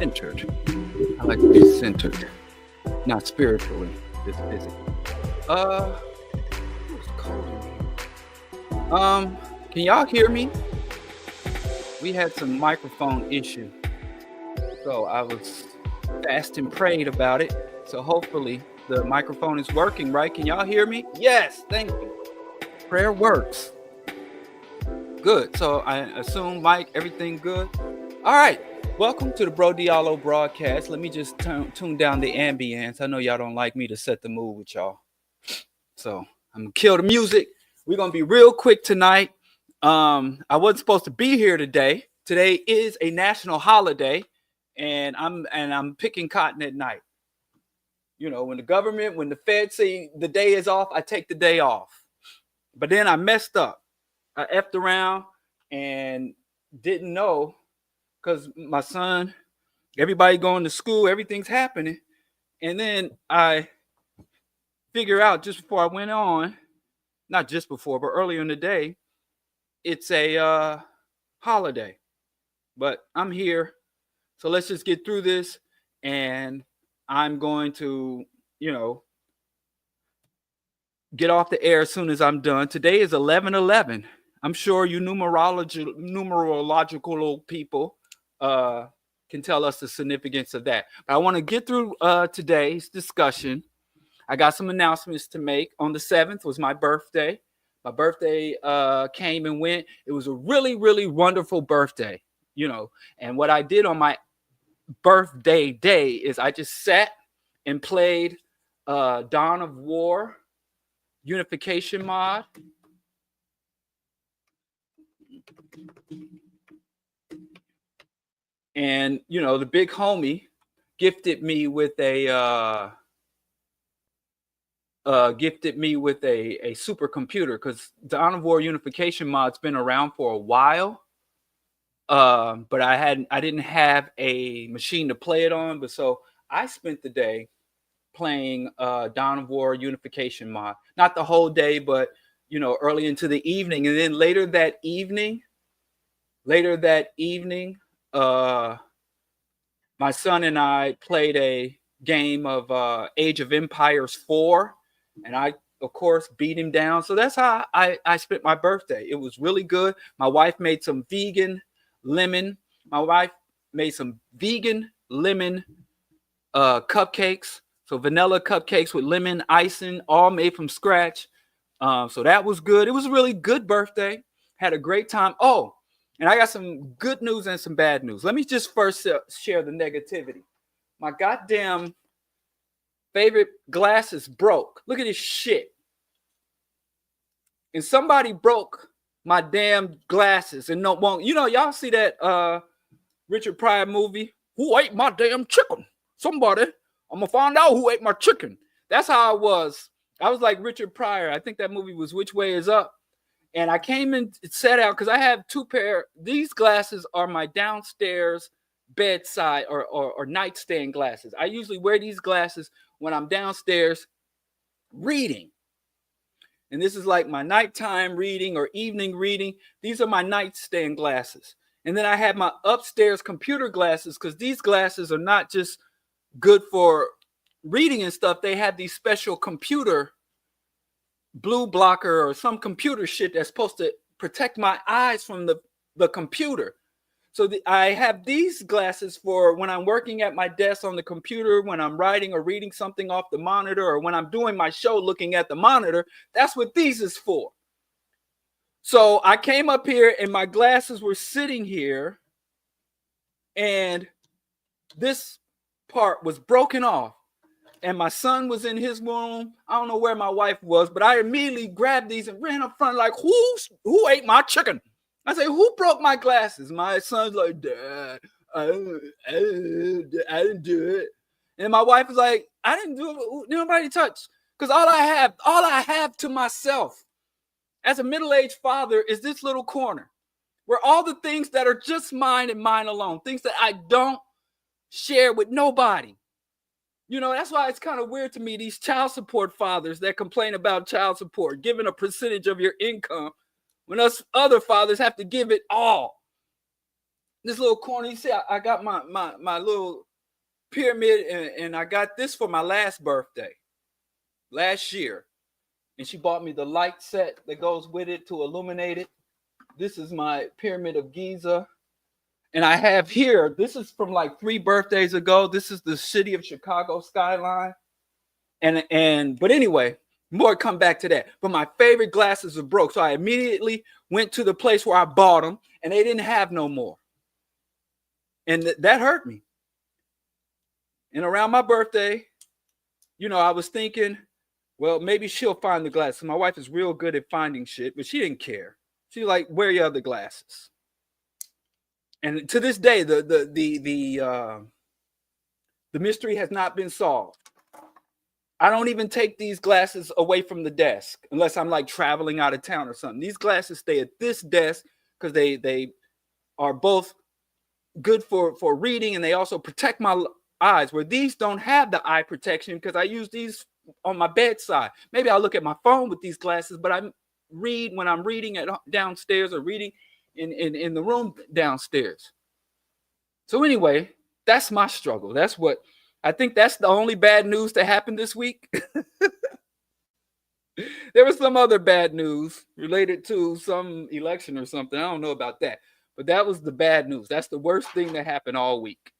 centered. I like to be centered, not spiritually, just physically. It's cold in here. Can y'all hear me? We had some microphone issue, so I was fast and prayed about it. So hopefully the microphone is working, right? Can y'all hear me? Yes, thank you. Prayer works. Good. So I assume, Mike, everything good? All right. Welcome to the BroDiallo broadcast. Let me just tune down the ambience. I know y'all don't like me to set the mood with y'all. So I'm going to kill the music. We're going to be real quick tonight. I wasn't supposed to be here today. Today is a national holiday, and I'm picking cotton at night. You know, when the feds say the day is off, I take the day off. But then I messed up. I effed around and didn't know, because my son, everybody going to school, everything's happening. And then I figure out just before I went on, not just before, but earlier in the day, it's a holiday. But I'm here. So let's just get through this. And I'm going to, get off the air as soon as I'm done. Today is 11/11. I'm sure you numerological people can tell us the significance of that. But I want to get through today's discussion. I got some announcements to make. On the 7th was my birthday. My birthday came and went. It was a really, really wonderful birthday, And what I did on my birthday day is I just sat and played Dawn of War unification mod. And the big homie gifted me with a supercomputer, because Dawn of War unification mod's been around for a while. But I didn't have a machine to play it on, but so I spent the day playing Dawn of War unification mod. Not the whole day, but early into the evening. And then later that evening, my son and I played a game of Age of Empires 4, and I, of course, beat him down. So that's how I spent my birthday. It was really good. My wife made some vegan lemon. Cupcakes. So vanilla cupcakes with lemon icing, all made from scratch. So that was good. It was a really good birthday. Had a great time. Oh, and I got some good news and some bad news. Let me just first share the negativity. My goddamn favorite glasses broke. Look at this shit. And somebody broke my damn glasses. And y'all see that Richard Pryor movie? Who ate my damn chicken? Somebody. I'm going to find out who ate my chicken. That's how I was. I was like Richard Pryor. I think that movie was Which Way Is Up. And I came and sat out because I have two pair. These glasses are my downstairs bedside or nightstand glasses. I usually wear these glasses when I'm downstairs reading. And this is like my nighttime reading or evening reading. These are my nightstand glasses. And then I have my upstairs computer glasses, because these glasses are not just good for reading and stuff. They have these special computer blue blocker or some computer shit that's supposed to protect my eyes from the computer. So I have these glasses for when I'm working at my desk on the computer, when I'm writing or reading something off the monitor, or when I'm doing my show looking at the monitor. That's what these is for. So I came up here and my glasses were sitting here, and this part was broken off, and my son was in his room. I don't know where my wife was, but I immediately grabbed these and ran up front like, who ate my chicken? I say, who broke my glasses? My son's like, Dad, I didn't do it. And my wife was like, I didn't do it. Nobody touched. Because all I have to myself as a middle-aged father is this little corner where all the things that are just mine and mine alone, things that I don't share with nobody. That's why it's kind of weird to me, these child support fathers that complain about child support, giving a percentage of your income, when us other fathers have to give it all. This little corner, you see, I got my little pyramid, and I got this for my last birthday, last year. And she bought me the light set that goes with it to illuminate it. This is my Pyramid of Giza. And I have here, this is from like 3 birthdays ago. This is the city of Chicago skyline. But anyway, more come back to that. But my favorite glasses are broke. So I immediately went to the place where I bought them, and they didn't have no more. And that hurt me. And around my birthday, I was thinking, well, maybe she'll find the glasses. My wife is real good at finding shit, but she didn't care. She like, where are your other glasses? And to this day, the mystery has not been solved. I don't even take these glasses away from the desk unless I'm like traveling out of town or something. These glasses stay at this desk because they are both good for reading, and they also protect my eyes, where these don't have the eye protection because I use these on my bedside. Maybe I'll look at my phone with these glasses, but I read when I'm reading at downstairs or reading in the room downstairs. So anyway, that's my struggle. That's what I think. That's the only bad news that happened this week. There was some other bad news related to some election or something. I don't know about that, but that was the bad news. That's the worst thing that happened all week.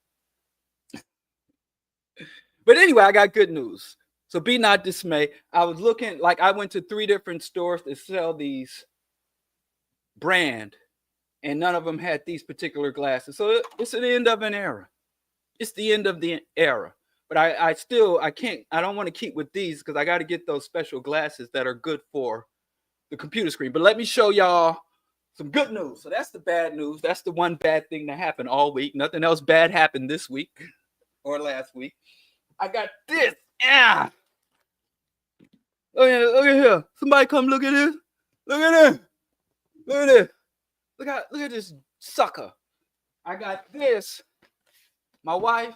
But anyway, I got good news. So be not dismayed. I was looking, like I went to 3 different stores that sell these brand, and none of them had these particular glasses. So it's the end of an era. It's the end of the era. But I don't want to keep with these because I got to get those special glasses that are good for the computer screen. But let me show y'all some good news. So that's the bad news. That's the one bad thing that happened all week. Nothing else bad happened this week or last week. I got this. Yeah. Look at here. Somebody come look at this. Look at this. Look at this. Look at this sucker. I got this. My wife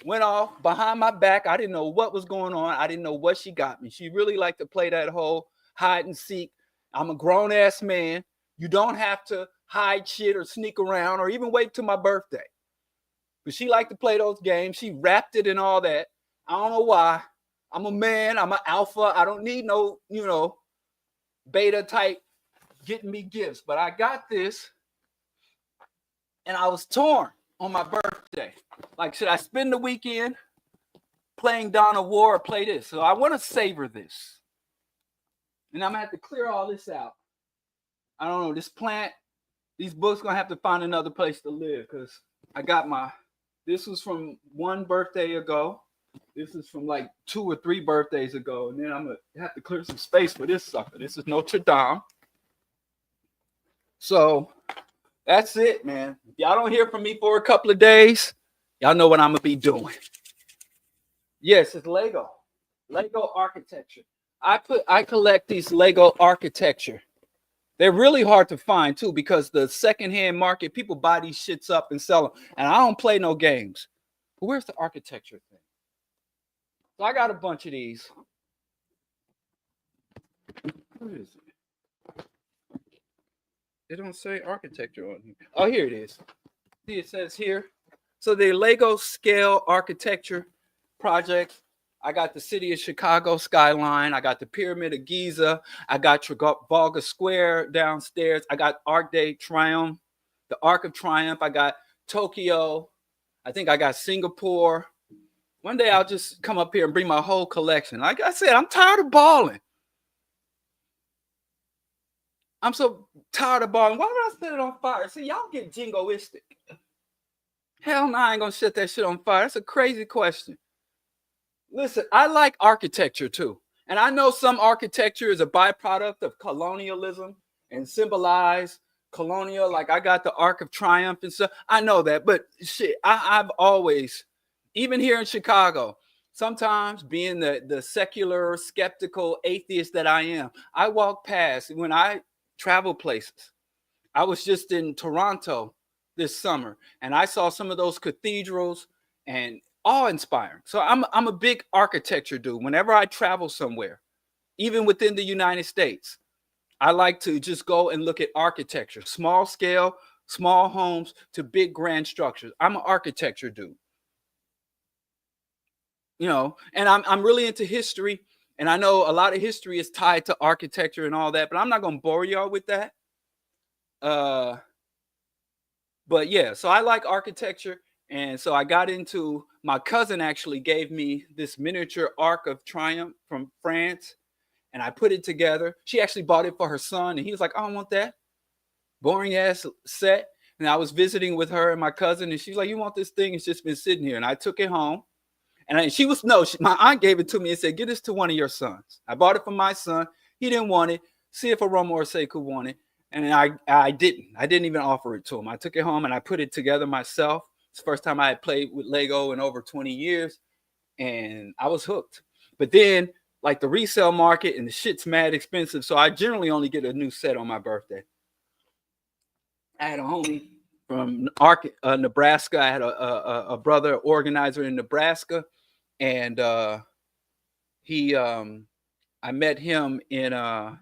went off behind my back. I didn't know what was going on. I didn't know what she got me. She really liked to play that whole hide and seek. I'm a grown-ass man. You don't have to hide shit or sneak around or even wait till my birthday. But she liked to play those games. She wrapped it and all that. I don't know why. I'm a man. I'm an alpha. I don't need no, beta type getting me gifts. But I got this, and I was torn on my birthday. Like, should I spend the weekend playing Dawn of War or play this? So I want to savor this. And I'm going to have to clear all this out. I don't know. This plant, these books going to have to find another place to live because I got this was from 1 birthday ago. This is from like 2 or 3 birthdays ago. And then I'm going to have to clear some space for this sucker. This is Notre Dame. So that's it, man. If y'all don't hear from me for a couple of days, y'all know what I'm going to be doing. Yes, it's Lego architecture. I collect these Lego architecture. They're really hard to find too because the secondhand market, people buy these shits up and sell them. And I don't play no games. But where's the architecture thing? So I got a bunch of these. Where is it? It don't say architecture on here. Oh, here it is. See, it says here. So the Lego scale architecture project. I got the city of Chicago skyline. I got the Pyramid of Giza. I got Trafalgar Square downstairs. I got Arc de Triomphe, the Arc of Triumph. I got Tokyo. I think I got Singapore. One day I'll just come up here and bring my whole collection. Like I said, I'm tired of balling. I'm so tired of balling. Why would I set it on fire? See, y'all get jingoistic. Hell no, I ain't gonna set that shit on fire. That's a crazy question. Listen, I like architecture too. And I know some architecture is a byproduct of colonialism and symbolize colonial. Like I got the Arc of Triumph and stuff. I know that. But shit, I've always, even here in Chicago, sometimes being the secular, skeptical atheist that I am, I walk past when I travel places. I was just in Toronto this summer, and I saw some of those cathedrals and awe-inspiring. So I'm a big architecture dude. Whenever I travel somewhere, even within the United States, I like to just go and look at architecture, small scale, small homes to big grand structures. I'm an architecture dude. You know, and I'm really into history, and I know a lot of history is tied to architecture and all that, but I'm not gonna bore y'all with that. Uh, but yeah, so I like architecture, and so I got into. My cousin actually gave me this miniature Arc of Triumph from France, and I put it together. She actually bought it for her son, and he was like, "I don't want that boring ass set." And I was visiting with her and my cousin, and she's like, "You want this thing? It's just been sitting here." And I took it home. And she was, no, my aunt gave it to me and said, "Get this to one of your sons." I bought it for my son. He didn't want it. See if Aroma or Sekou want it. And I didn't. I didn't even offer it to him. I took it home and I put it together myself. It's the first time I had played with Lego in over 20 years. And I was hooked. But then, like, the resale market and the shit's mad expensive. So I generally only get a new set on my birthday. I had a homie from Nebraska. I had a brother organizer in Nebraska. And I met him in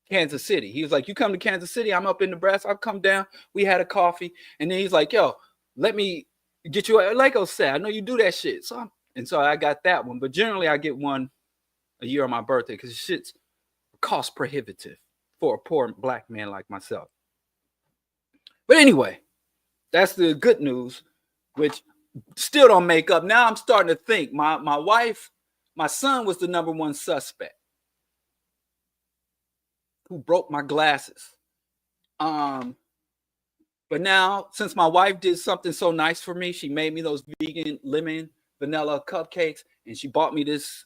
Kansas City. He was like, "You come to Kansas City? I'm up in Nebraska. I'll come down." We had a coffee, and then he's like, "Yo, let me get you a Lego set. I know you do that shit." So I got that one. But generally, I get one a year on my birthday because shit's cost prohibitive for a poor black man like myself. But anyway, that's the good news, which still don't make up. Now I'm starting to think my wife, my son was the number one suspect who broke my glasses. But now, since my wife did something so nice for me, she made me those vegan lemon vanilla cupcakes, and she bought me this,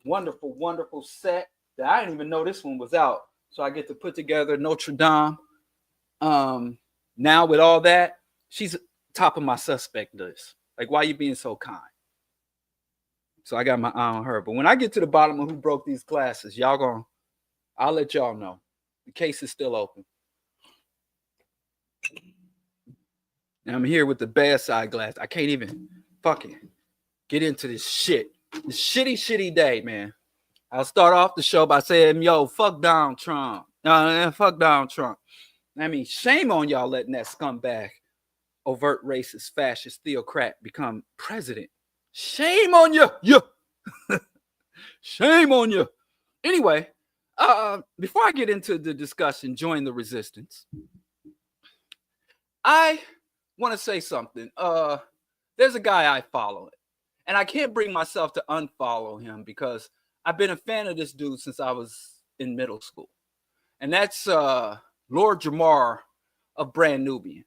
wonderful, wonderful set that I didn't even know this one was out. So I get to put together Notre Dame. Now with all that, she's top of my suspect list. Like, why are you being so kind? So I got my eye on her. But when I get to the bottom of who broke these glasses, I'll let y'all know. The case is still open. And I'm here with the bad side glass. I can't even fucking get into this shit. This shitty day, man. I'll start off the show by saying, "Yo, fuck Donald Trump." Fuck Donald Trump. I mean, shame on y'all letting that scumbag, overt racist, fascist, theocrat become president. Shame on you. Shame on you. Anyway, before I get into the discussion, join the resistance, I want to say something. There's a guy I follow, and I can't bring myself to unfollow him because I've been a fan of this dude since I was in middle school. And that's Lord Jamar of Brand Nubian.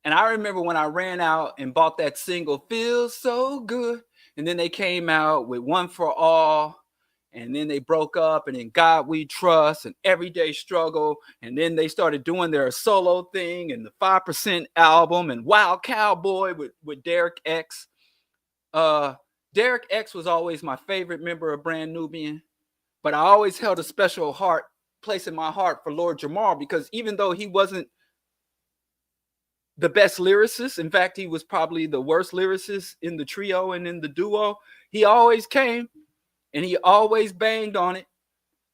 And I remember when I ran out and bought that single, "Feels So Good." And then they came out with "One for All." And then they broke up, and then "God We Trust" and "Everyday Struggle." And then they started doing their solo thing and the 5% album and "Wild Cowboy" with Derek X. Derek X was always my favorite member of Brand Nubian. But I always held a special place in my heart for Lord Jamar, because even though he wasn't the best lyricist, in fact, he was probably the worst lyricist in the trio and in the duo, he always came and he always banged on it.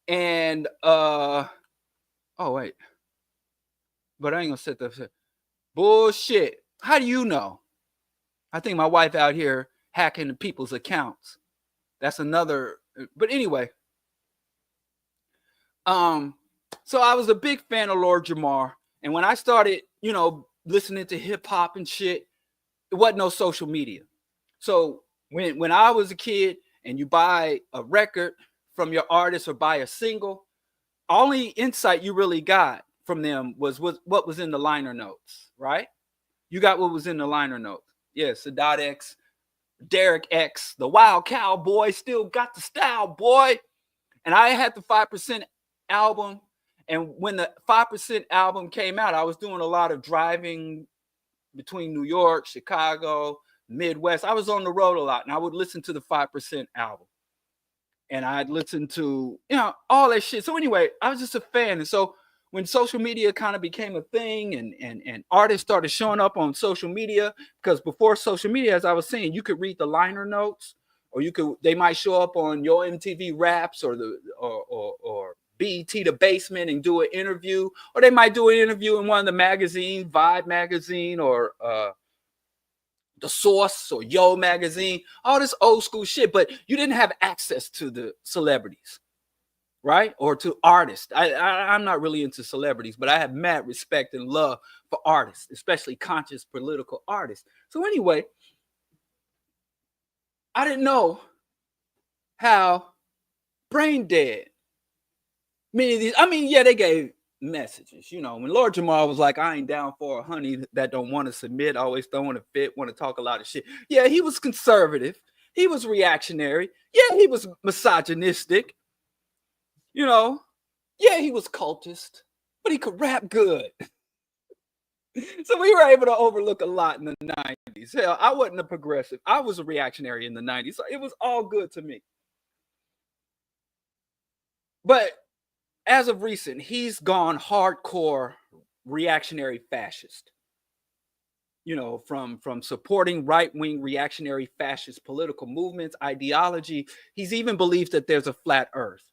And oh wait, but I ain't gonna set that bullshit. How do you know? I think my wife out here hacking people's accounts. That's another. But anyway, so I was a big fan of Lord Jamar, and when I started, listening to hip hop and shit, it wasn't no social media. So when I was a kid and you buy a record from your artist or buy a single, only insight you really got from them was what was in the liner notes, right? You got what was in the liner notes. Yeah, Sadat X, Derek X, the Wild Cowboy, still got the style, boy. And I had the 5% album. And when the 5% album came out, I was doing a lot of driving between New York, Chicago, Midwest. I was on the road a lot, and I would listen to the 5% album. And I'd listen to, all that shit. So anyway, I was just a fan. And so when social media kind of became a thing and artists started showing up on social media, because before social media, as I was saying, you could read the liner notes, or they might show up on your MTV Raps or BET The Basement and do an interview, or they might do an interview in one of the magazines, Vibe magazine, or The Source, or Yo magazine, all this old school shit. But you didn't have access to the celebrities, right? Or to artists. I'm not really into celebrities, but I have mad respect and love for artists, especially conscious political artists. So anyway, I didn't know how brain dead many of these. I mean, yeah, they gave messages. You know, when Lord Jamar was like, "I ain't down for a honey that don't want to submit, always don't want to fit, want to talk a lot of shit." Yeah, he was conservative. He was reactionary. Yeah, he was misogynistic. You know, yeah, he was cultist, but he could rap good. So we were able to overlook a lot in the 90s. Hell, I wasn't a progressive. I was a reactionary in the 90s. So it was all good to me. But as of recent, he's gone hardcore reactionary fascist. You know, from supporting right-wing reactionary fascist political movements, ideology. He's even believed that there's a flat earth.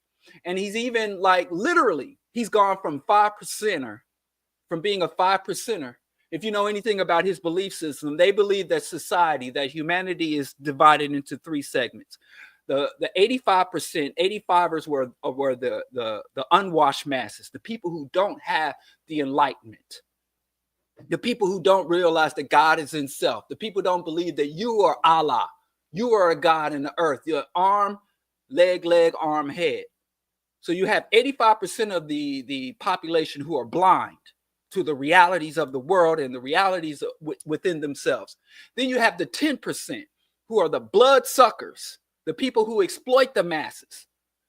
And he's even like literally, he's gone from 5%er, from being a 5%er. If you know anything about his belief system, they believe that society, that humanity is divided into three segments. The 85%, 85ers were the unwashed masses, the people who don't have the enlightenment, the people who don't realize that God is in self, the people don't believe that you are Allah, you are a God in the earth, your arm, leg, arm, head. So you have 85% of the population who are blind to the realities of the world and the realities within themselves. Then you have the 10% who are the blood suckers, the people who exploit the masses,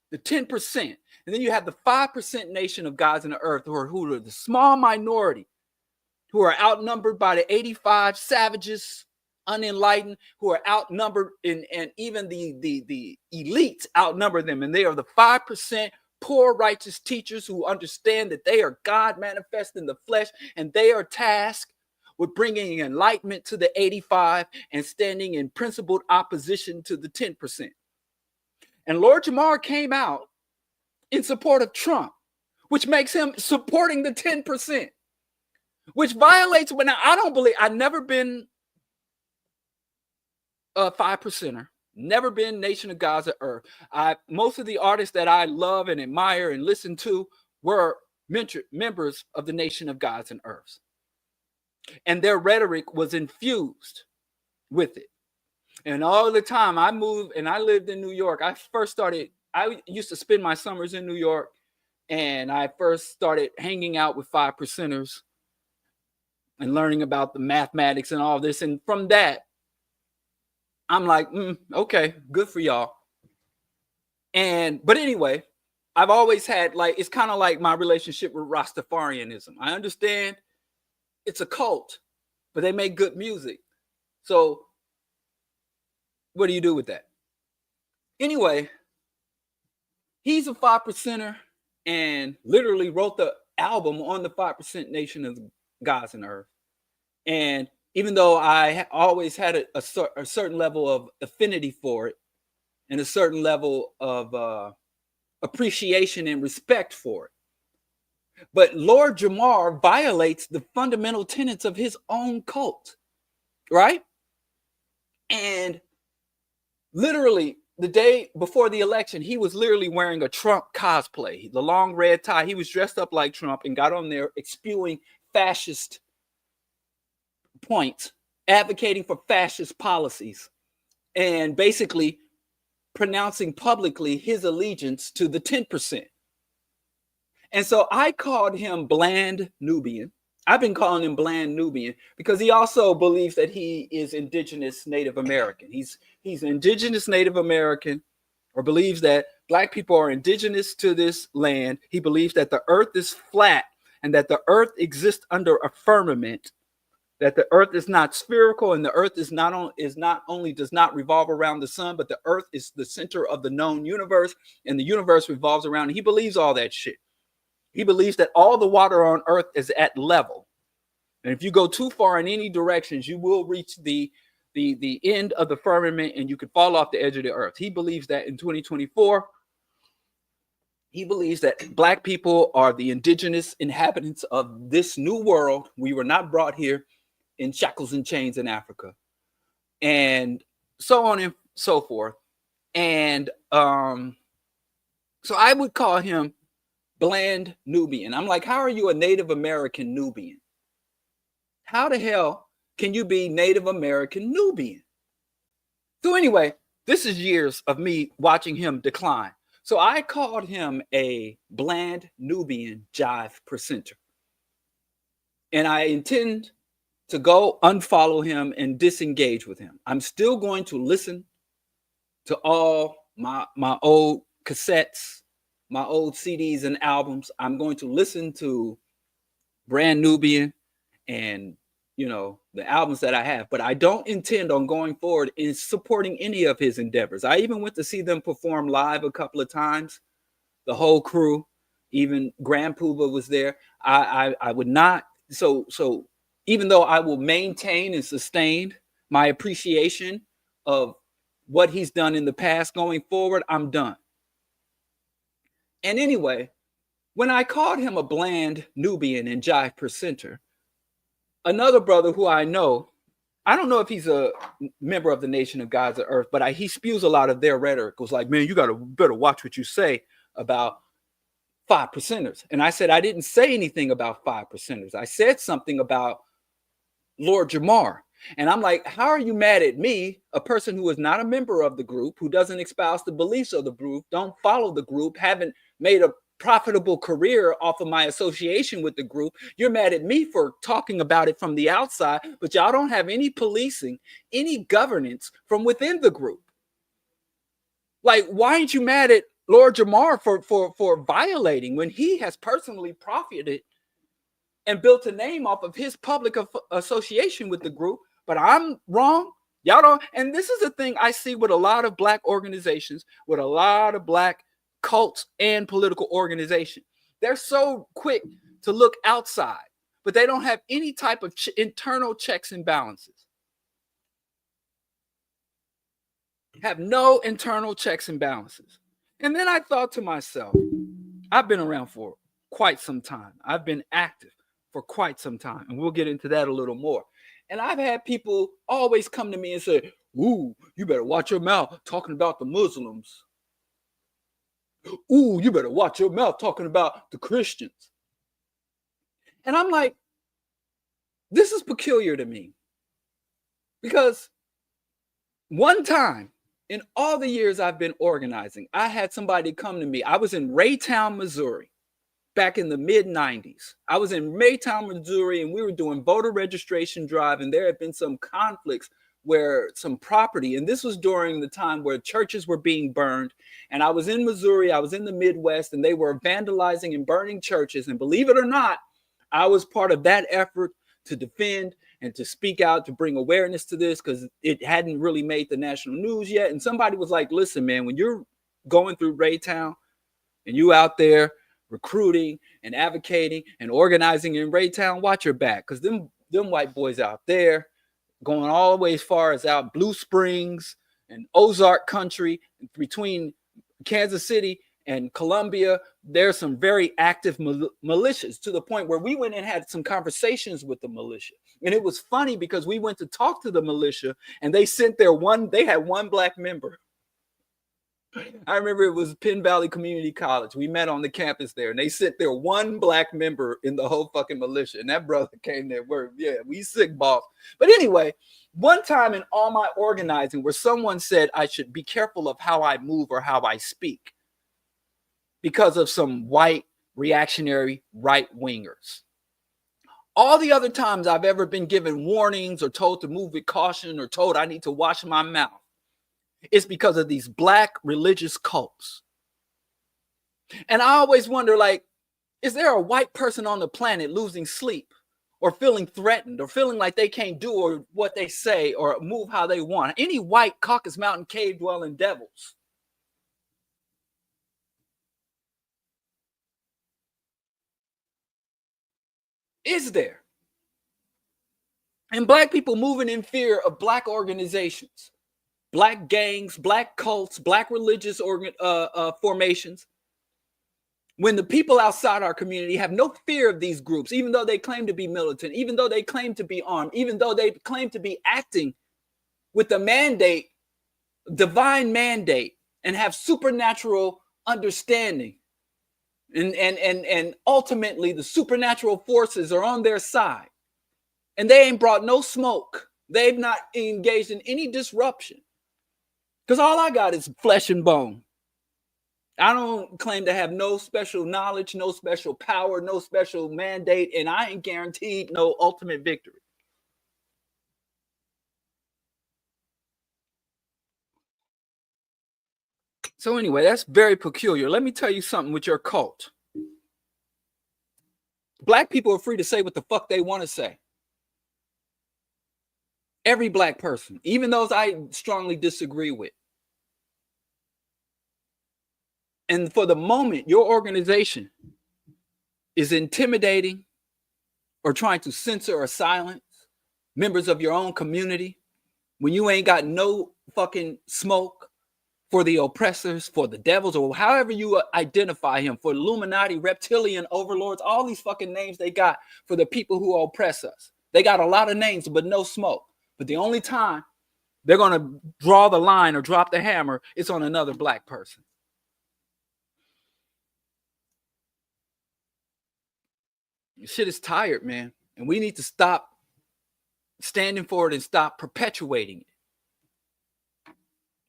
the 10%. And then you have the 5% nation of gods in the earth who are the small minority, who are outnumbered by the 85 savages, unenlightened, who are outnumbered, and even the elites outnumber them. And they are the 5% poor righteous teachers who understand that they are God manifest in the flesh, and they are tasked with bringing enlightenment to the 85 and standing in principled opposition to the 10%. And Lord Jamar came out in support of Trump, which makes him supporting the 10%, which violates when I don't believe, I've never been a 5%er. Never been nation of gods of earth. Most of the artists that I love and admire and listen to were members of the nation of gods and earths. And their rhetoric was infused with it. And all the time I moved and I lived in New York. I used to spend my summers in New York, and I first started hanging out with 5%ers and learning about the mathematics and all this. And from that, I'm like, okay, good for y'all. But anyway, I've always had, like, it's kind of like my relationship with Rastafarianism. I understand it's a cult, but they make good music. So what do you do with that? Anyway, he's a 5%er and literally wrote the album on the 5% nation of gods and earth. And even though I always had a certain level of affinity for it and a certain level of appreciation and respect for it, but Lord Jamar violates the fundamental tenets of his own cult, right? And literally the day before the election, he was literally wearing a Trump cosplay, the long red tie. He was dressed up like Trump and got on there spewing fascist points, advocating for fascist policies, and basically pronouncing publicly his allegiance to the 10%. And so I called him Bland Nubian. I've been calling him Bland Nubian because he also believes that he is indigenous Native American. He's indigenous Native American, or believes that Black people are indigenous to this land. He believes that the earth is flat and that the earth exists under a firmament, that the earth is not spherical, and the earth does not revolve around the sun, but the earth is the center of the known universe, and the universe revolves around it. He believes all that shit. He believes that all the water on earth is at level. And if you go too far in any directions, you will reach the end of the firmament and you could fall off the edge of the earth. He believes that in 2024, He believes that black people are the indigenous inhabitants of this new world. We were not brought here in shackles and chains in Africa, and so on and so forth. And so I would call him bland Nubian. I'm like, how are you a Native American Nubian? How the hell can you be Native American Nubian? So anyway, this is years of me watching him decline. So I called him a bland Nubian jive presenter. And I intend to go unfollow him and disengage with him. I'm still going to listen to all my old cassettes, my old CDs and albums. I'm going to listen to Brand Nubian and the albums that I have, but I don't intend on going forward in supporting any of his endeavors. I even went to see them perform live a couple of times, the whole crew, even Grand Poobah was there. I would not. So even though I will maintain and sustain my appreciation of what he's done in the past, going forward, I'm done. And anyway, when I called him a bland Nubian and jive presenter, another brother who I know, I don't know if he's a member of the Nation of Gods of Earth, but he spews a lot of their rhetoric. It was like, man, you better watch what you say about 5%ers. And I said, I didn't say anything about 5%ers. I said something about Lord Jamar. And I'm like, how are you mad at me, a person who is not a member of the group, who doesn't espouse the beliefs of the group, don't follow the group, haven't made a profitable career off of my association with the group? You're mad at me for talking about it from the outside, but y'all don't have any policing, any governance from within the group. Like, why aren't you mad at Lord Jamar for violating when he has personally profited and built a name off of his public association with the group? But I'm wrong. Y'all don't. And this is the thing I see with a lot of black organizations, with a lot of black cults and political organizations. They're so quick to look outside, but they don't have any type of internal checks and balances. Have no internal checks and balances. And then I thought to myself, I've been around for quite some time. I've been active for quite some time, and we'll get into that a little more. And I've had people always come to me and say, ooh, you better watch your mouth talking about the Muslims. Ooh, you better watch your mouth talking about the Christians. And I'm like, this is peculiar to me. Because one time in all the years I've been organizing, I had somebody come to me. I was in Raytown, Missouri, back in the mid-90s. I was in Raytown, Missouri, and we were doing voter registration drive, and there had been some conflicts where some property, and this was during the time where churches were being burned. And I was in Missouri, I was in the Midwest, and they were vandalizing and burning churches. And believe it or not, I was part of that effort to defend and to speak out, to bring awareness to this, because it hadn't really made the national news yet. And somebody was like, listen, man, when you're going through Raytown and you out there recruiting and advocating and organizing in Raytown, watch your back, because them white boys out there going all the way as far as out Blue Springs and Ozark country, between Kansas City and Columbia, there's some very active militias, to the point where we went and had some conversations with the militia. And it was funny because we went to talk to the militia, and they sent they had one black member. I remember it was Penn Valley Community College. We met on the campus there, and they sent their one black member in the whole fucking militia. And that brother came there, we sick, boss. But anyway, one time in all my organizing where someone said I should be careful of how I move or how I speak because of some white reactionary right wingers. All the other times I've ever been given warnings or told to move with caution or told I need to wash my mouth, it's because of these black religious cults. And I always wonder, like, is there a white person on the planet losing sleep or feeling threatened or feeling like they can't do or what they say or move how they want? Any white Caucasus Mountain cave dwelling devils? Is there? And black people moving in fear of black organizations, black gangs, black cults, black religious formations. When the people outside our community have no fear of these groups, even though they claim to be militant, even though they claim to be armed, even though they claim to be acting with the mandate, divine mandate, and have supernatural understanding. And ultimately the supernatural forces are on their side. And they ain't brought no smoke. They've not engaged in any disruption. Because all I got is flesh and bone. I don't claim to have no special knowledge, no special power, no special mandate, and I ain't guaranteed no ultimate victory. So anyway, that's very peculiar. Let me tell you something with your cult. Black people are free to say what the fuck they want to say. Every black person, even those I strongly disagree with. And for the moment, your organization is intimidating or trying to censor or silence members of your own community when you ain't got no fucking smoke for the oppressors, for the devils, or however you identify him, for Illuminati, reptilian overlords, all these fucking names they got for the people who oppress us. They got a lot of names, but no smoke. But the only time they're going to draw the line or drop the hammer is on another black person. Shit is tired, man. And we need to stop standing for it and stop perpetuating it.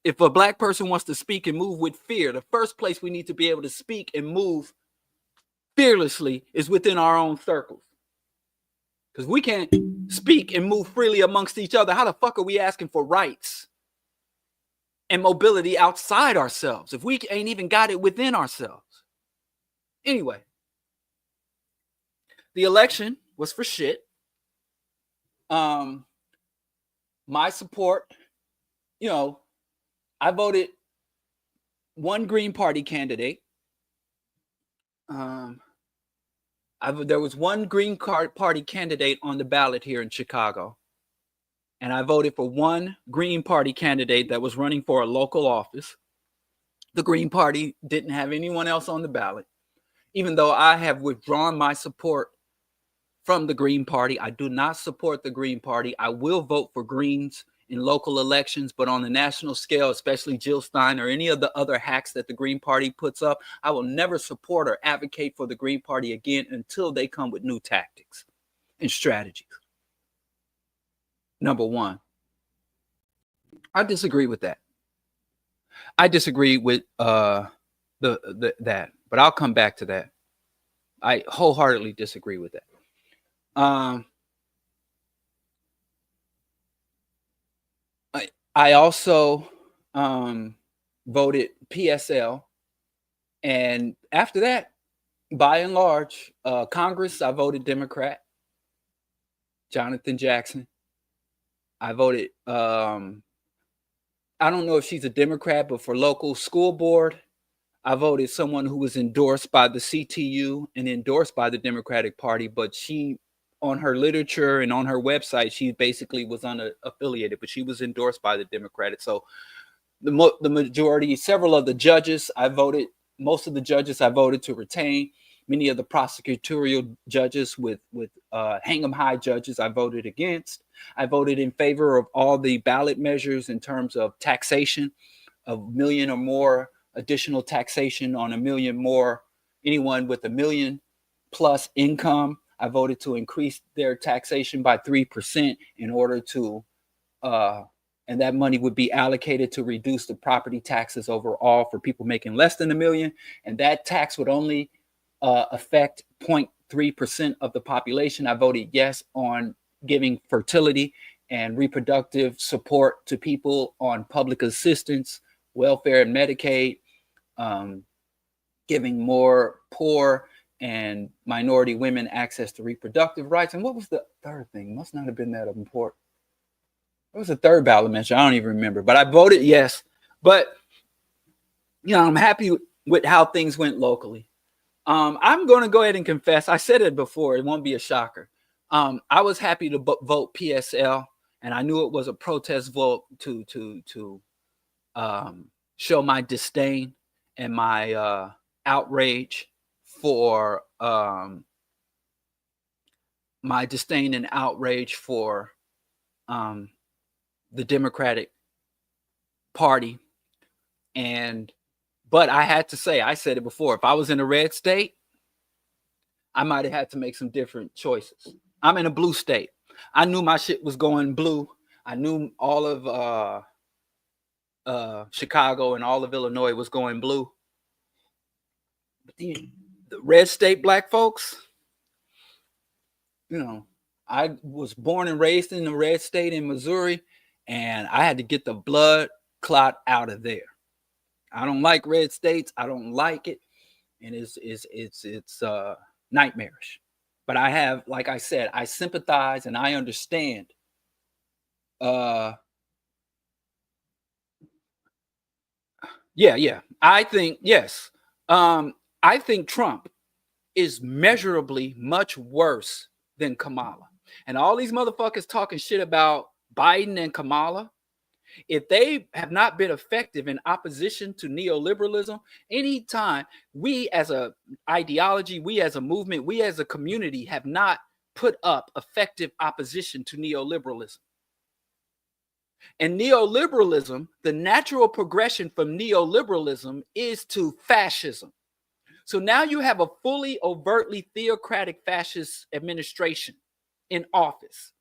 If a black person wants to speak and move with fear, the first place we need to be able to speak and move fearlessly is within our own circles. Because we can't speak and move freely amongst each other. How the fuck are we asking for rights and mobility outside ourselves if we ain't even got it within ourselves? Anyway, the election was for shit. My support, you know, I voted one Green Party candidate. There was one Green Party candidate on the ballot here in Chicago. And I voted for one Green Party candidate that was running for a local office. The Green Party didn't have anyone else on the ballot. Even though I have withdrawn my support from the Green Party, I do not support the Green Party. I will vote for Greens in local elections, but on the national scale, especially Jill Stein or any of the other hacks that the Green Party puts up, I will never support or advocate for the Green Party again until they come with new tactics and strategies. Number one, I disagree with that. I disagree with that, but I'll come back to that. I wholeheartedly disagree with that. I also voted PSL, and after that, by and large, Congress, I voted Democrat. Jonathan Jackson. I voted, I don't know if she's a Democrat, but for local school board, I voted someone who was endorsed by the CTU and endorsed by the Democratic Party, but she, on her literature and on her website, she basically was unaffiliated, but she was endorsed by the Democratic. So the majority, several of the judges, most of the judges I voted to retain. Many of the prosecutorial judges with hang 'em high judges I voted against. I voted in favor of all the ballot measures in terms of taxation of $1 million or more, additional taxation on $1 million more, anyone with $1 million plus income. I voted to increase their taxation by 3% in order to, and that money would be allocated to reduce the property taxes overall for people making less than $1 million. And that tax would only affect 0.3% of the population. I voted yes on giving fertility and reproductive support to people on public assistance, welfare and Medicaid, giving more poor and minority women access to reproductive rights. And what was the third thing? Must not have been that important. What was the third ballot measure? I don't even remember, but I voted yes. But, you know, I'm happy with how things went locally. I'm going to go ahead and confess. I said it before. It won't be a shocker. I was happy to vote PSL, and I knew it was a protest vote to show my disdain and my outrage for my disdain and outrage for the Democratic Party. But I had to say, I said it before, if I was in a red state, I might have had to make some different choices. I'm in a blue state. I knew my shit was going blue. I knew all of Chicago and all of Illinois was going blue. But the red state black folks, you know, I was born and raised in the red state in Missouri, and I had to get the blood clot out of there. I don't like red states. I don't like it, and it's nightmarish. But I have, like I said, I sympathize and I understand. Yeah. I think, yes. I think Trump is measurably much worse than Kamala. And all these motherfuckers talking shit about Biden and Kamala, if they have not been effective in opposition to neoliberalism, anytime we as a ideology, we as a movement, we as a community have not put up effective opposition to neoliberalism. And neoliberalism, the natural progression from neoliberalism is to fascism. So now you have a fully overtly theocratic fascist administration in office.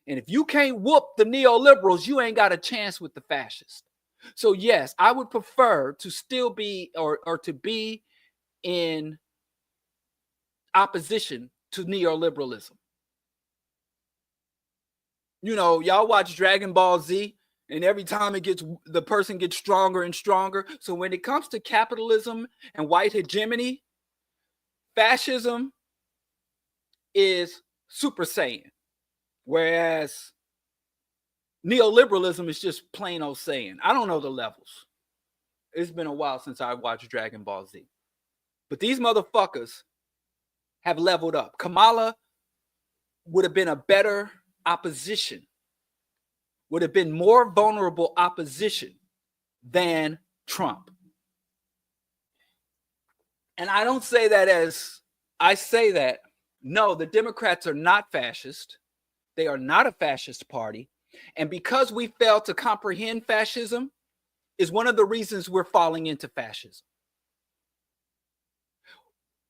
And if you can't whoop the neoliberals, you ain't got a chance with the fascists. So yes, I would prefer to still be or to be in opposition to neoliberalism. You know, y'all watch Dragon Ball Z, and every time the person gets stronger and stronger. So when it comes to capitalism and white hegemony, fascism is Super Saiyan, whereas neoliberalism is just plain old Saiyan. I don't know the levels. It's been a while since I watched Dragon Ball Z. But these motherfuckers have leveled up. Kamala would have been a better opposition, would have been more vulnerable opposition than Trump. And I don't say that as, I say that, no, the Democrats are not fascist. They are not a fascist party. And because we fail to comprehend fascism is one of the reasons we're falling into fascism.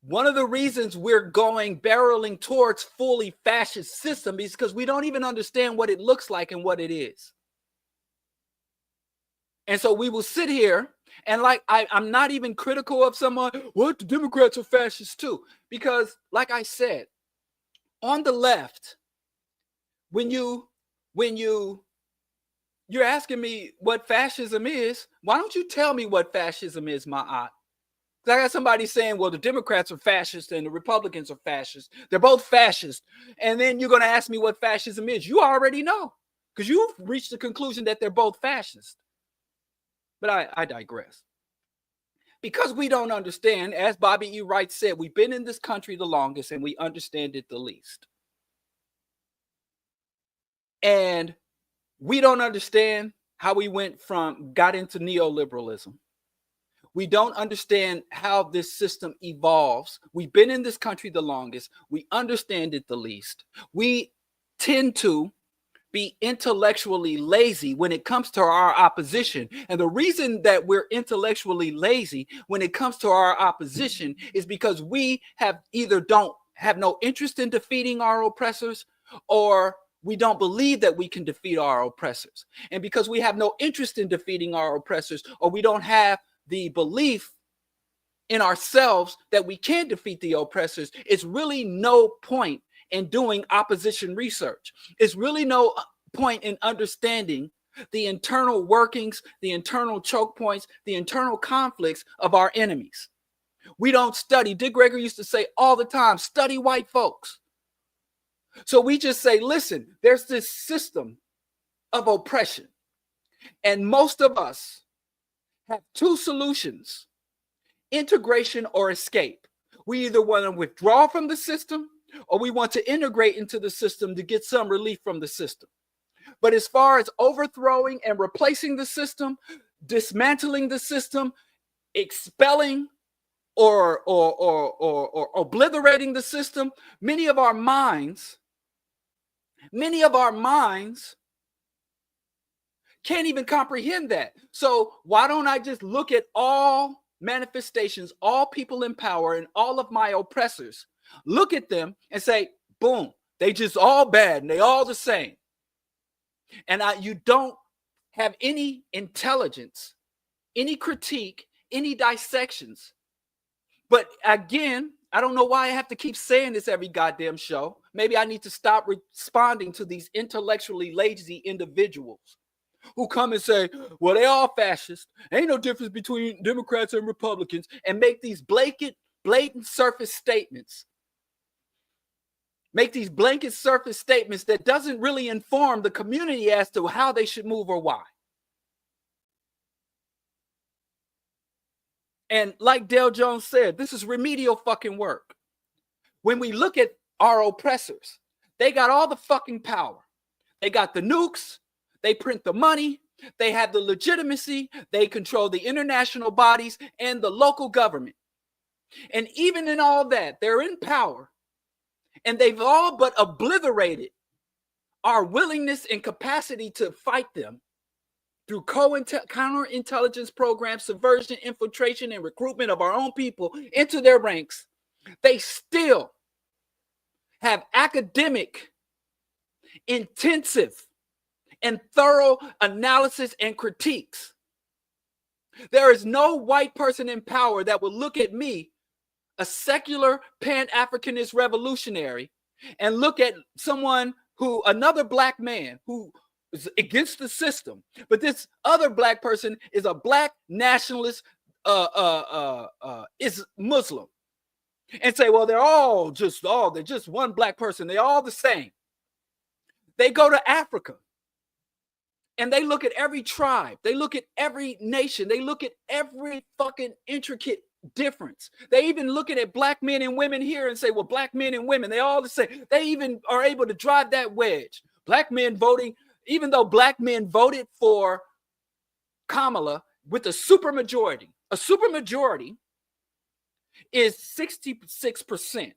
One of the reasons we're barreling towards fully fascist system is because we don't even understand what it looks like and what it is. And so we will sit here and I'm not even critical of someone, what, the Democrats are fascists too. Because like I said, on the left, when you're asking me what fascism is, why don't you tell me what fascism is, my aunt? I got somebody saying, well, the Democrats are fascist and the Republicans are fascist. They're both fascist. And then you're going to ask me what fascism is. You already know because you've reached the conclusion that they're both fascist. But I digress. Because we don't understand, as Bobby E. Wright said, we've been in this country the longest and we understand it the least. And we don't understand how we got into neoliberalism. We don't understand how this system evolves. We've been in this country the longest. We understand it the least. We tend to be intellectually lazy when it comes to our opposition. And the reason that we're intellectually lazy when it comes to our opposition is because we don't have no interest in defeating our oppressors, or we don't believe that we can defeat our oppressors. And because we have no interest in defeating our oppressors, or we don't have the belief in ourselves that we can defeat the oppressors, it's really no point in doing opposition research. It's really no point in understanding the internal workings, the internal choke points, the internal conflicts of our enemies. We don't study. Dick Gregory used to say all the time, study white folks. So we just say, listen, there's this system of oppression. And most of us have two solutions: integration or escape. We either want to withdraw from the system or we want to integrate into the system to get some relief from the system. But as far as overthrowing and replacing the system, dismantling the system, expelling or obliterating the system, many of our minds can't even comprehend that. So why don't I just look at all manifestations, all people in power, and all of my oppressors, look at them and say, boom, they just all bad and they all the same. And you don't have any intelligence, any critique, any dissections. But again, I don't know why I have to keep saying this every goddamn show. Maybe I need to stop responding to these intellectually lazy individuals who come and say, well, they all fascists. Ain't no difference between Democrats and Republicans, and make these blatant surface statements. Make these blanket surface statements that doesn't really inform the community as to how they should move or why. And like Dale Jones said, this is remedial fucking work. When we look at our oppressors, they got all the fucking power. They got the nukes. They print the money. They have the legitimacy. They control the international bodies and the local government. And even in all that, they're in power. And they've all but obliterated our willingness and capacity to fight them through counterintelligence programs, subversion, infiltration, and recruitment of our own people into their ranks. They still have academic, intensive, and thorough analysis and critiques. There is no white person in power that will look at me, a secular Pan-Africanist revolutionary, and look at someone who, another black man who is against the system, but this other black person is a black nationalist, is Muslim, and say, well, they're just one black person. They're all the same. They go to Africa and they look at every tribe. They look at every nation. They look at every fucking intricate difference. They even looking at black men and women here and say, well, black men and women, they all the same. They even are able to drive that wedge. Black men voting, even though black men voted for Kamala with a supermajority. A supermajority is 66%.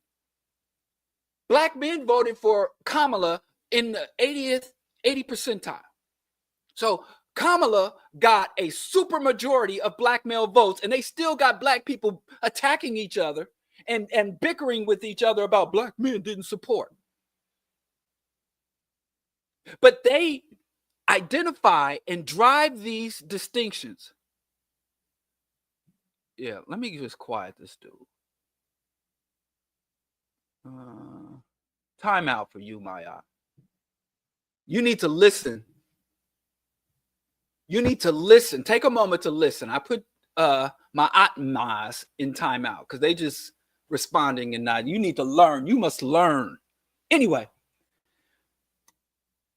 Black men voted for Kamala in the 80 percentile. So Kamala got a supermajority of black male votes, and they still got black people attacking each other and bickering with each other about black men didn't support. But they identify and drive these distinctions. Yeah, let me just quiet this dude. Time out for you, Maya. You need to listen. You need to listen. Take a moment to listen. I put my atmas in timeout because they just responding and not. You need to learn. You must learn. Anyway,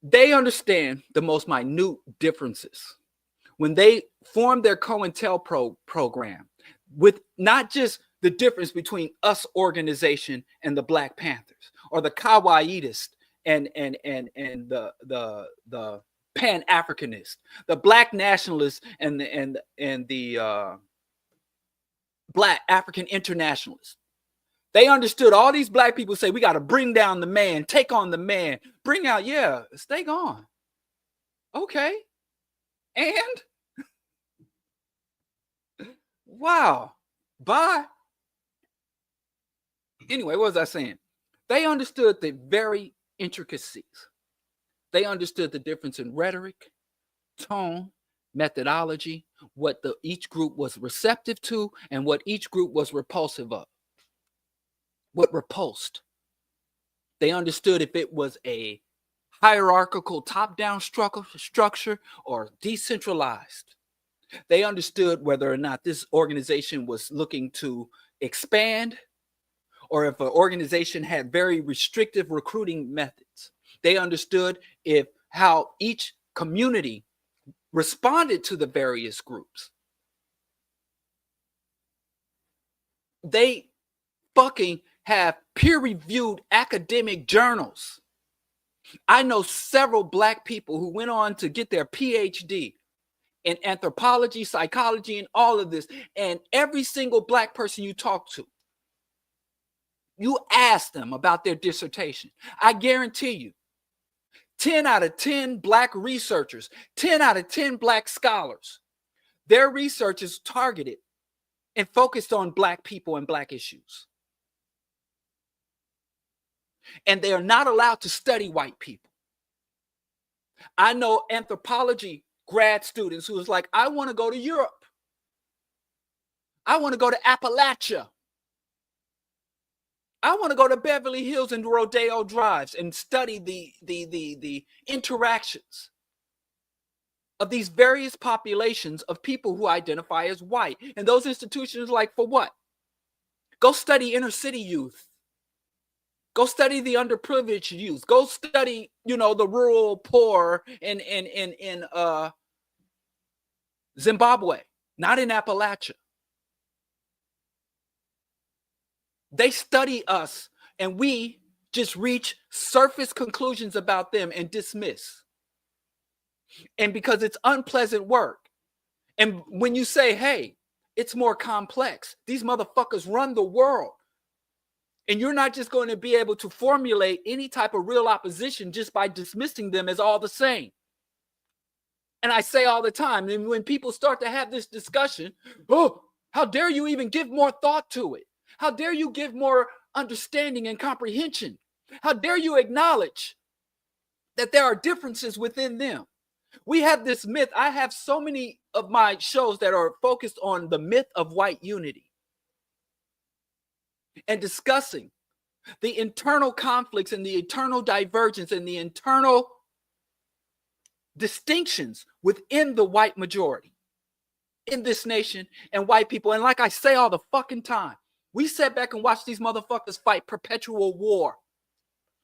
they understand the most minute differences when they form their COINTEL program, with not just the difference between us organization and the Black Panthers, or the Kawaiidists and the Pan-Africanist, the Black nationalists and the Black African internationalists. They understood all these black people say we got to bring down the man, take on the man, bring out, yeah, stay gone. Okay. And wow. Bye. Anyway, what was I saying? They understood the very intricacies. They understood the difference in rhetoric, tone, methodology, what each group was receptive to and what each group was repulsive of. What repulsed. They understood if it was a hierarchical top-down structure or decentralized. They understood whether or not this organization was looking to expand or if an organization had very restrictive recruiting methods. They understood how each community responded to the various groups. They fucking have peer-reviewed academic journals. I know several black people who went on to get their PhD in anthropology, psychology, and all of this. And every single Black person you talk to, you ask them about their dissertation. I guarantee you, 10 out of 10 Black researchers, 10 out of 10 Black scholars, their research is targeted and focused on Black people and Black issues. And they are not allowed to study white people. I know anthropology grad students who was like, I want to go to Europe. I want to go to Appalachia. I want to go to Beverly Hills and Rodeo Drives and study the interactions of these various populations of people who identify as white. And those institutions, like, for what? Go study inner city youth. Go study the underprivileged youth. Go study, the rural poor in Zimbabwe, not in Appalachia. They study us, and we just reach surface conclusions about them and dismiss. And because it's unpleasant work. And when you say, hey, it's more complex, these motherfuckers run the world. And you're not just going to be able to formulate any type of real opposition just by dismissing them as all the same. And I say all the time, and when people start to have this discussion, oh, how dare you even give more thought to it? How dare you give more understanding and comprehension? How dare you acknowledge that there are differences within them? We have this myth. I have so many of my shows that are focused on the myth of white unity and discussing the internal conflicts and the internal divergence and the internal distinctions within the white majority in this nation and white people. And like I say all the fucking time, we sat back and watched these motherfuckers fight perpetual war,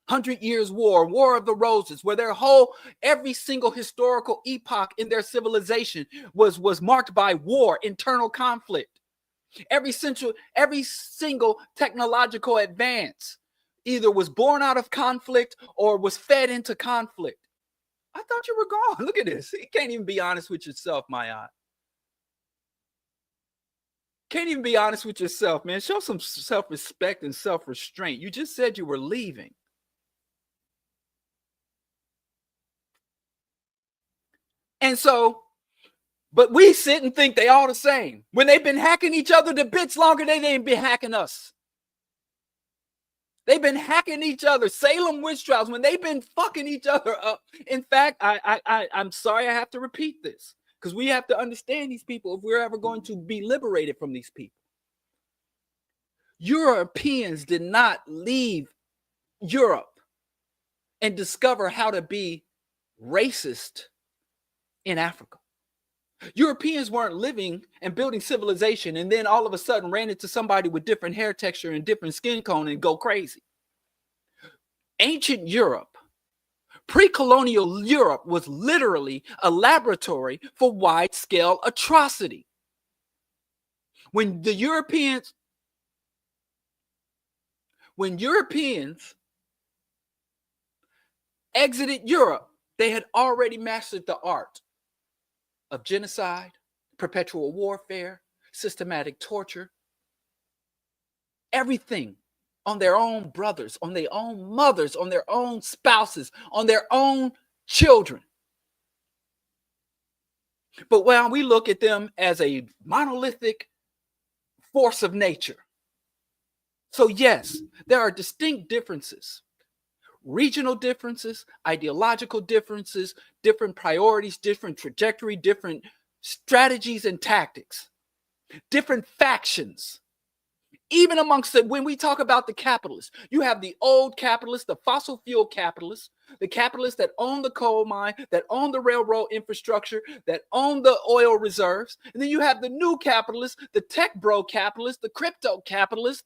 100 Years' War, War of the Roses, where every single historical epoch in their civilization was marked by war, internal conflict. Every single technological advance either was born out of conflict or was fed into conflict. I thought you were gone. Look at this. You can't even be honest with yourself, my eye. Can't even be honest with yourself, man. Show some self-respect and self-restraint. You just said you were leaving. And so, but we sit and think they all the same. When they've been hacking each other to bits longer, they ain't been hacking us. They've been hacking each other. Salem witch trials, when they've been fucking each other up. In fact, I'm sorry I have to repeat this, because we have to understand these people if we're ever going to be liberated from these people. Europeans did not leave Europe and discover how to be racist in Africa. Europeans weren't living and building civilization and then all of a sudden ran into somebody with different hair texture and different skin tone and go crazy. Ancient Europe, pre-colonial Europe, was literally a laboratory for wide-scale atrocity. When Europeans exited Europe, they had already mastered the art of genocide, perpetual warfare, systematic torture, everything on their own brothers, on their own mothers, on their own spouses, on their own children. But when we look at them as a monolithic force of nature. So yes, there are distinct differences. Regional differences, ideological differences, different priorities, different trajectory, different strategies and tactics, different factions. Even amongst when we talk about the capitalists, you have the old capitalists, the fossil fuel capitalists, the capitalists that own the coal mine, that own the railroad infrastructure, that own the oil reserves. And then you have the new capitalists, the tech bro capitalists, the crypto capitalists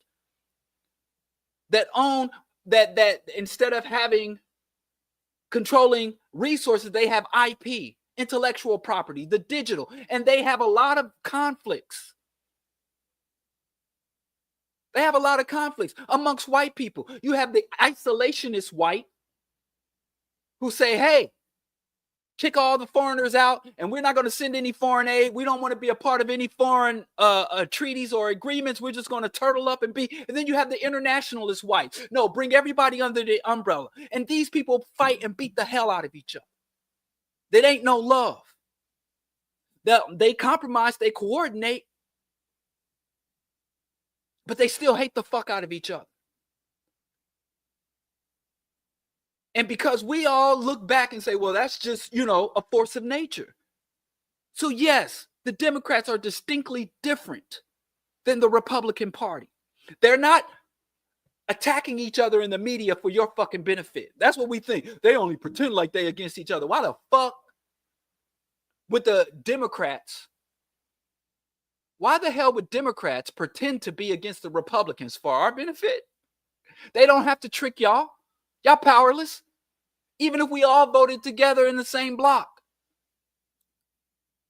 that own that instead of controlling resources, they have IP, intellectual property, the digital, and they have a lot of conflicts. They have a lot of conflicts amongst white people. You have the isolationist white who say, hey, kick all the foreigners out, and we're not going to send any foreign aid. We don't want to be a part of any foreign treaties or agreements. We're just going to turtle up and be. And then you have the internationalist whites. No, bring everybody under the umbrella. And these people fight and beat the hell out of each other. There ain't no love. They compromise, they coordinate, but they still hate the fuck out of each other. And because we all look back and say, well, that's just, a force of nature. So yes, the Democrats are distinctly different than the Republican Party. They're not attacking each other in the media for your fucking benefit. That's what we think. They only pretend like they against each other. Why the fuck would the Democrats, why the hell would Democrats pretend to be against the Republicans for our benefit? They don't have to trick y'all. Y'all powerless. Even if we all voted together in the same block.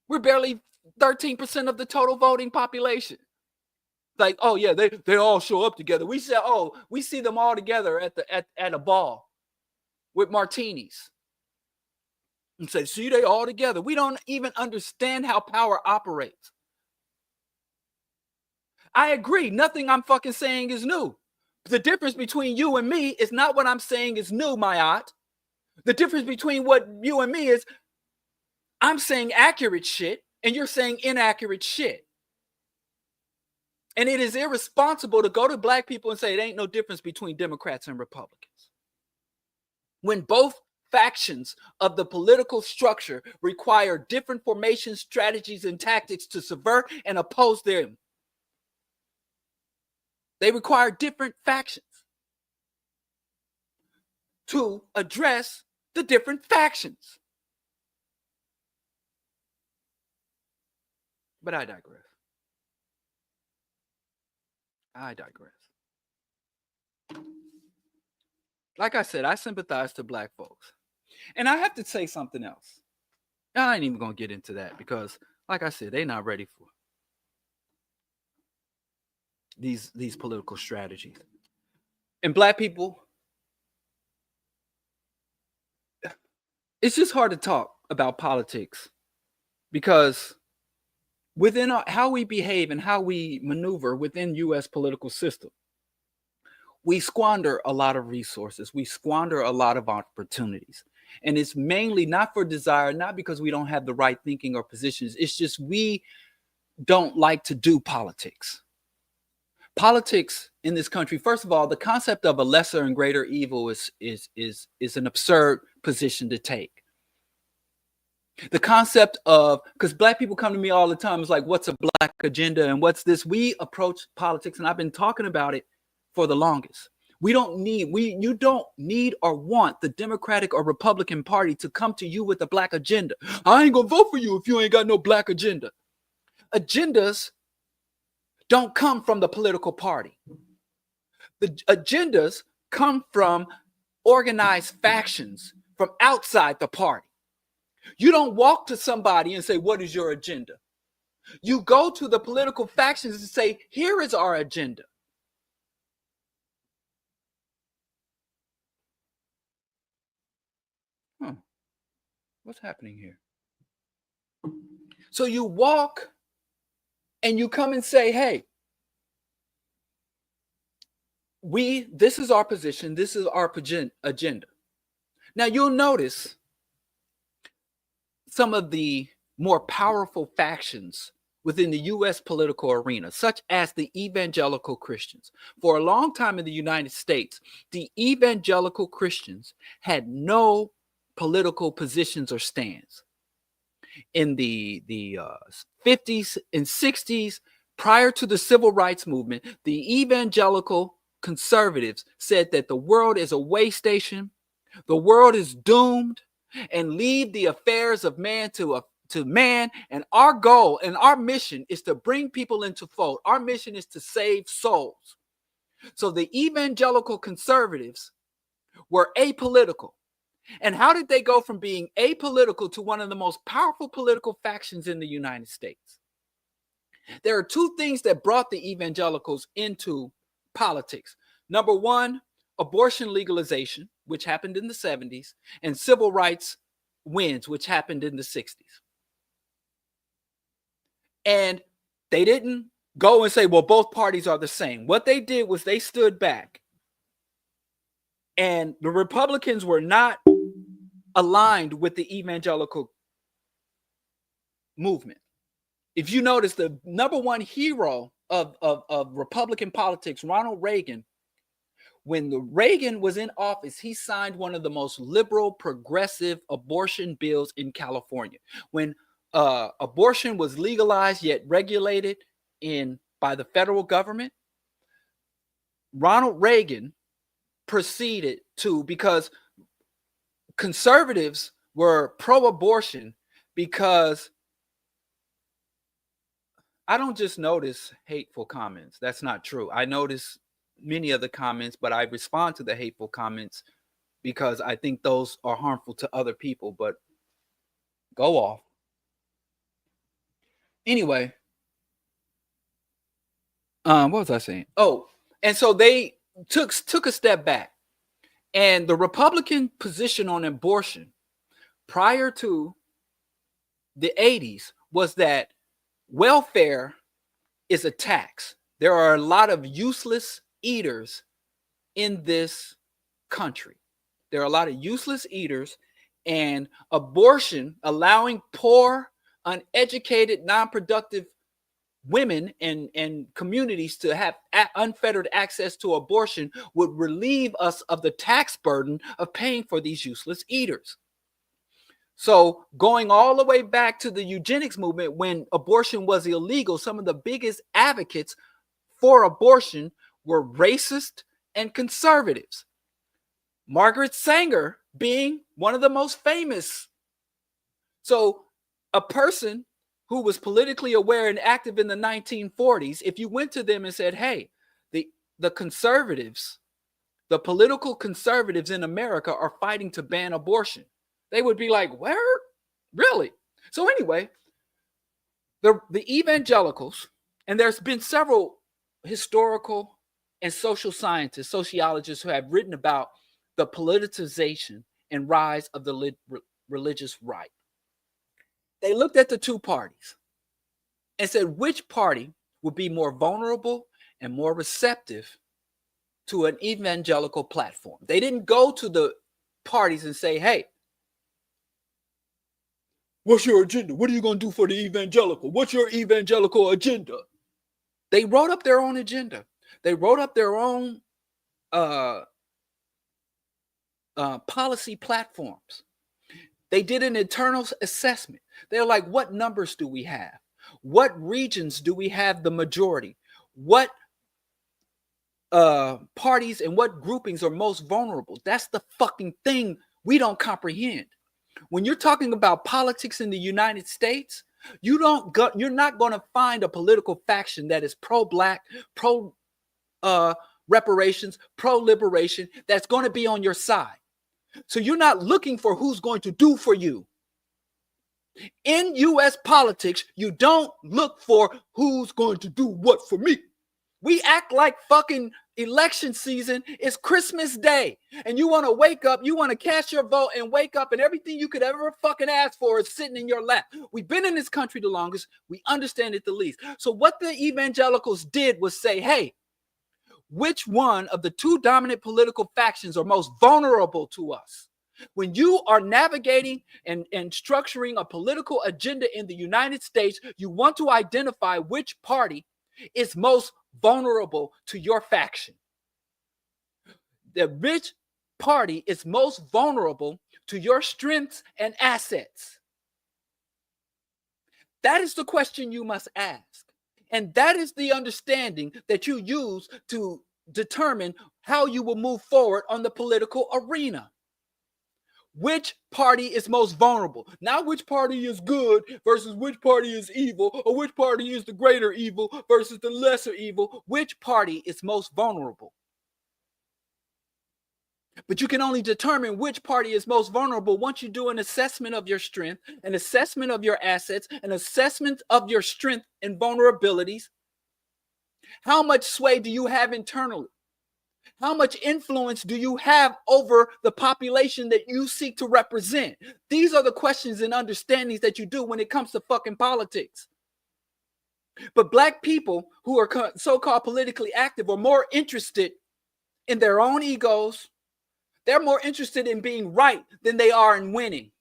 We're barely 13% of the total voting population. Like, oh yeah, they all show up together. We say, oh, we see them all together at a ball with martinis. And say, see, they all together. We don't even understand how power operates. I agree. Nothing I'm fucking saying is new. The difference between you and me is not what I'm saying is new, my aunt. The difference between what you and me is, I'm saying accurate shit and you're saying inaccurate shit. And it is irresponsible to go to black people and say it ain't no difference between Democrats and Republicans. When both factions of the political structure require different formations, strategies, and tactics to subvert and oppose them. They require different factions to address the different factions. But I digress. Like I said, I sympathize to black folks. And I have to say something else. I ain't even going to get into that because, like I said, they're not ready for these political strategies. And black people, it's just hard to talk about politics because within how we behave and how we maneuver within U.S. political system, we squander a lot of resources. We squander a lot of opportunities. And it's mainly not for desire, not because we don't have the right thinking or positions. It's just we don't like to do politics. Politics in this country, first of all, the concept of a lesser and greater evil is an absurd position to take. The concept of, because black people come to me all the time, it's like, what's a black agenda and what's this? We approach politics, and I've been talking about it for the longest. You don't need or want the Democratic or Republican Party to come to you with a black agenda. I ain't gonna vote for you if you ain't got no black agenda. Agendas don't come from the political party. The agendas come from organized factions from outside the party. You don't walk to somebody and say, what is your agenda? You go to the political factions and say, here is our agenda. What's happening here? So you walk and you come and say, hey, this is our position. This is our agenda. Now you'll notice some of the more powerful factions within the U.S. political arena, such as the evangelical Christians. For a long time in the United States, the evangelical Christians had no political positions or stands. In the 50s and 60s, prior to the civil rights movement, the evangelical conservatives said that the world is a way station, the world is doomed, and leave the affairs of man to man. And our goal and our mission is to bring people into fold. Our mission is to save souls. So the evangelical conservatives were apolitical. And how did they go from being apolitical to one of the most powerful political factions in the United States? There are two things that brought the evangelicals into politics. Number one, abortion legalization, which happened in the 70s, and civil rights, wins, which happened in the 60s. And they didn't go and say, well, both parties are the same. What they did was they stood back. And the Republicans were not aligned with the evangelical movement. If you notice, the number one hero of Republican politics, Ronald Reagan, when Reagan was in office, he signed one of the most liberal, progressive abortion bills in California. When abortion was legalized yet regulated by the federal government, Ronald Reagan proceeded to, because conservatives were pro-abortion, because I don't just notice hateful comments. That's not true. I notice many of the comments, but I respond to the hateful comments because I think those are harmful to other people. But go off. Anyway, what was I saying? Oh, and so they took a step back, and the Republican position on abortion prior to the 80s was that welfare is a tax. There are a lot of useless eaters in this country. There are a lot of useless eaters, and abortion, allowing poor, uneducated, non-productive women and communities to have unfettered access to abortion, would relieve us of the tax burden of paying for these useless eaters. So going all the way back to the eugenics movement, when abortion was illegal, some of the biggest advocates for abortion were racist and conservatives. Margaret Sanger being one of the most famous. So a person who was politically aware and active in the 1940s, if you went to them and said, hey, the conservatives, the political conservatives in America are fighting to ban abortion, they would be like, where? Really? So anyway, the evangelicals, and there's been several historical and social scientists, sociologists who have written about the politicization and rise of the religious right. They looked at the two parties and said, which party would be more vulnerable and more receptive to an evangelical platform? They didn't go to the parties and say, hey, what's your agenda? What are you going to do for the evangelical? What's your evangelical agenda? They wrote up their own agenda. They wrote up their own policy platforms. They did an internal assessment. They're like, what numbers do we have? What regions do we have the majority? What parties and what groupings are most vulnerable? That's the fucking thing we don't comprehend. When you're talking about politics in the United States, you're not going to find a political faction that is pro-black, reparations, pro-liberation, that's going to be on your side. So you're not looking for who's going to do for you. In U.S. politics, you don't look for who's going to do what for me. We act like fucking election season is Christmas Day, and you want to wake up, you want to cast your vote and wake up, and everything you could ever fucking ask for is sitting in your lap. We've been in this country the longest. We understand it the least. So what the evangelicals did was say, hey, which one of the two dominant political factions are most vulnerable to us? When you are navigating and structuring a political agenda in the United States, you want to identify which party is most vulnerable to your faction. The rich party is most vulnerable to your strengths and assets. That is the question you must ask. And that is the understanding that you use to determine how you will move forward on the political arena. Which party is most vulnerable? Not which party is good versus which party is evil, or which party is the greater evil versus the lesser evil. Which party is most vulnerable? But you can only determine which party is most vulnerable once you do an assessment of your strength, an assessment of your assets, an assessment of your strength and vulnerabilities. How much sway do you have internally? How much influence do you have over the population that you seek to represent? These are the questions and understandings that you do when it comes to fucking politics. But black people who are so-called politically active are more interested in their own egos. They're more interested in being right than they are in winning.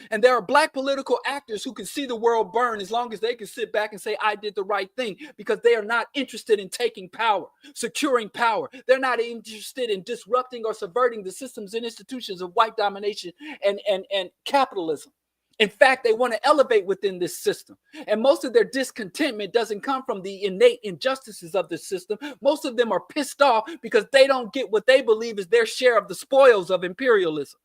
And there are black political actors who can see the world burn as long as they can sit back and say, I did the right thing, because they are not interested in taking power, securing power. They're not interested in disrupting or subverting the systems and institutions of white domination and capitalism. In fact, they want to elevate within this system. And most of their discontentment doesn't come from the innate injustices of the system. Most of them are pissed off because they don't get what they believe is their share of the spoils of imperialism.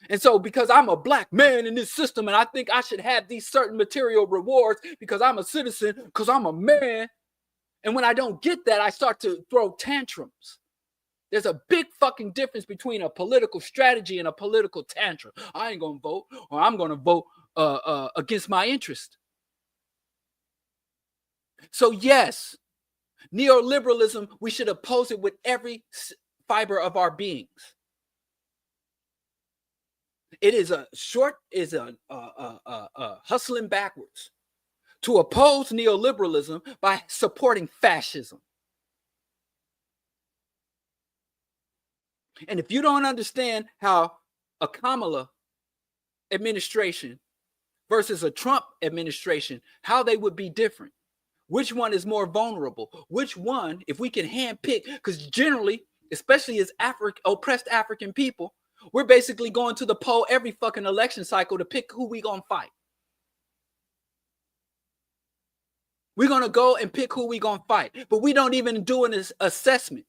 And so because I'm a black man in this system and I think I should have these certain material rewards because I'm a citizen, because I'm a man, and when I don't get that, I start to throw tantrums. There's a big fucking difference between a political strategy and a political tantrum. I ain't gonna vote, or I'm gonna vote against my interest. So yes, neoliberalism, we should oppose it with every fiber of our beings. It is hustling backwards to oppose neoliberalism by supporting fascism. And if you don't understand how a Kamala administration versus a Trump administration, how they would be different, which one is more vulnerable, which one, if we can handpick, because generally, especially as oppressed African people, we're basically going to the poll every fucking election cycle to pick who we gonna fight. We're gonna go and pick who we gonna fight, but we don't even do an assessment.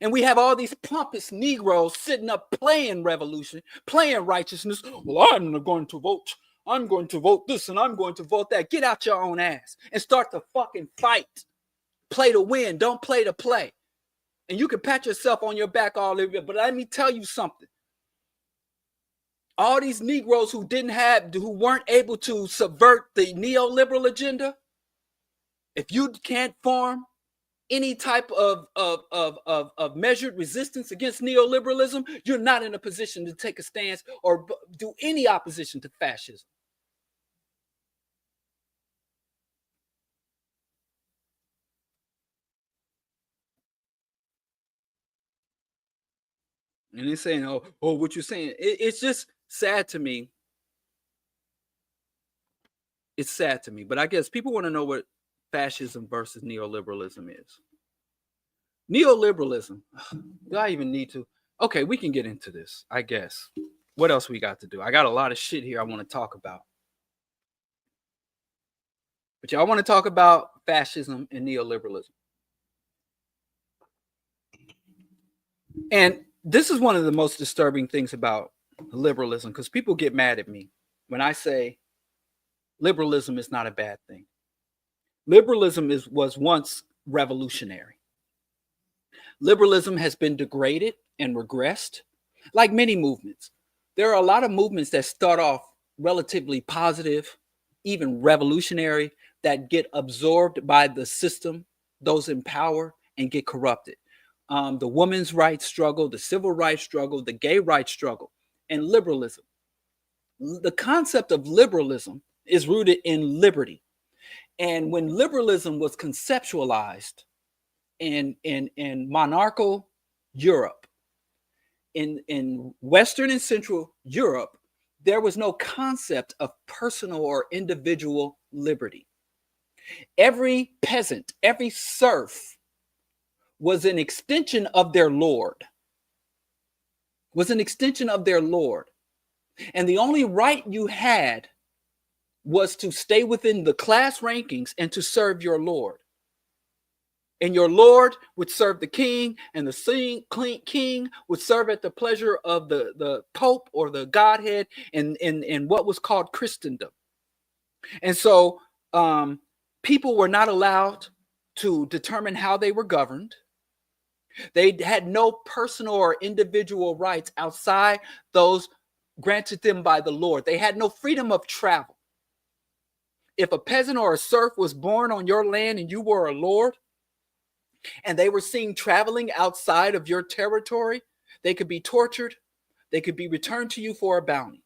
And we have all these pompous Negroes sitting up playing revolution, playing righteousness. Well, I'm going to vote. I'm going to vote this and I'm going to vote that. Get out your own ass and start to fucking fight. Play to win. Don't play to play. And you can pat yourself on your back all over it. But let me tell you something. All these Negroes who weren't able to subvert the neoliberal agenda, if you can't form any type of measured resistance against neoliberalism, you're not in a position to take a stance or do any opposition to fascism. And they're saying, oh, what you're saying. It's just sad to me. It's sad to me. But I guess people want to know what fascism versus neoliberalism is. Neoliberalism. Do I even need to? Okay, we can get into this, I guess. What else we got to do? I got a lot of shit here I want to talk about. But y'all want to talk about fascism and neoliberalism. And this is one of the most disturbing things about liberalism, because people get mad at me when I say liberalism is not a bad thing. Liberalism was once revolutionary. Liberalism has been degraded and regressed, like many movements. There are a lot of movements that start off relatively positive, even revolutionary, that get absorbed by the system, those in power, and get corrupted. The women's rights struggle, the civil rights struggle, the gay rights struggle, and liberalism. The concept of liberalism is rooted in liberty. And when liberalism was conceptualized in monarchical Europe, in Western and Central Europe, there was no concept of personal or individual liberty. Every peasant, every serf was an extension of their lord, And the only right you had was to stay within the class rankings and to serve your lord. And your lord would serve the king, and the king would serve at the pleasure of the pope or the godhead in what was called Christendom. And so people were not allowed to determine how they were governed. They had no personal or individual rights outside those granted them by the Lord. They had no freedom of travel. If a peasant or a serf was born on your land and you were a lord, and they were seen traveling outside of your territory, they could be tortured, they could be returned to you for a bounty.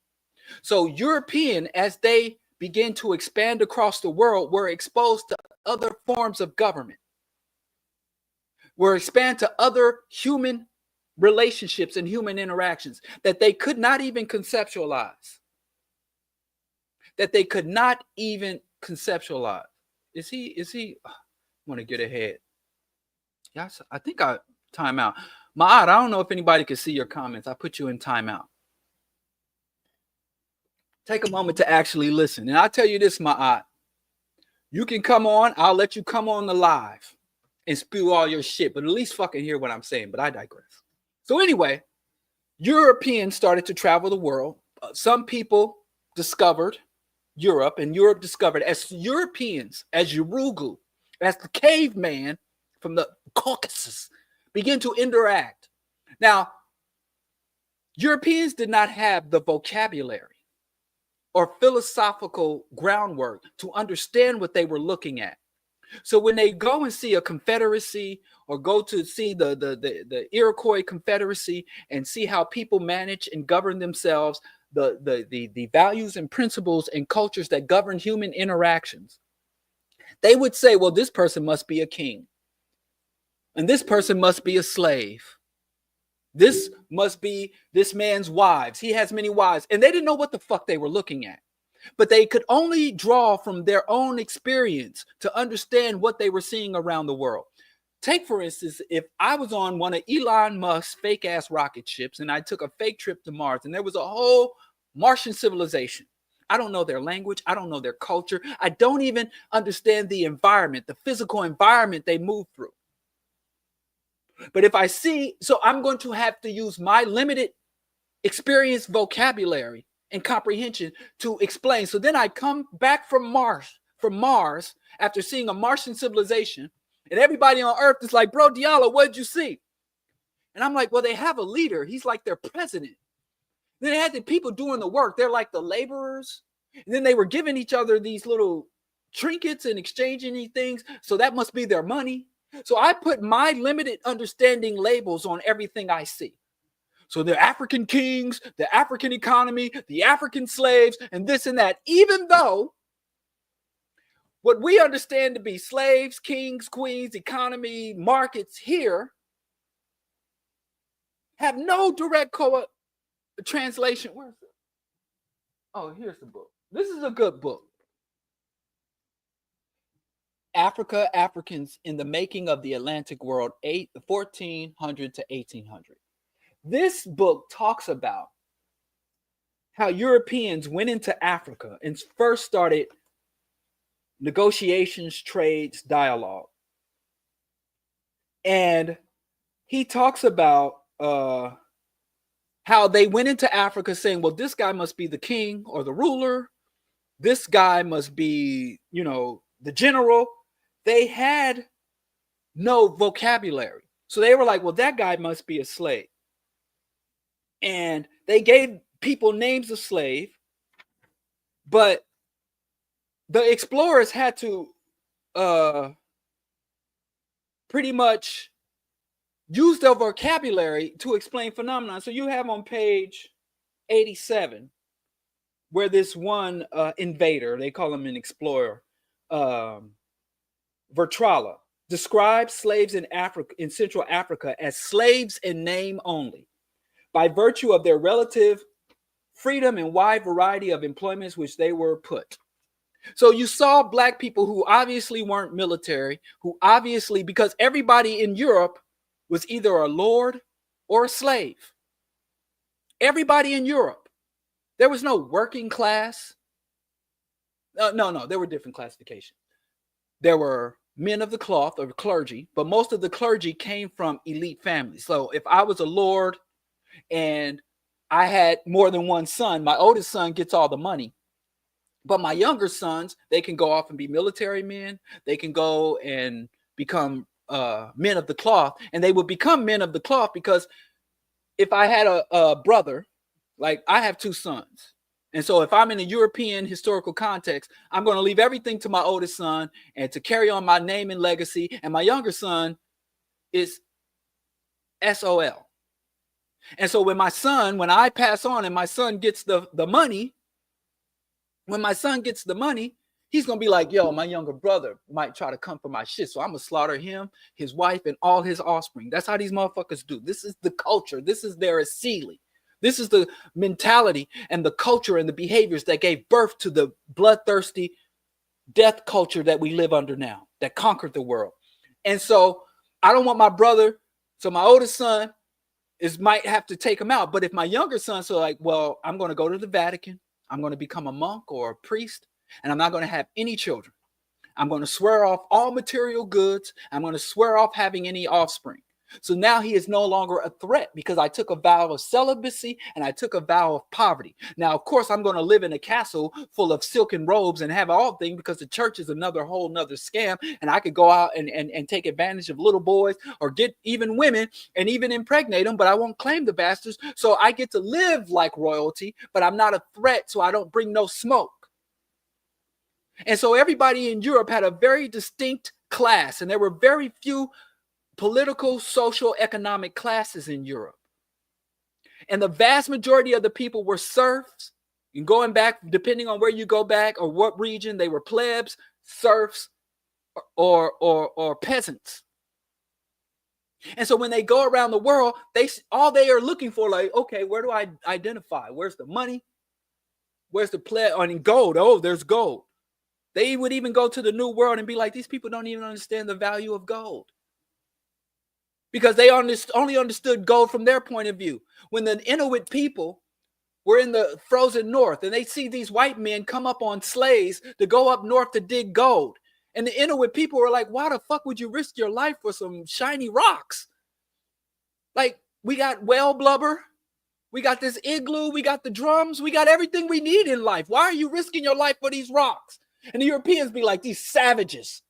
So European, as they began to expand across the world, were exposed to other forms of government, were expanded to other human relationships and human interactions that they could not even conceptualize. That they could not even conceptualize. Is he? I want to get ahead. Yes, I think I time out. Ma'at, I don't know if anybody can see your comments. I put you in timeout. Take a moment to actually listen. And I'll tell you this, Ma'at. You can come on. I'll let you come on the live and spew all your shit, but at least fucking hear what I'm saying. But I digress. So anyway, Europeans started to travel the world. Some people discovered Europe, and Europe discovered as Europeans, as Urugu, as the caveman from the Caucasus begin to interact. Now, Europeans did not have the vocabulary or philosophical groundwork to understand what they were looking at. So when they go and see a confederacy or go to see the Iroquois Confederacy and see how people manage and govern themselves, the values and principles and cultures that govern human interactions, they would say, well, this person must be a king. And this person must be a slave. This must be this man's wives. He has many wives. And they didn't know what the fuck they were looking at. But they could only draw from their own experience to understand what they were seeing around the world. Take, for instance, if I was on one of Elon Musk's fake-ass rocket ships and I took a fake trip to Mars and there was a whole Martian civilization. I don't know their language. I don't know their culture. I don't even understand the environment, the physical environment they move through. But if I see, so I'm going to have to use my limited experience, vocabulary, and comprehension to explain. So then I come back from Mars after seeing a Martian civilization, and everybody on Earth is like, bro, Diallo, what did you see? And I'm like, well, they have a leader. He's like their president. Then they had the people doing the work. They're like the laborers. And then they were giving each other these little trinkets and exchanging these things. So that must be their money. So I put my limited understanding labels on everything I see. So the African kings, the African economy, the African slaves, and this and that, even though what we understand to be slaves, kings, queens, economy, markets here have no direct translation. Where's it? Oh, here's the book. This is a good book. Africa, Africans in the Making of the Atlantic World, 1400 to 1800. This book talks about how Europeans went into Africa and first started negotiations, trades, dialogue. And he talks about how they went into Africa saying, well, this guy must be the king or the ruler. This guy must be, the general. They had no vocabulary. So they were like, well, that guy must be a slave. And they gave people names of slave, but the explorers had to pretty much use their vocabulary to explain phenomena. So you have on page 87, where this one invader, they call him an explorer, Vertrala, describes slaves in Africa, in Central Africa, as slaves in name only, by virtue of their relative freedom and wide variety of employments which they were put. So you saw black people who obviously weren't military, who obviously, because everybody in Europe was either a lord or a slave. Everybody in Europe. There was no working class. No, there were different classifications. There were men of the cloth or clergy, but most of the clergy came from elite families. So if I was a lord and I had more than one son, my oldest son gets all the money. But my younger sons, they can go off and be military men. They can go and become men of the cloth. And they would become men of the cloth because if I had a brother, like I have two sons. And so if I'm in a European historical context, I'm going to leave everything to my oldest son and to carry on my name and legacy. And my younger son, is SOL. And so when I pass on and my son gets the money, when my son gets the money, he's going to be like, yo, my younger brother might try to come for my shit. So I'm going to slaughter him, his wife, and all his offspring. That's how these motherfuckers do. This is the culture. This is their assili. This is the mentality and the culture and the behaviors that gave birth to the bloodthirsty death culture that we live under now, that conquered the world. And so I don't want my brother. So my oldest son might have to take him out. But if my younger son's like, well, I'm going to go to the Vatican. I'm going to become a monk or a priest, and I'm not going to have any children. I'm going to swear off all material goods. I'm going to swear off having any offspring. So now he is no longer a threat because I took a vow of celibacy and I took a vow of poverty. Now, of course, I'm going to live in a castle full of silken robes and have all things because the church is another scam. And I could go out and take advantage of little boys or get even women and even impregnate them, but I won't claim the bastards. So I get to live like royalty, but I'm not a threat, so I don't bring no smoke. And so everybody in Europe had a very distinct class, and there were very few political, social, economic classes in Europe. And the vast majority of the people were serfs. And going back, depending on where you go back or what region, they were plebs, serfs, or peasants. And so when they go around the world, they are looking for, like, okay, where do I identify? Where's the money? Where's the pleb? I mean, gold. Oh, there's gold. They would even go to the New World and be like, these people don't even understand the value of gold. Because they only understood gold from their point of view. When the Inuit people were in the frozen north and they see these white men come up on sleighs to go up north to dig gold. And the Inuit people were like, why the fuck would you risk your life for some shiny rocks? Like, we got whale blubber. We got this igloo. We got the drums. We got everything we need in life. Why are you risking your life for these rocks? And the Europeans be like, these savages.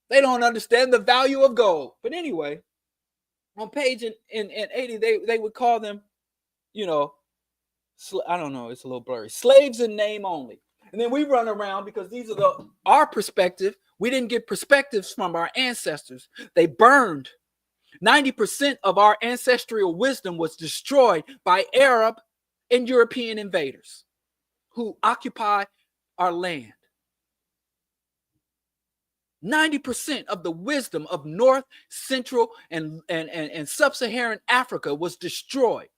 They don't understand the value of gold. But anyway, on page in 80, they would call them, you know, I don't know, it's a little blurry. Slaves in name only. And then we run around because these are our perspective. We didn't get perspectives from our ancestors. They burned. 90% of our ancestral wisdom was destroyed by Arab and European invaders who occupy our land. 90% of the wisdom of North, Central, and Sub-Saharan Africa was destroyed.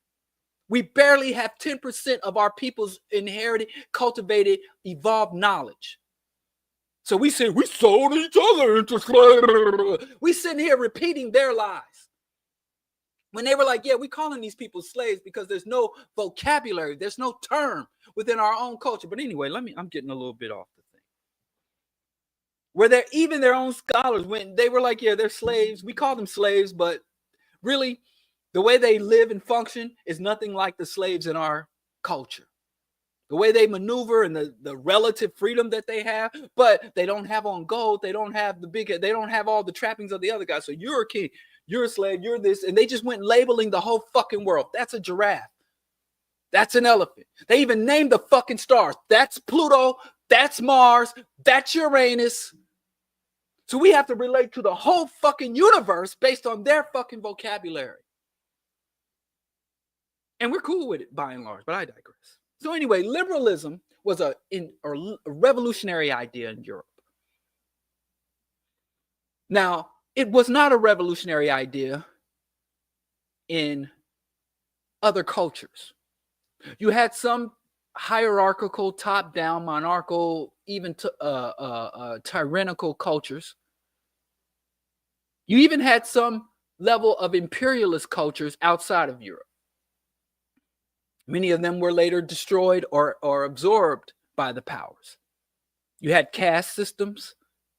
We barely have 10% of our people's inherited, cultivated, evolved knowledge. So we say we sold each other into slavery. We sitting here repeating their lies. When they were like, yeah, we calling these people slaves because there's no vocabulary, there's no term within our own culture. But anyway, I'm getting a little bit off the thing. Where they're even their own scholars, when they were like, yeah, they're slaves. We call them slaves, but really the way they live and function is nothing like the slaves in our culture. The way they maneuver and the relative freedom that they have, but they don't have on gold. They don't have they don't have all the trappings of the other guys. So you're a king, you're a slave, you're this. And they just went labeling the whole fucking world. That's a giraffe. That's an elephant. They even named the fucking stars. That's Pluto. That's Mars. That's Uranus. So we have to relate to the whole fucking universe based on their fucking vocabulary. And we're cool with it by and large, but I digress. So anyway, liberalism was a revolutionary idea in Europe. Now, it was not a revolutionary idea in other cultures. You had some hierarchical, top-down, monarchical, even tyrannical cultures. You even had some level of imperialist cultures outside of Europe. Many of them were later destroyed or absorbed by the powers. You had caste systems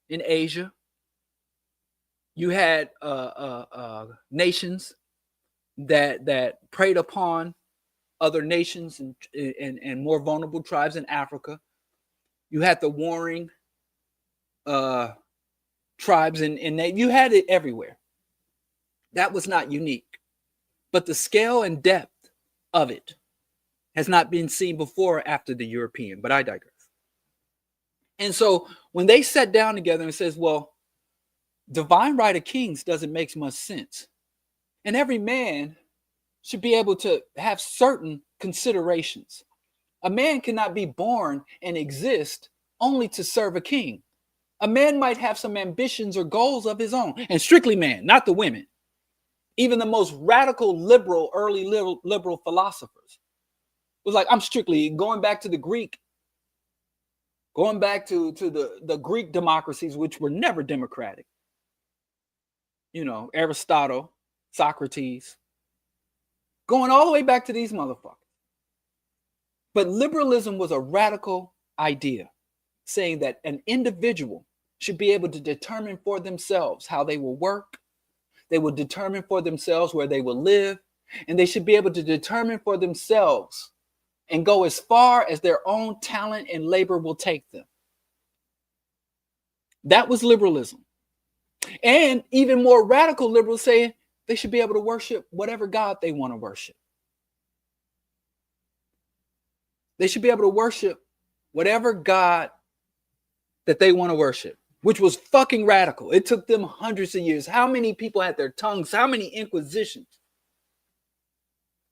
in Asia. You had nations that preyed upon other nations and more vulnerable tribes in Africa. You had the warring tribes and you had it everywhere. That was not unique. But the scale and depth of it has not been seen before or after the European, but I digress. And so when they sat down together and says, well, divine right of kings doesn't make much sense. And every man should be able to have certain considerations. A man cannot be born and exist only to serve a king. A man might have some ambitions or goals of his own, and strictly man, not the women. Even the most radical liberal, early liberal philosophers was like, I'm strictly going back to the Greek, going back to the Greek democracies, which were never democratic. You know, Aristotle, Socrates, going all the way back to these motherfuckers. But liberalism was a radical idea, saying that an individual should be able to determine for themselves how they will work. They will determine for themselves where they will live, and they should be able to determine for themselves and go as far as their own talent and labor will take them. That was liberalism. And even more radical liberals saying they should be able to worship whatever God they want to worship. They should be able to worship whatever God that they want to worship, which was fucking radical. It took them hundreds of years. How many people had their tongues? How many inquisitions?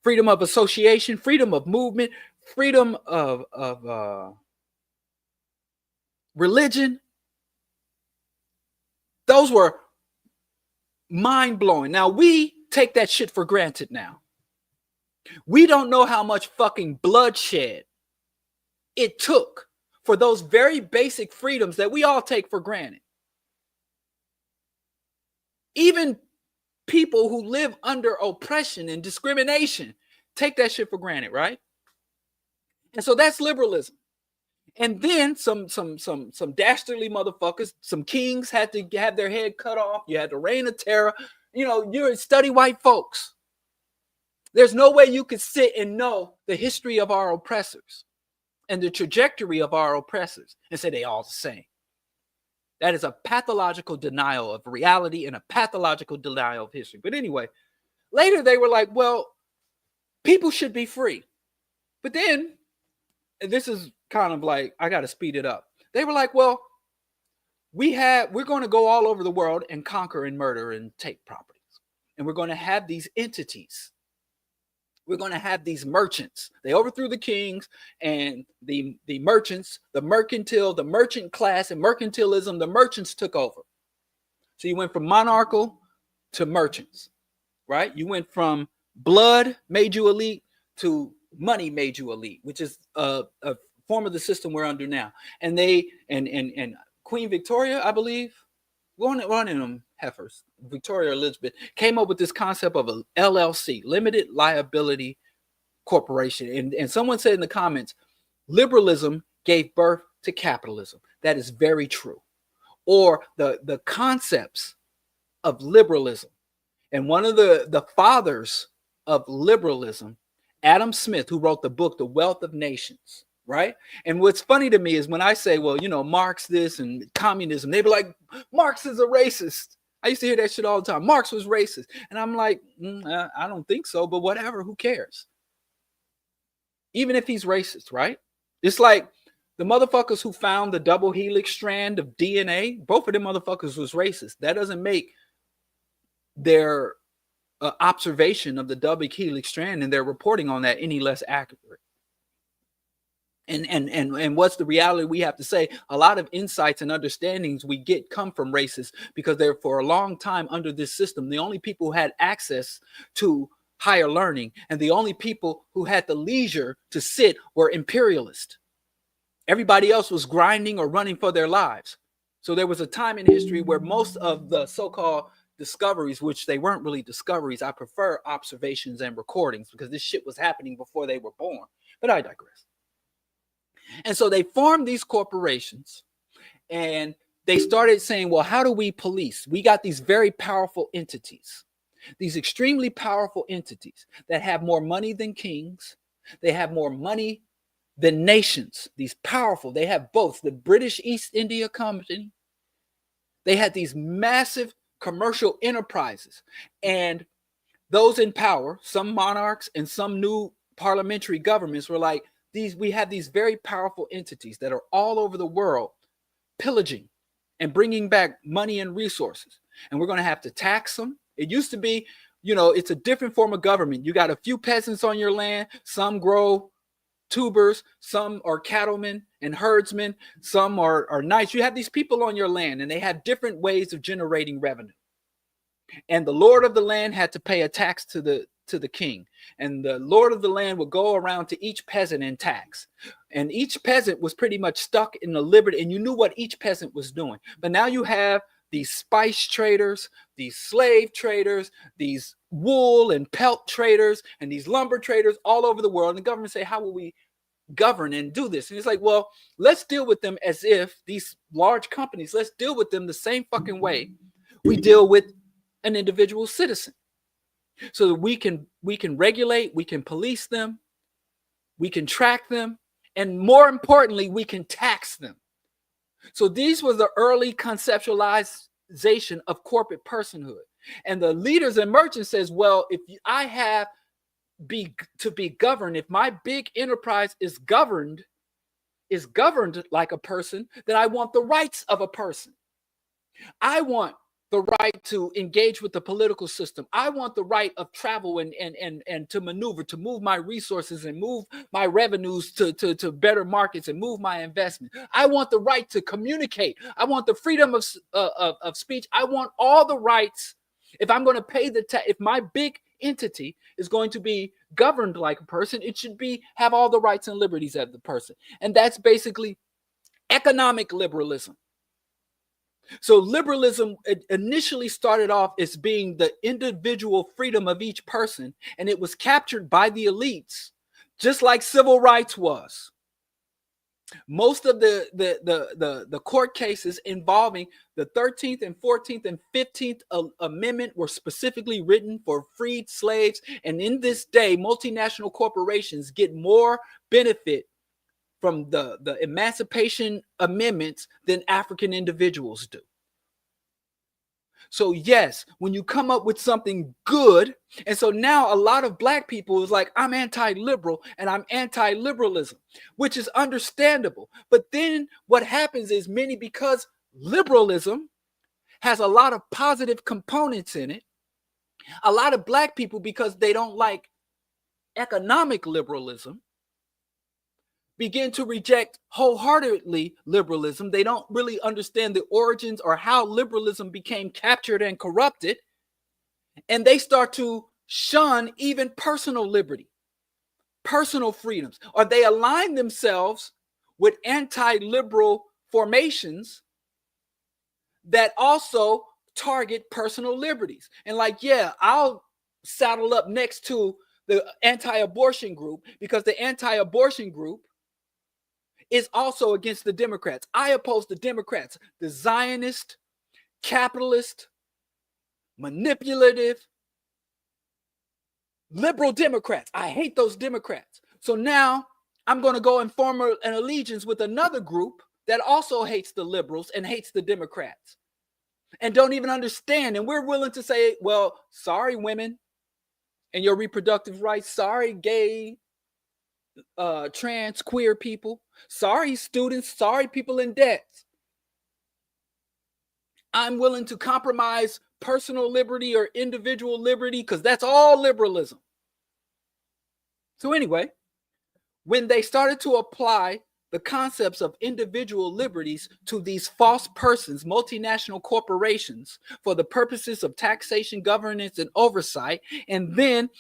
Freedom of association, freedom of movement, freedom of religion. Those were mind-blowing. Now, we take that shit for granted now. We don't know how much fucking bloodshed it took for those very basic freedoms that we all take for granted. Even people who live under oppression and discrimination take that shit for granted, right? And so that's liberalism. And then some dastardly motherfuckers, some kings had to have their head cut off. You had the reign of terror. You know, you're study white folks. There's no way you could sit and know the history of our oppressors and the trajectory of our oppressors and say they all the same. That is a pathological denial of reality and a pathological denial of history. But anyway, later they were like, well, people should be free. But then, and this is kind of like, I got to speed it up. They were like, well, we're going to go all over the world and conquer and murder and take properties. And we're going to have these entities. We're going to have these merchants. They overthrew the kings and the merchants, the merchant class and mercantilism, the merchants took over. So you went from monarchical to merchants, right? You went from blood made you elite to money made you elite, which is a form of the system we're under now. And they and Queen Victoria, I believe, one of them heifers, Victoria Elizabeth, came up with this concept of a LLC, limited liability corporation. And someone said in the comments, liberalism gave birth to capitalism. That is very true. Or the concepts of liberalism. And one of the fathers of liberalism, Adam Smith, who wrote the book, The Wealth of Nations, right? And what's funny to me is when I say, well, you know, Marx this and communism, they be like, Marx is a racist. I used to hear that shit all the time. Marx was racist. And I'm like, I don't think so, but whatever, who cares? Even if he's racist, right? It's like the motherfuckers who found the double helix strand of DNA, both of them motherfuckers was racist. That doesn't make their observation of the double helix strand and their reporting on that any less accurate. And what's the reality? We have to say a lot of insights and understandings we get come from racists because they're for a long time under this system. The only people who had access to higher learning and the only people who had the leisure to sit were imperialists. Everybody else was grinding or running for their lives. So there was a time in history where most of the so-called discoveries, which they weren't really discoveries, I prefer observations and recordings because this shit was happening before they were born. But I digress. And so they formed these corporations and they started saying, well, how do we police? We got these very powerful entities, these extremely powerful entities that have more money than kings. They have more money than nations. These powerful, they have both the British East India Company. They had these massive commercial enterprises and those in power, some monarchs and some new parliamentary governments were like, we have these very powerful entities that are all over the world pillaging and bringing back money and resources. and we're going to have to tax them. It used to be, it's a different form of government. You got a few peasants on your land. Some grow tubers, some are cattlemen and herdsmen, some are knights. You have these people on your land, and they have different ways of generating revenue. And the lord of the land had to pay a tax to the king, and the lord of the land would go around to each peasant and tax, and each peasant was pretty much stuck in the liberty, and you knew what each peasant was doing. But now you have these spice traders, these slave traders, these wool and pelt traders, and these lumber traders all over the world. And the government say, how will we govern and do this? And it's like, well, let's deal with them as if these large companies, let's deal with them the same fucking way we deal with an individual citizen. So that we can regulate, we can police them, we can track them, and more importantly, we can tax them. So these were the early conceptualization of corporate personhood. And the leaders and merchants says, well, if I have to be governed, if my big enterprise is governed like a person, then I want the rights of a person. I want the right to engage with the political system. I want the right of travel and to maneuver, to move my resources and move my revenues to better markets and move my investment. I want the right to communicate. I want the freedom of speech. I want all the rights. If I'm going to pay if my big entity is going to be governed like a person, it should have all the rights and liberties of the person. And that's basically economic liberalism. So liberalism initially started off as being the individual freedom of each person, and it was captured by the elites, just like civil rights was. Most of the court cases involving the 13th and 14th and 15th Amendment were specifically written for freed slaves, and in this day, multinational corporations get more benefit from the Emancipation Amendments than African individuals do. So yes, when you come up with something good, and so now a lot of black people is like, I'm anti-liberal and I'm anti-liberalism, which is understandable. But then what happens is because liberalism has a lot of positive components in it, a lot of black people, because they don't like economic liberalism, begin to reject wholeheartedly liberalism. They don't really understand the origins or how liberalism became captured and corrupted. And they start to shun even personal liberty, personal freedoms, or they align themselves with anti-liberal formations that also target personal liberties. And like, yeah, I'll saddle up next to the anti-abortion group because the anti-abortion group is also against the Democrats. I oppose the Democrats, the Zionist, capitalist, manipulative, liberal Democrats. I hate those Democrats. So now I'm going to go and form an allegiance with another group that also hates the liberals and hates the Democrats and don't even understand. And we're willing to say, well, sorry, women and your reproductive rights. Sorry, gay, trans, queer people. Sorry, students. Sorry, people in debt. I'm willing to compromise personal liberty or individual liberty because that's all liberalism. So anyway, when they started to apply the concepts of individual liberties to these false persons, multinational corporations, for the purposes of taxation, governance, and oversight, and then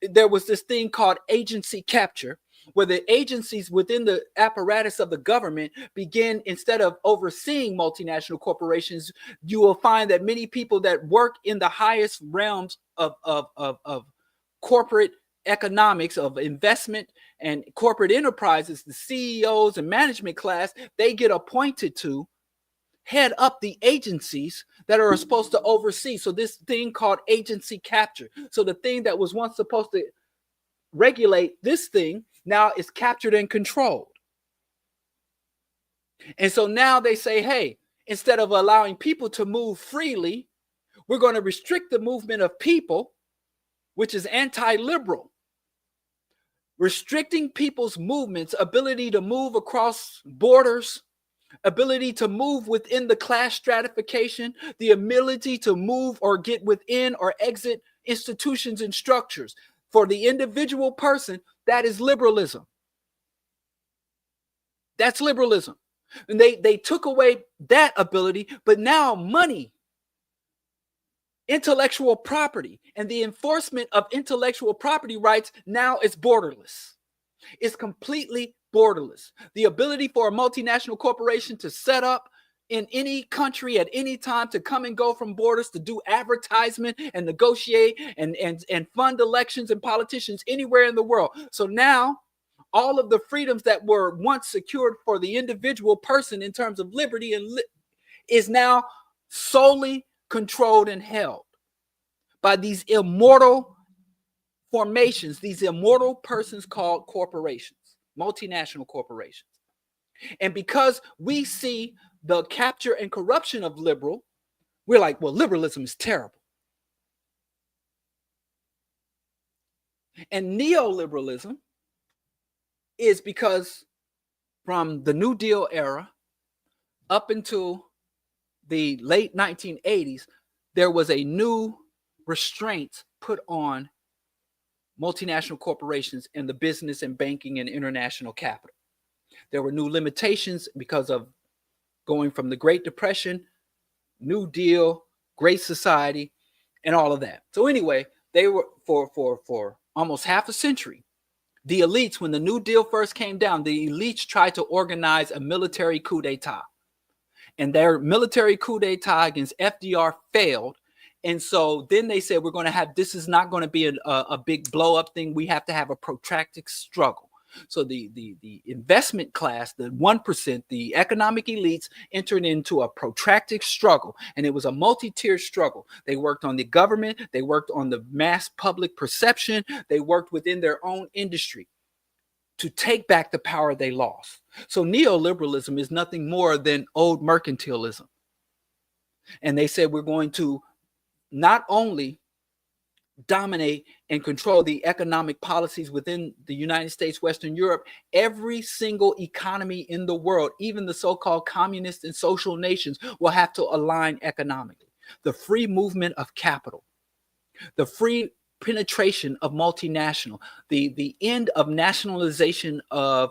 there was this thing called agency capture, where the agencies within the apparatus of the government begin, instead of overseeing multinational corporations, you will find that many people that work in the highest realms of corporate economics, of investment and corporate enterprises, the CEOs and management class, they get appointed to head up the agencies that are supposed to oversee. So this thing called agency capture. So the thing that was once supposed to regulate this thing now is captured and controlled. And so now they say, hey, instead of allowing people to move freely, we're going to restrict the movement of people, which is anti-liberal. Restricting people's movements, ability to move across borders, ability to move within the class stratification, the ability to move or get within or exit institutions and structures. For the individual person, that is liberalism. That's liberalism. And they took away that ability, but now money, intellectual property, and the enforcement of intellectual property rights now is borderless. It's completely borderless. The ability for a multinational corporation to set up in any country at any time, to come and go from borders, to do advertisement and negotiate and fund elections and politicians anywhere in the world. So now all of the freedoms that were once secured for the individual person in terms of liberty is now solely controlled and held by these immortal formations, these immortal persons called corporations, multinational corporations. And because we see the capture and corruption of liberal, we're like, well, liberalism is terrible. And neoliberalism is because from the New Deal era up until the late 1980s, there was a new restraint put on multinational corporations in the business and banking and international capital. There were new limitations because of going from the Great Depression, New Deal, Great Society, and all of that. So anyway, they were for almost half a century, the elites, when the New Deal first came down, the elites tried to organize a military coup d'etat. And their military coup d'etat against FDR failed. And so then they said, we're going to have, this is not going to be a big blow up thing. We have to have a protracted struggle. So the investment class, the 1%, the economic elites entered into a protracted struggle, and it was a multi-tiered struggle. They worked on the government, they worked on the mass public perception, they worked within their own industry to take back the power they lost. So neoliberalism is nothing more than old mercantilism. And they said, we're going to not only dominate and control the economic policies within the United States, Western Europe, every single economy in the world, even the so-called communist and social nations, will have to align economically. The free movement of capital, the free penetration of multinational, the end of nationalization of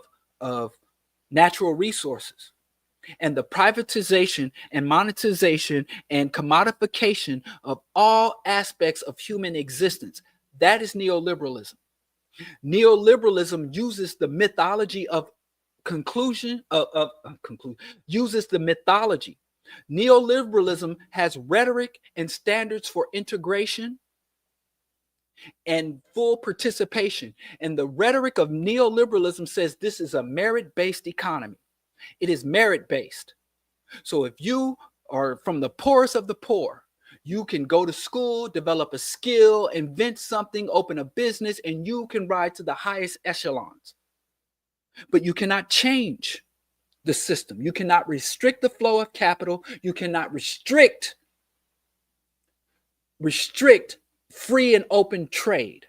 natural resources, and the privatization and monetization and commodification of all aspects of human existence. That is neoliberalism. Neoliberalism uses the mythology of uses the mythology. Neoliberalism has rhetoric and standards for integration and full participation. And the rhetoric of neoliberalism says this is a merit-based economy. It is merit-based. So if you are from the poorest of the poor, you can go to school, develop a skill, invent something, open a business, and you can rise to the highest echelons. But you cannot change the system. You cannot restrict the flow of capital. You cannot restrict free and open trade.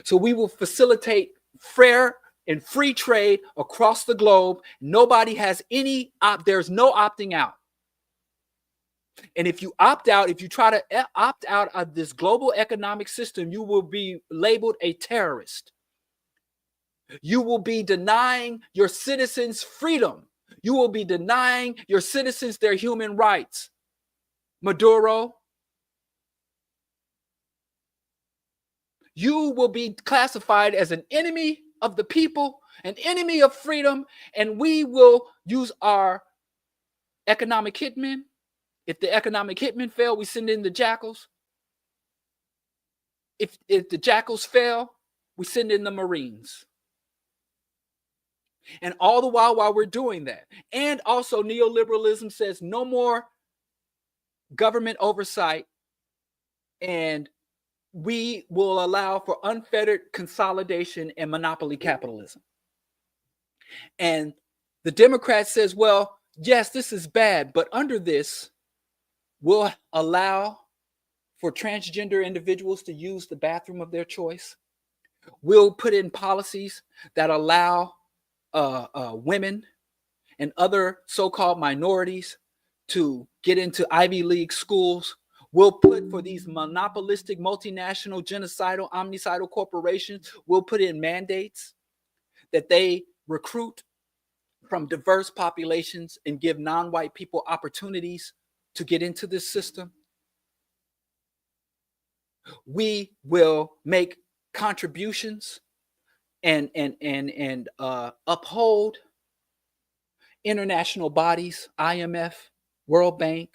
So we will facilitate fair and free trade across the globe. Nobody has there's no opting out. And if you opt out, if you try to opt out of this global economic system, you will be labeled a terrorist. You will be denying your citizens freedom. You will be denying your citizens their human rights. Maduro, you will be classified as an enemy of the people, an enemy of freedom, and we will use our economic hitmen. If the economic hitmen fail, we send in the jackals. If the jackals fail, we send in the Marines. And all the while we're doing that. And also neoliberalism says no more government oversight, and we will allow for unfettered consolidation and monopoly capitalism. And the Democrat says, well, yes, this is bad, but under this, we'll allow for transgender individuals to use the bathroom of their choice. We'll put in policies that allow women and other so-called minorities to get into Ivy League schools. We'll put for these monopolistic, multinational, genocidal, omnicidal corporations, we'll put in mandates that they recruit from diverse populations and give non-white people opportunities to get into this system. We will make contributions and uphold international bodies, IMF, World Bank,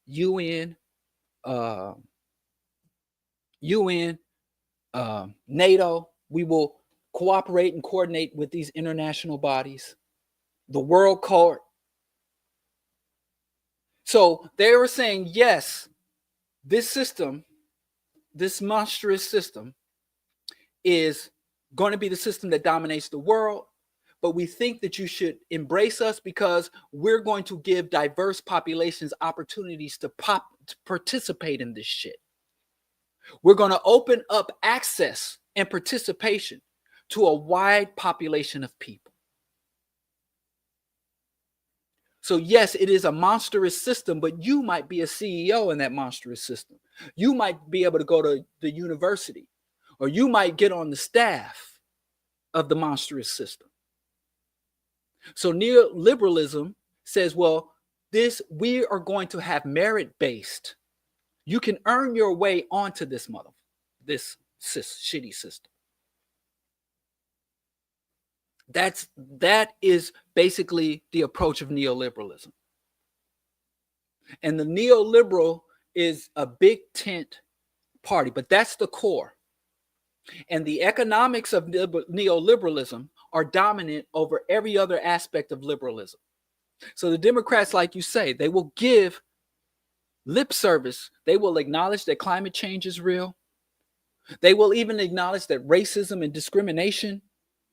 UN, NATO. We will cooperate and coordinate with these international bodies, the World Court. So they were saying, yes, this system, this monstrous system, is going to be the system that dominates the world. But we think that you should embrace us because we're going to give diverse populations opportunities to participate in this shit. We're going to open up access and participation to a wide population of people. So yes, it is a monstrous system, but you might be a CEO in that monstrous system. You might be able to go to the university, or you might get on the staff of the monstrous system. So neoliberalism says, well, we are going to have merit-based. You can earn your way onto this shitty system. That is basically the approach of neoliberalism. And the neoliberal is a big tent party, but that's the core. And the economics of neoliberalism are dominant over every other aspect of liberalism. So the Democrats, like you say, they will give lip service. They will acknowledge that climate change is real. They will even acknowledge that racism and discrimination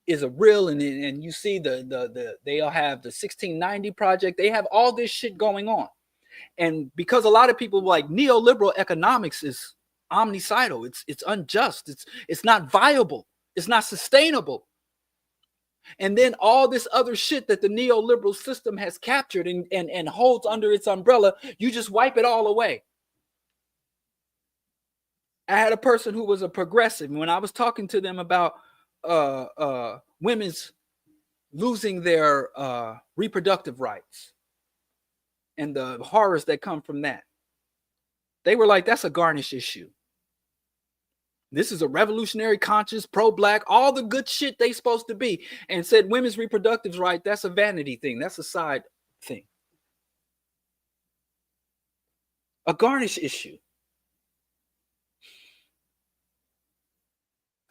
is a real, and you see they'll have the 1690 project. They have all this shit going on. And because a lot of people like neoliberal economics is omnicidal, it's unjust, it's not viable, it's not sustainable. And then all this other shit that the neoliberal system has captured and holds under its umbrella, you just wipe it all away. I had a person who was a progressive, and when I was talking to them about women's losing their reproductive rights and the horrors that come from that, they were like, that's a garnish issue. This is a revolutionary conscience, pro-black, all the good shit they supposed to be, and said women's reproductive right, that's a vanity thing. That's a side thing. A garnish issue.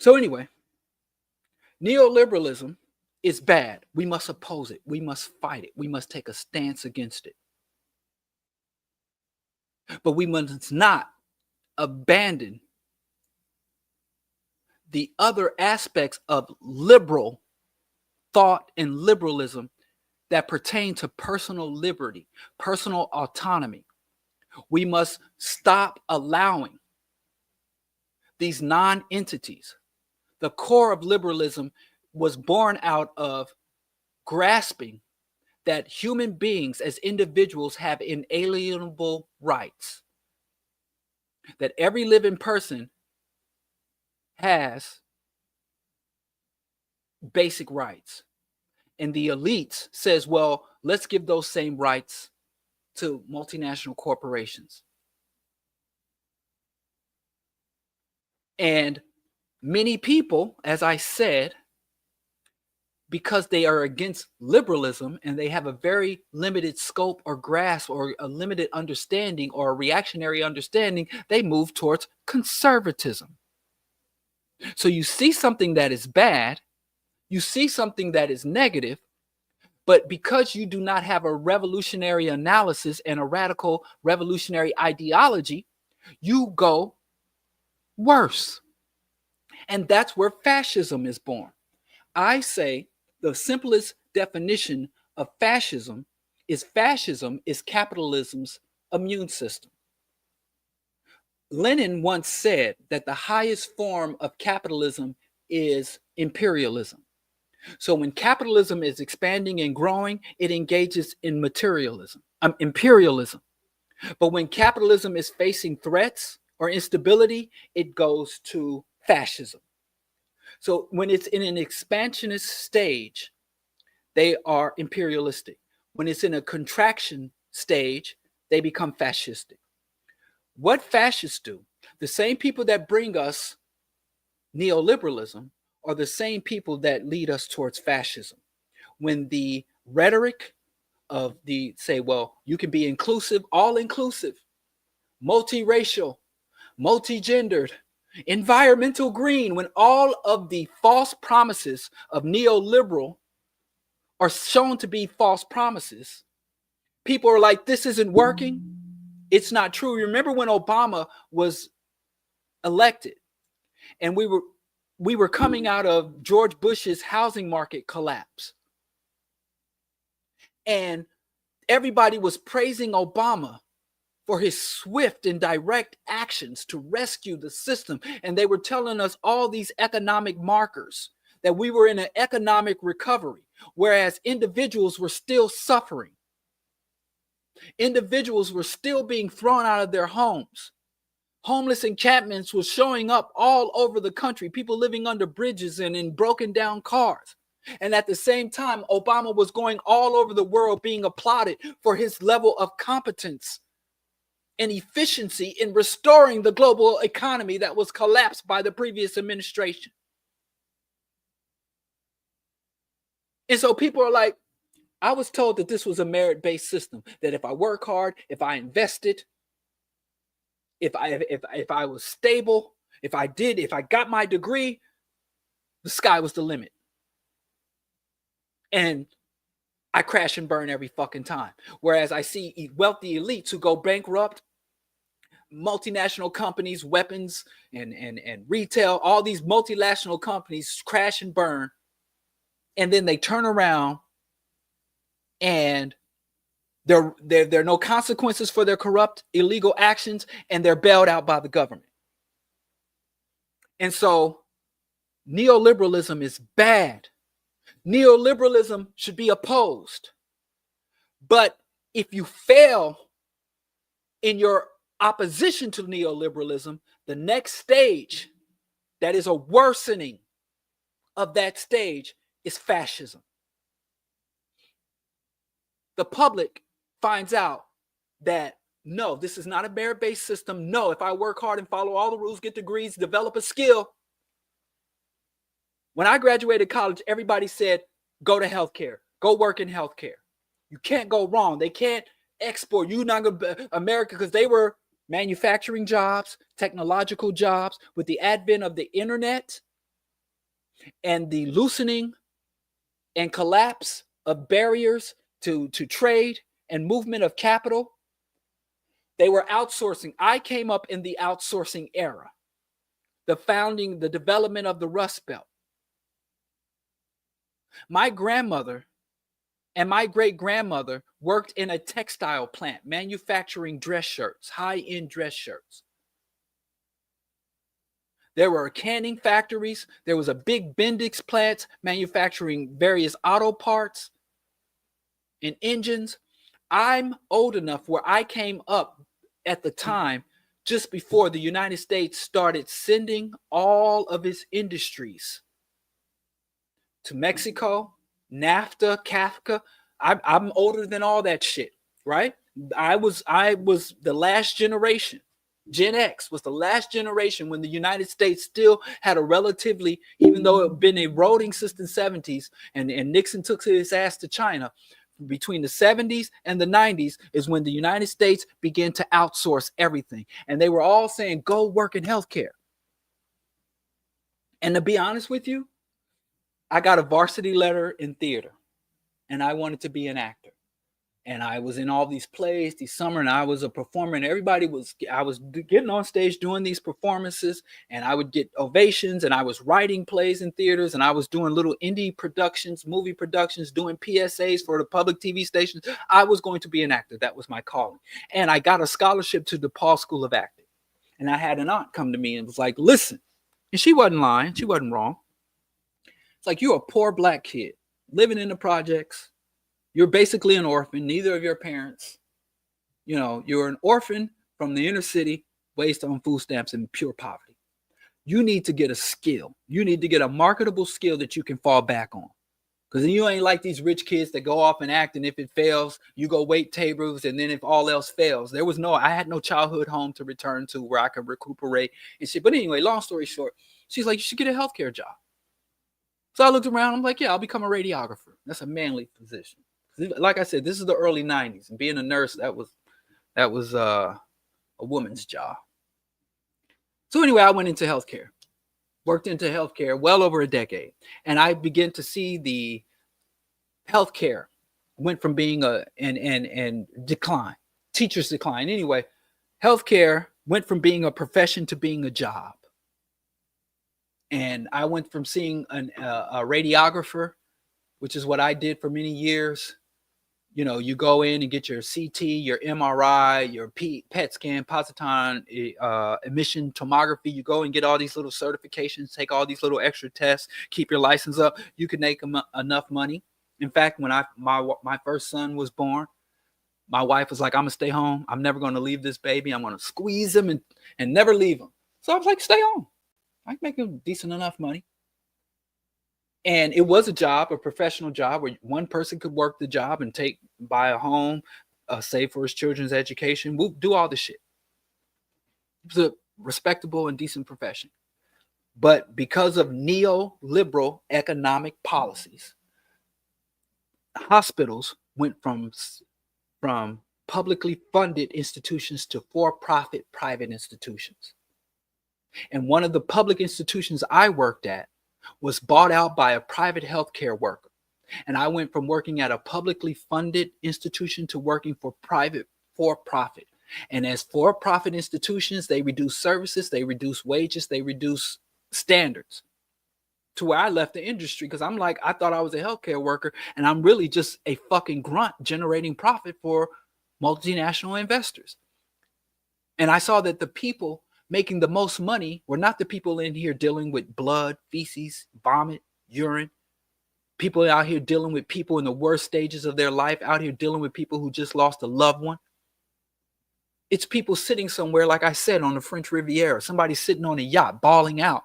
So anyway, neoliberalism is bad. We must oppose it. We must fight it. We must take a stance against it. But we must not abandon the other aspects of liberal thought and liberalism that pertain to personal liberty, personal autonomy. We must stop allowing these non-entities. The core of liberalism was born out of grasping that human beings as individuals have inalienable rights, that every living person has basic rights. And the elites says, well, let's give those same rights to multinational corporations. And many people, as I said, because they are against liberalism and they have a very limited scope or grasp or a limited understanding or a reactionary understanding, they move towards conservatism. So you see something that is bad, you see something that is negative, but because you do not have a revolutionary analysis and a radical revolutionary ideology, you go worse. And that's where fascism is born. I say the simplest definition of fascism is capitalism's immune system. Lenin once said that the highest form of capitalism is imperialism. So when capitalism is expanding and growing, it engages in imperialism. But when capitalism is facing threats or instability, it goes to fascism. So when it's in an expansionist stage, they are imperialistic. When it's in a contraction stage, they become fascistic. What fascists do, the same people that bring us neoliberalism are the same people that lead us towards fascism. When the rhetoric of the say, well, you can be inclusive, all inclusive, multiracial, multi-gendered, environmental green, when all of the false promises of neoliberal are shown to be false promises, people are like, this isn't working. It's not true. Remember when Obama was elected and we were coming out of George Bush's housing market collapse. And everybody was praising Obama for his swift and direct actions to rescue the system. And they were telling us all these economic markers that we were in an economic recovery, whereas individuals were still suffering. Individuals were still being thrown out of their homes. Homeless encampments were showing up all over the country, people living under bridges and in broken down cars. And at the same time, Obama was going all over the world being applauded for his level of competence and efficiency in restoring the global economy that was collapsed by the previous administration. And so people are like, I was told that this was a merit-based system, that if I work hard, if I invested, if I was stable, if I got my degree, the sky was the limit. And I crash and burn every fucking time. Whereas I see wealthy elites who go bankrupt, multinational companies, weapons and retail, all these multinational companies crash and burn. And then they turn around and there are no consequences for their corrupt, illegal actions, and they're bailed out by the government. And so neoliberalism is bad. Neoliberalism should be opposed. But if you fail in your opposition to neoliberalism, the next stage that is a worsening of that stage is fascism. The public finds out that no, this is not a merit-based system. No, if I work hard and follow all the rules, get degrees, develop a skill. When I graduated college, everybody said, go to healthcare, go work in healthcare. You can't go wrong. They can't export. You're not going to America, because they were manufacturing jobs, technological jobs. With the advent of the internet and the loosening and collapse of barriers to trade and movement of capital, they were outsourcing. I came up in the outsourcing era, the development of the Rust Belt. My grandmother and my great-grandmother worked in a textile plant, manufacturing dress shirts, high-end dress shirts. There were canning factories. There was a big Bendix plant manufacturing various auto parts and engines. I'm old enough where I came up at the time just before the United States started sending all of its industries to Mexico, NAFTA, CAFCA. I'm older than all that shit, right? I was the last generation. Gen X was the last generation when the United States still had a relatively, even though it had been eroding since the 70s, and Nixon took his ass to China, between the 70s and the 90s is when the United States began to outsource everything. And they were all saying, go work in healthcare. And to be honest with you, I got a varsity letter in theater and I wanted to be an actor. And I was in all these plays this summer, and I was a performer, and I was getting on stage doing these performances, and I would get ovations, and I was writing plays in theaters, and I was doing little indie productions, movie productions, doing PSAs for the public TV stations. I was going to be an actor. That was my calling. And I got a scholarship to DePaul School of Acting. And I had an aunt come to me and was like, listen, and she wasn't lying. She wasn't wrong. It's like you're a poor black kid living in the projects. You're basically an orphan. Neither of your parents, you're an orphan from the inner city, raised on food stamps and pure poverty. You need to get a skill. You need to get a marketable skill that you can fall back on. Because you ain't like these rich kids that go off and act, and if it fails, you go wait tables, and then if all else fails, I had no childhood home to return to where I could recuperate and shit. But anyway, long story short, she's like, you should get a healthcare job. So I looked around, I'm like, yeah, I'll become a radiographer. That's a manly position. Like I said, this is the early 90s, and being a nurse, that was a woman's job. So anyway, I went into healthcare. Worked into healthcare well over a decade. And I began to see the healthcare went from being and decline, teachers decline. Anyway, healthcare went from being a profession to being a job. And I went from seeing a radiographer, which is what I did for many years. You go in and get your CT, your MRI, your PET scan, positron emission tomography. You go and get all these little certifications, take all these little extra tests, keep your license up. You can make enough money. In fact, when my first son was born, my wife was like, I'm going to stay home. I'm never going to leave this baby. I'm going to squeeze him and never leave him. So I was like, stay home. I can make him decent enough money. And it was a job, a professional job where one person could work the job and buy a home, save for his children's education. We'll do all the shit. It was a respectable and decent profession. But because of neoliberal economic policies, hospitals went from publicly funded institutions to for-profit private institutions. And one of the public institutions I worked at was bought out by a private healthcare worker. And I went from working at a publicly funded institution to working for private for-profit. And as for-profit institutions, they reduce services, they reduce wages, they reduce standards. To where I left the industry because I'm like, I thought I was a healthcare worker and I'm really just a fucking grunt generating profit for multinational investors. And I saw that the people making the most money were not the people in here dealing with blood, feces, vomit, urine. People out here dealing with people in the worst stages of their life, out here dealing with people who just lost a loved one. It's people sitting somewhere, like I said, on the French Riviera, somebody sitting on a yacht, bawling out,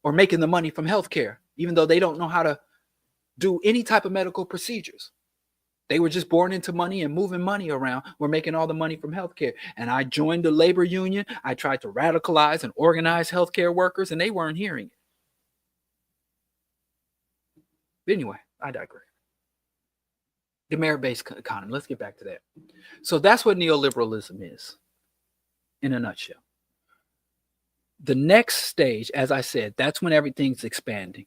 or making the money from healthcare, even though they don't know how to do any type of medical procedures. They were just born into money and moving money around. We're making all the money from healthcare. And I joined the labor union. I tried to radicalize and organize healthcare workers, and they weren't hearing it. But anyway, I digress. The merit-based economy. Let's get back to that. So that's what neoliberalism is, in a nutshell. The next stage, as I said, that's when everything's expanding.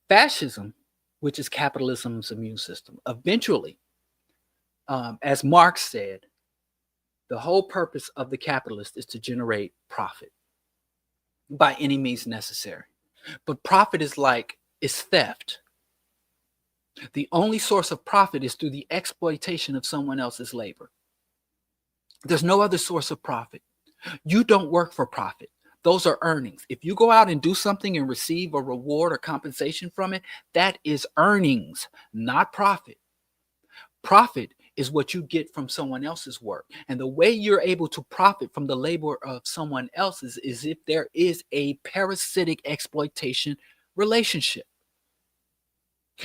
Fascism, which is capitalism's immune system. Eventually, as Marx said, the whole purpose of the capitalist is to generate profit by any means necessary. But profit is theft. The only source of profit is through the exploitation of someone else's labor. There's no other source of profit. You don't work for profit. Those are earnings. If you go out and do something and receive a reward or compensation from it, that is earnings, not profit. Profit is what you get from someone else's work. And the way you're able to profit from the labor of someone else's is if there is a parasitic exploitation relationship.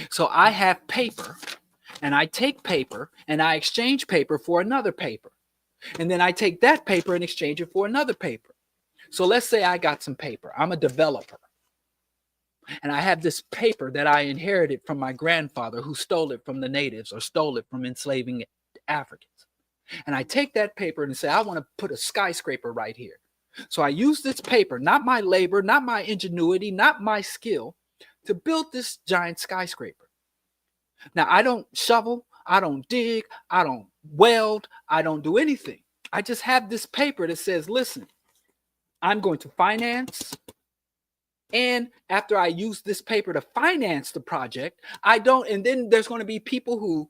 So I have paper, and I take paper, and I exchange paper for another paper. And then I take that paper and exchange it for another paper. So let's say I got some paper. I'm a developer. And I have this paper that I inherited from my grandfather who stole it from the natives or stole it from enslaving Africans. And I take that paper and say, I want to put a skyscraper right here. So I use this paper, not my labor, not my ingenuity, not my skill, to build this giant skyscraper. Now, I don't shovel, I don't dig, I don't weld, I don't do anything. I just have this paper that says, listen, I'm going to finance, and after I use this paper to finance the project, and then there's going to be people who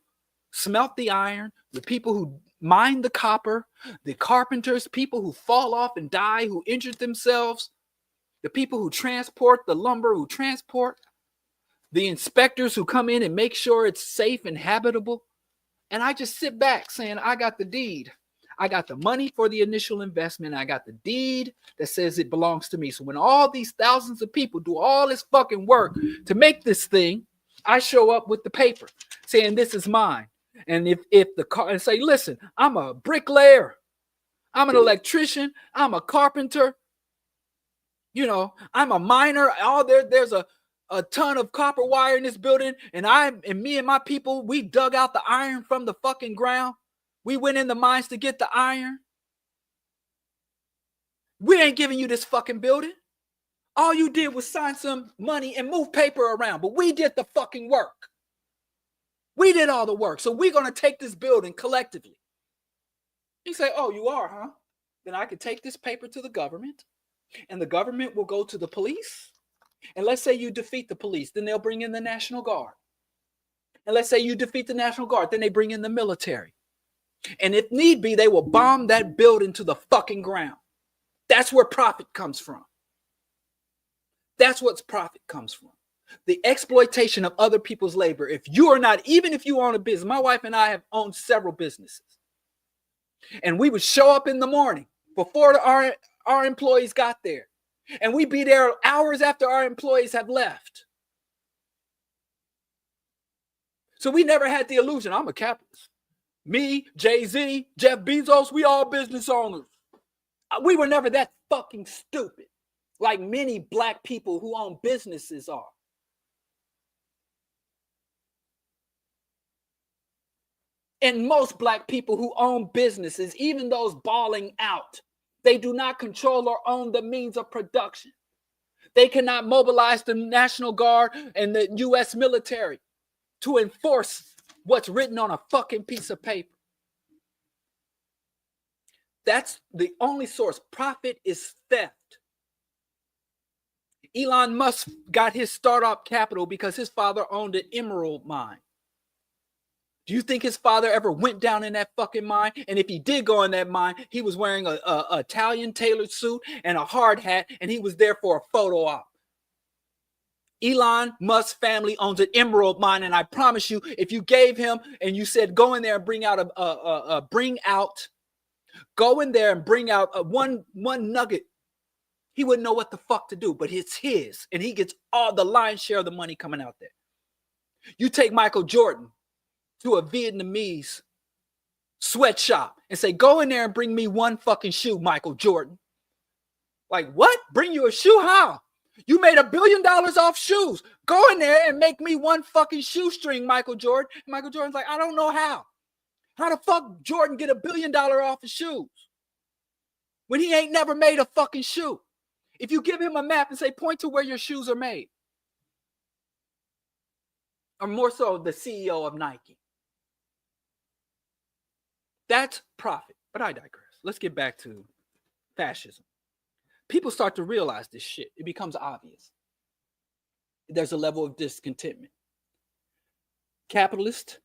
smelt the iron, the people who mine the copper, the carpenters, people who fall off and die, who injured themselves. the people who transport the lumber, who transport, the inspectors who come in and make sure it's safe and habitable. And I just sit back saying, I got the deed. I got the money for the initial investment. I got the deed that says it belongs to me. So when all these thousands of people do all this fucking work to make this thing, I show up with the paper saying this is mine. And if the car and say, listen, I'm a bricklayer, I'm an electrician, I'm a carpenter, you know, I'm a miner. There's a ton of copper wire in this building, and me and my people, we dug out the iron from the fucking ground. We went in the mines to get the iron. We ain't giving you this fucking building. All you did was sign some money and move paper around, but we did the fucking work. We did all the work, so we're going to take this building collectively. You say, oh, you are, huh? Then I could take this paper to the government, and the government will go to the police. And let's say you defeat the police, then they'll bring in the National Guard. And let's say you defeat the National Guard, then they bring in the military. And if need be, they will bomb that building to the fucking ground. That's where profit comes from. That's what profit comes from. The exploitation of other people's labor. If you are not, even if you own a business, my wife and I have owned several businesses. And we would show up in the morning before our employees got there. And we'd be there hours after our employees have left. So we never had the illusion, I'm a capitalist. Me, Jay-Z, Jeff Bezos, we all business owners. We were never that fucking stupid, like many black people who own businesses are. And most black people who own businesses, even those balling out, they do not control or own the means of production. They cannot mobilize the National Guard and the U.S. military to enforce what's written on a fucking piece of paper. That's the only source. Profit is theft. Elon Musk got his startup capital because his father owned an emerald mine. Do you think his father ever went down in that fucking mine? And if he did go in that mine, he was wearing a Italian tailored suit and a hard hat, and he was there for a photo op. Elon Musk's family owns an emerald mine, and I promise you, if you gave him and you said, go in there and bring out one nugget, he wouldn't know what the fuck to do, but it's his, and he gets all the lion's share of the money coming out there. You take Michael Jordan to a Vietnamese sweatshop and say, go in there and bring me one fucking shoe, Michael Jordan. Like, what? Bring you a shoe? How? You made $1 billion off shoes. Go in there and make me one fucking shoestring, Michael Jordan. And Michael Jordan's like, I don't know how. How the fuck Jordan get $1 billion off of shoes when he ain't never made a fucking shoe? If you give him a map and say, point to where your shoes are made. Or more so, the CEO of Nike. That's profit. But I digress. Let's get back to fascism. People start to realize this shit. It becomes obvious. There's a level of discontentment. Capitalist,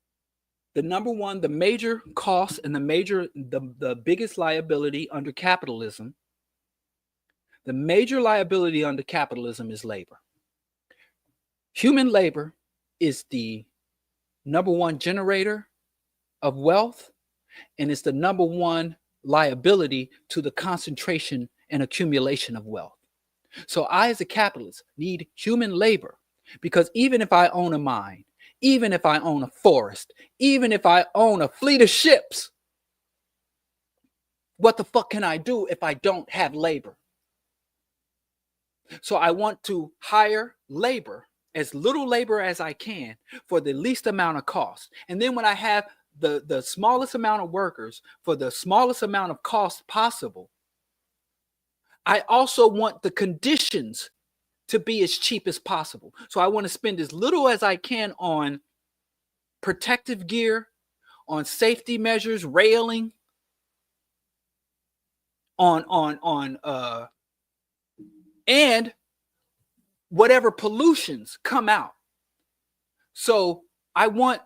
the number one, the major cost and the biggest liability under capitalism, the major liability under capitalism is labor. Human labor is the number one generator of wealth, and it's the number one liability to the concentration and accumulation of wealth. So I, as a capitalist, need human labor, because even if I own a mine, even if I own a forest, even if I own a fleet of ships, what the fuck can I do if I don't have labor? So I want to hire labor, as little labor as I can, for the least amount of cost. And then when I have the smallest amount of workers for the smallest amount of cost possible, I also want the conditions to be as cheap as possible. So I want to spend as little as I can on protective gear, on safety measures, railing, and whatever pollutions come out. So I want,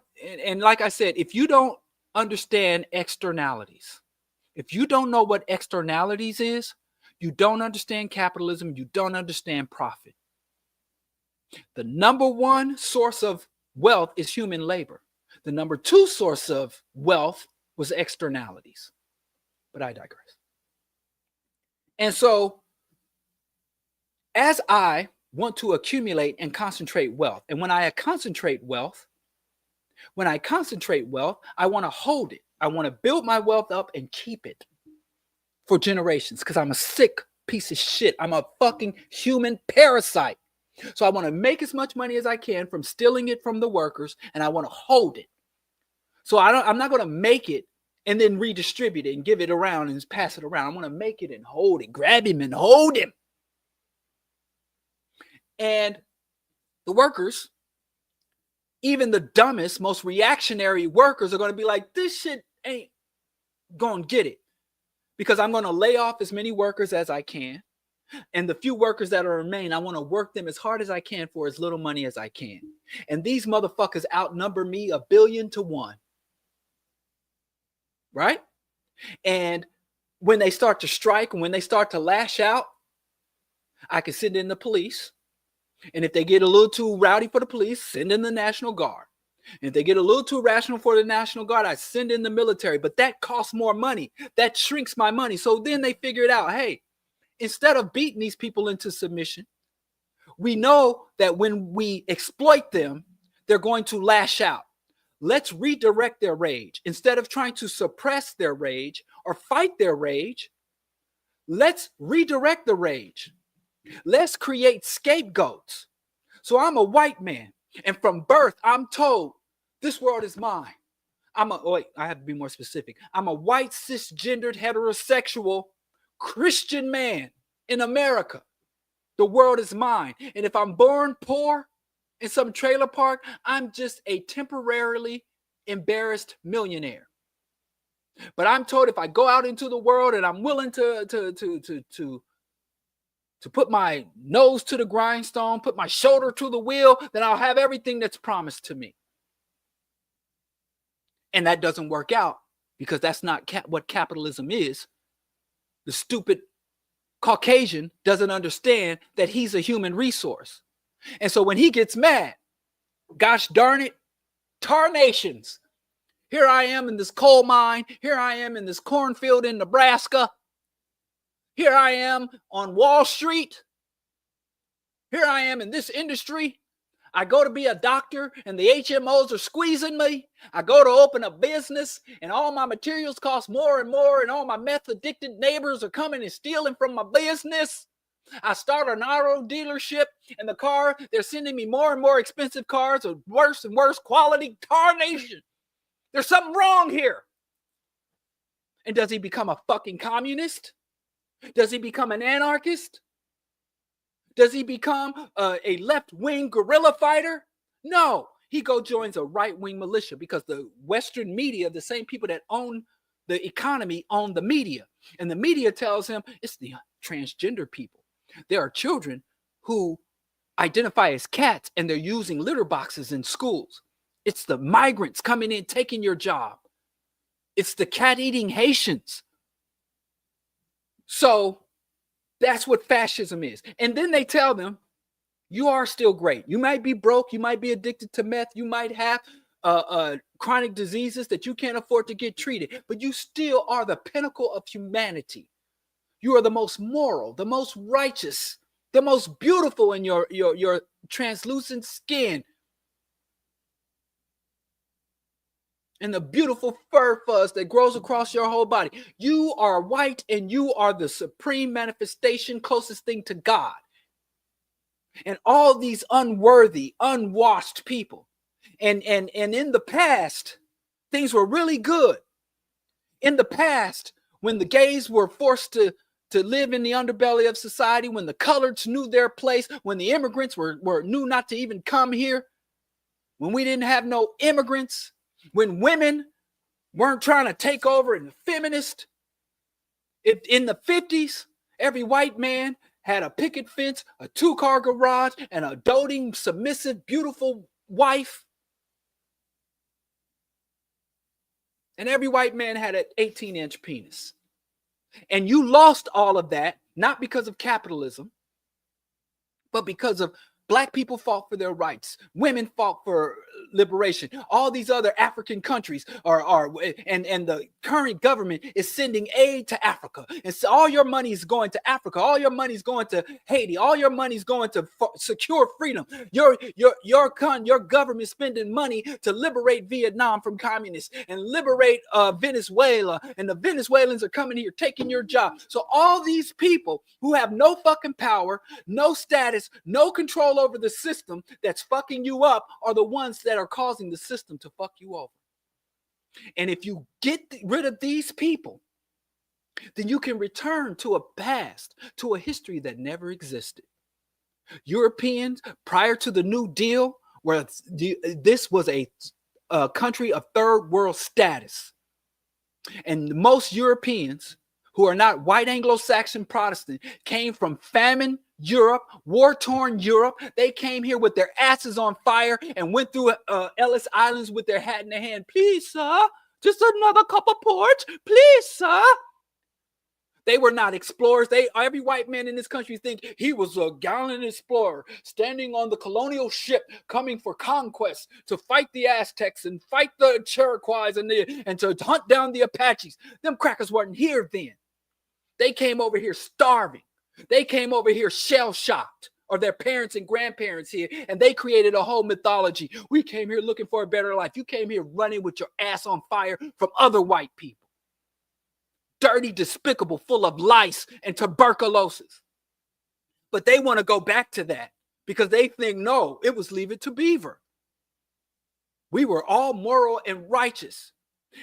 and like I said, if you don't understand externalities, if you don't know what externalities is, You don't understand capitalism. You don't understand profit. The number one source of wealth is human labor. The number two source of wealth was externalities. But I digress. And so, as I want to accumulate and concentrate wealth, and when I concentrate wealth, I want to hold it. I want to build my wealth up and keep it for generations because I'm a sick piece of shit. I'm a fucking human parasite. So I want to make as much money as I can from stealing it from the workers, and I want to hold it. So I'm not going to make it and then redistribute it and give it around and pass it around. I want to make it and hold it, grab him and hold him. And the workers, even the dumbest, most reactionary workers are going to be like, this shit ain't going to get it. Because I'm going to lay off as many workers as I can. And the few workers that remain, I want to work them as hard as I can for as little money as I can. And these motherfuckers outnumber me 1 billion to 1. Right? And when they start to strike and when they start to lash out, I can send in the police. And if they get a little too rowdy for the police, send in the National Guard. And if they get a little too rational for the National Guard, I send in the military. But that costs more money. That shrinks my money. So then they figure it out. Hey, instead of beating these people into submission, we know that when we exploit them, they're going to lash out. Let's redirect their rage. Instead of trying to suppress their rage or fight their rage, let's redirect the rage. Let's create scapegoats. So I'm a white man, and from birth, I'm told this world is mine. I have to be more specific. I'm a white, cisgendered, heterosexual Christian man in America. The world is mine. And if I'm born poor in some trailer park, I'm just a temporarily embarrassed millionaire. But I'm told if I go out into the world and I'm willing to put my nose to the grindstone, put my shoulder to the wheel, then I'll have everything that's promised to me. And that doesn't work out because that's not what capitalism is. The stupid Caucasian doesn't understand that he's a human resource. And so when he gets mad, gosh darn it, tarnations. Here I am in this coal mine. Here I am in this cornfield in Nebraska. Here I am on Wall Street. Here I am in this industry. I go to be a doctor and the HMOs are squeezing me. I go to open a business and all my materials cost more and more and all my meth addicted neighbors are coming and stealing from my business. I start an auto dealership and the car, they're sending me more and more expensive cars of worse and worse quality. Tarnation. There's something wrong here. And does he become a fucking communist? Does he become an anarchist? Does he become a left-wing guerrilla fighter? No, he joins a right-wing militia because the Western media, the same people that own the economy, own the media. And the media tells him it's the transgender people. There are children who identify as cats and they're using litter boxes in schools. It's the migrants coming in, taking your job. It's the cat-eating Haitians. So that's what fascism is. And then they tell them, you are still great. You might be broke. You might be addicted to meth. You might have chronic diseases that you can't afford to get treated. But you still are the pinnacle of humanity. You are the most moral, the most righteous, the most beautiful in your translucent skin. And the beautiful fur fuzz that grows across your whole body. You are white and you are the supreme manifestation, closest thing to God. And all these unworthy, unwashed people. And in the past, things were really good. In the past, when the gays were forced to live in the underbelly of society, when the coloreds knew their place, when the immigrants knew not to even come here, when we didn't have no immigrants, when women weren't trying to take over and the feminist, in the 50s, every white man had a picket fence, a 2-car garage, and a doting, submissive, beautiful wife. And every white man had an 18-inch penis. And you lost all of that, not because of capitalism, but because of Black people fought for their rights. Women fought for liberation. All these other African countries and the current government is sending aid to Africa. And so all your money is going to Africa. All your money is going to Haiti. All your money is going to secure freedom. Your government spending money to liberate Vietnam from communists and liberate Venezuela. And the Venezuelans are coming here taking your job. So all these people who have no fucking power, no status, no control over the system that's fucking you up are the ones that are causing the system to fuck you over. And if you get rid of these people, then you can return to a past, to a history that never existed. Europeans, prior to the New Deal, where this was a country of third world status. And most Europeans who are not white Anglo-Saxon Protestant came from famine Europe, war-torn Europe. They came here with their asses on fire and went through Ellis Islands with their hat in their hand. Please, sir, just another cup of porridge. Please, sir. They were not explorers. Every white man in this country think he was a gallant explorer standing on the colonial ship coming for conquest to fight the Aztecs and fight the Cherokee and to hunt down the Apaches. Them crackers weren't here then. They came over here starving. They came over here shell-shocked, or their parents and grandparents here, and they created a whole mythology. We came here looking for a better life. You came here running with your ass on fire from other white people. Dirty, despicable, full of lice and tuberculosis. But they want to go back to that because they think, no, it was Leave It to Beaver. We were all moral and righteous.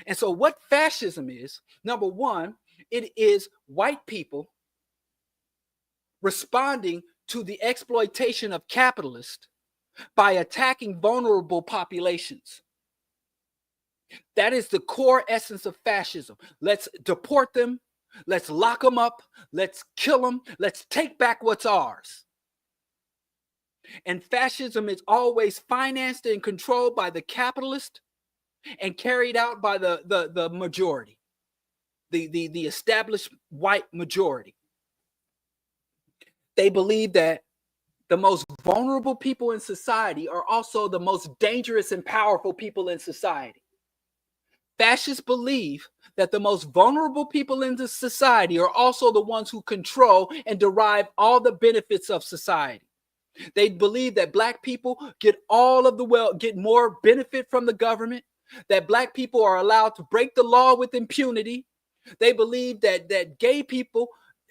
And so what fascism is, number one, it is white people responding to the exploitation of capitalists by attacking vulnerable populations. That is the core essence of fascism. Let's deport them. Let's lock them up. Let's kill them. Let's take back what's ours. And fascism is always financed and controlled by the capitalist and carried out by the majority, the established white majority. They believe that the most vulnerable people in society are also the most dangerous and powerful people in society. Fascists believe that the most vulnerable people in the society are also the ones who control and derive all the benefits of society. They believe that Black people get all of the wealth, get more benefit from the government, that Black people are allowed to break the law with impunity. They believe that gay people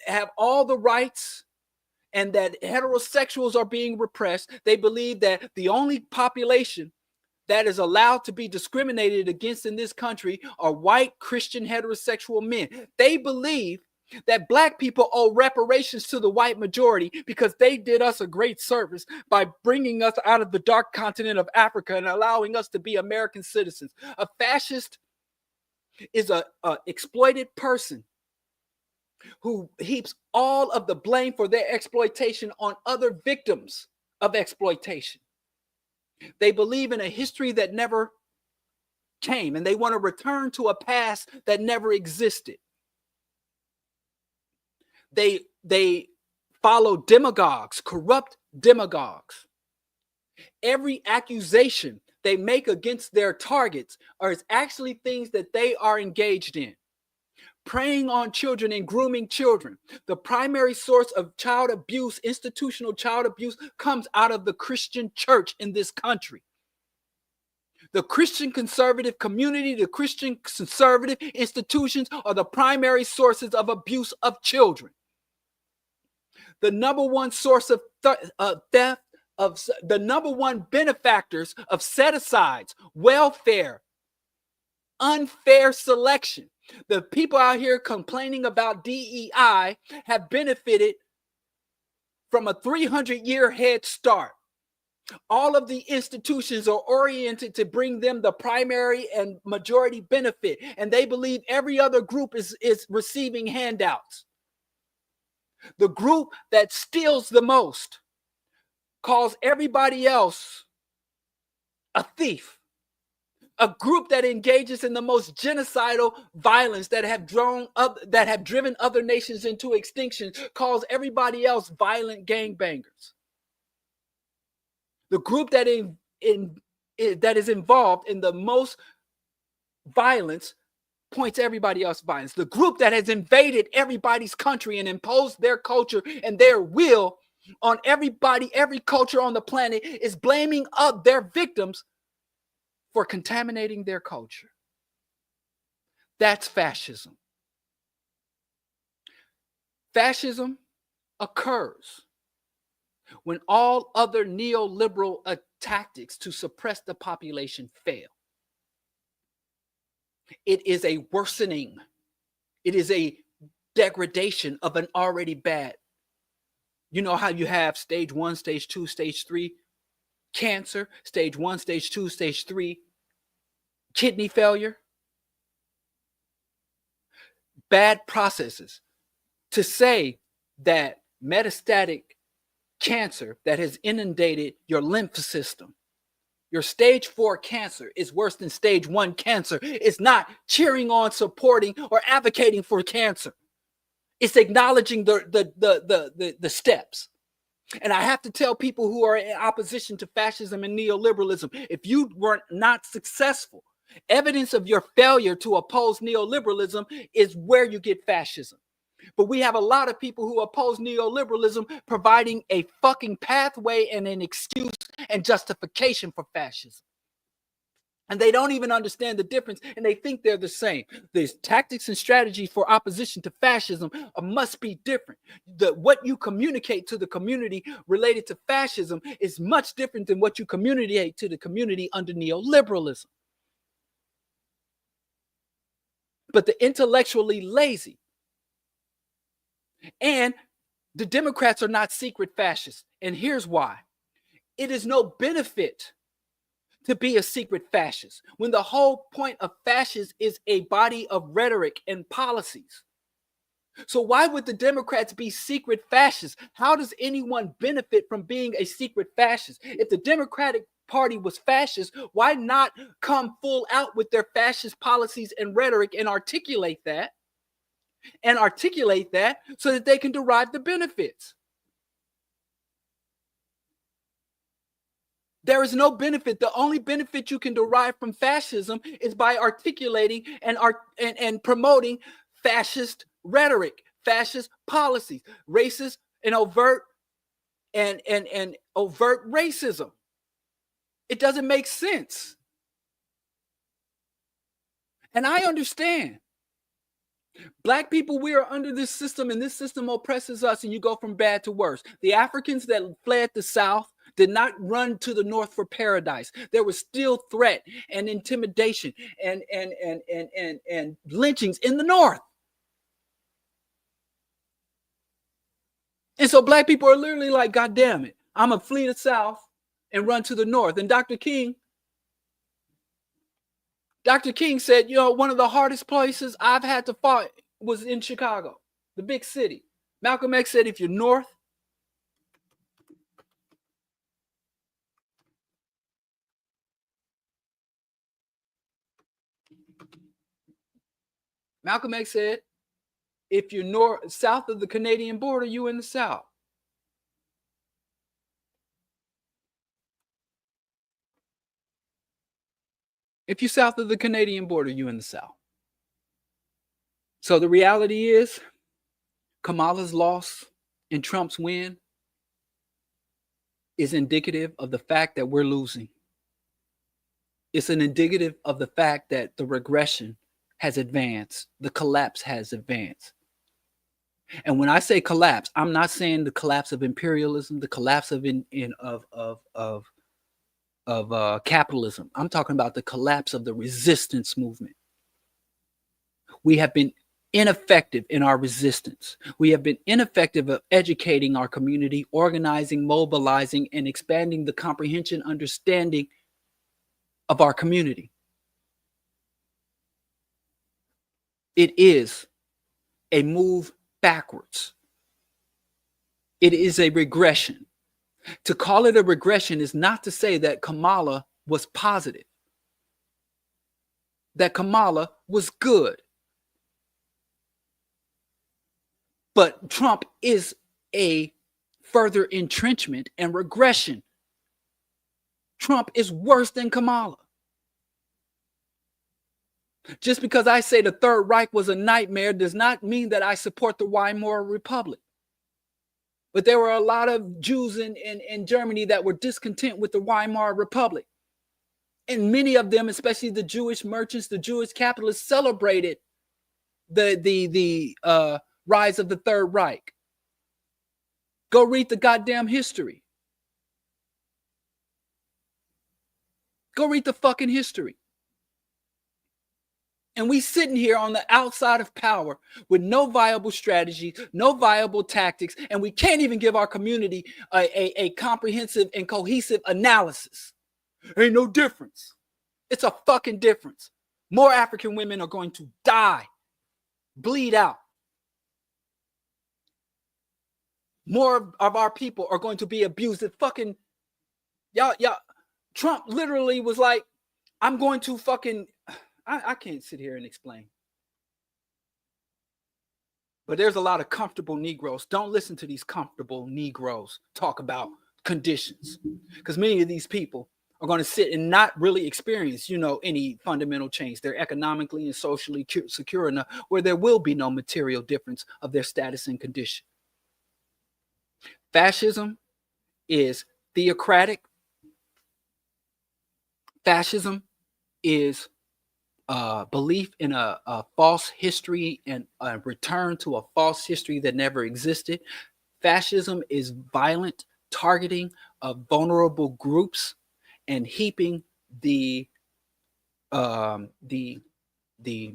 have all the rights and that heterosexuals are being repressed. They believe that the only population that is allowed to be discriminated against in this country are white Christian heterosexual men. They believe that Black people owe reparations to the white majority because they did us a great service by bringing us out of the dark continent of Africa and allowing us to be American citizens. A fascist is an exploited person who heaps all of the blame for their exploitation on other victims of exploitation. They believe in a history that never came, and they want to return to a past that never existed. They follow demagogues, corrupt demagogues. Every accusation they make against their targets is actually things that they are engaged in. Preying on children and grooming children. The primary source of child abuse, institutional child abuse, comes out of the Christian church in this country. The Christian conservative community, the Christian conservative institutions are the primary sources of abuse of children. The number one source of theft, the number one benefactors of set-asides, welfare, unfair selection. The people out here complaining about DEI have benefited from a 300-year head start. All of the institutions are oriented to bring them the primary and majority benefit, and they believe every other group is receiving handouts. The group that steals the most calls everybody else a thief. A group that engages in the most genocidal violence that have driven other nations into extinction calls everybody else violent gangbangers. The group that is involved in the most violence points everybody else violence. The group that has invaded everybody's country and imposed their culture and their will on everybody, every culture on the planet, is blaming up their victims for contaminating their culture. That's fascism. Fascism occurs when all other neoliberal tactics to suppress the population fail. It is a worsening. It is a degradation of an already bad. You know how you have stage 1, stage 2, stage 3 cancer, stage 1, stage 2, stage 3 kidney failure, bad processes. To say that metastatic cancer that has inundated your lymph system, your stage 4 cancer is worse than stage 1 cancer, is not cheering on, supporting, or advocating for cancer. It's acknowledging the steps. And I have to tell people who are in opposition to fascism and neoliberalism, if you were not successful, evidence of your failure to oppose neoliberalism is where you get fascism. But we have a lot of people who oppose neoliberalism providing a fucking pathway and an excuse and justification for fascism. And they don't even understand the difference, and they think they're the same. The tactics and strategies for opposition to fascism must be different. What you communicate to the community related to fascism is much different than what you communicate to the community under neoliberalism. But the intellectually lazy and the Democrats are not secret fascists. And here's why. It is no benefit to be a secret fascist when the whole point of fascists is a body of rhetoric and policies. So why would the Democrats be secret fascists? How does anyone benefit from being a secret fascist? If the Democratic Party was fascist, why not come full out with their fascist policies and rhetoric and articulate that so that they can derive the benefits? There is no benefit. The only benefit you can derive from fascism is by articulating and promoting fascist rhetoric, fascist policies, racist and overt overt racism. It doesn't make sense. And I understand. Black people, we are under this system, and this system oppresses us, and you go from bad to worse. The Africans that fled the South did not run to the North for paradise. There was still threat and intimidation and lynchings in the North. And so Black people are literally like, God damn it, I'm going to flee the South and run to the North. And Dr. King said, one of the hardest places I've had to fight was in Chicago, the big city. Malcolm X said, if you're North, Malcolm X said, if you're south of the Canadian border, you in the South. If you're south of the Canadian border, you in the South. So the reality is, Kamala's loss and Trump's win is indicative of the fact that we're losing. It's an indicative of the fact that the regression has advanced. The collapse has advanced. And when I say collapse, I'm not saying the collapse of imperialism, the collapse of capitalism. I'm talking about the collapse of the resistance movement. We have been ineffective in our resistance. We have been ineffective at educating our community, organizing, mobilizing, and expanding the comprehension, understanding of our community. It is a move backwards. It is a regression. To call it a regression is not to say that Kamala was positive. that Kamala was good. But Trump is a further entrenchment and regression. Trump is worse than Kamala. Just because I say the Third Reich was a nightmare does not mean that I support the Weimar Republic. But there were a lot of Jews in Germany that were discontent with the Weimar Republic. And many of them, especially the Jewish merchants, the Jewish capitalists, celebrated the rise of the Third Reich. Go read the goddamn history. Go read the fucking history. And we sitting here on the outside of power with no viable strategy, no viable tactics, and we can't even give our community a comprehensive and cohesive analysis. Ain't no difference. It's a fucking difference. More African women are going to die, bleed out. More of our people are going to be abused. Fucking y'all. Trump literally was like, I'm going to fucking, I can't sit here and explain. But there's a lot of comfortable Negroes. Don't listen to these comfortable Negroes talk about conditions. Because many of these people are going to sit and not really experience, any fundamental change. They're economically and socially secure enough where there will be no material difference of their status and condition. Fascism is theocratic. Fascism is belief in a false history and a return to a false history that never existed. Fascism is violent targeting of vulnerable groups and heaping the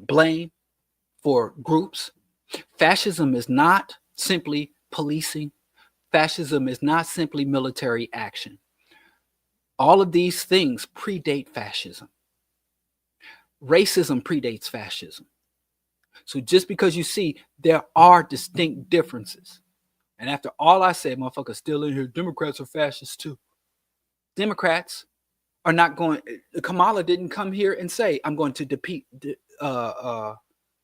blame for groups. Fascism is not simply policing. Fascism is not simply military action. All of these things predate fascism. Racism predates fascism. So just because you see there are distinct differences, and after all I said, motherfuckers still in here, Democrats are fascists too. Democrats are not going, Kamala didn't come here and say, I'm going to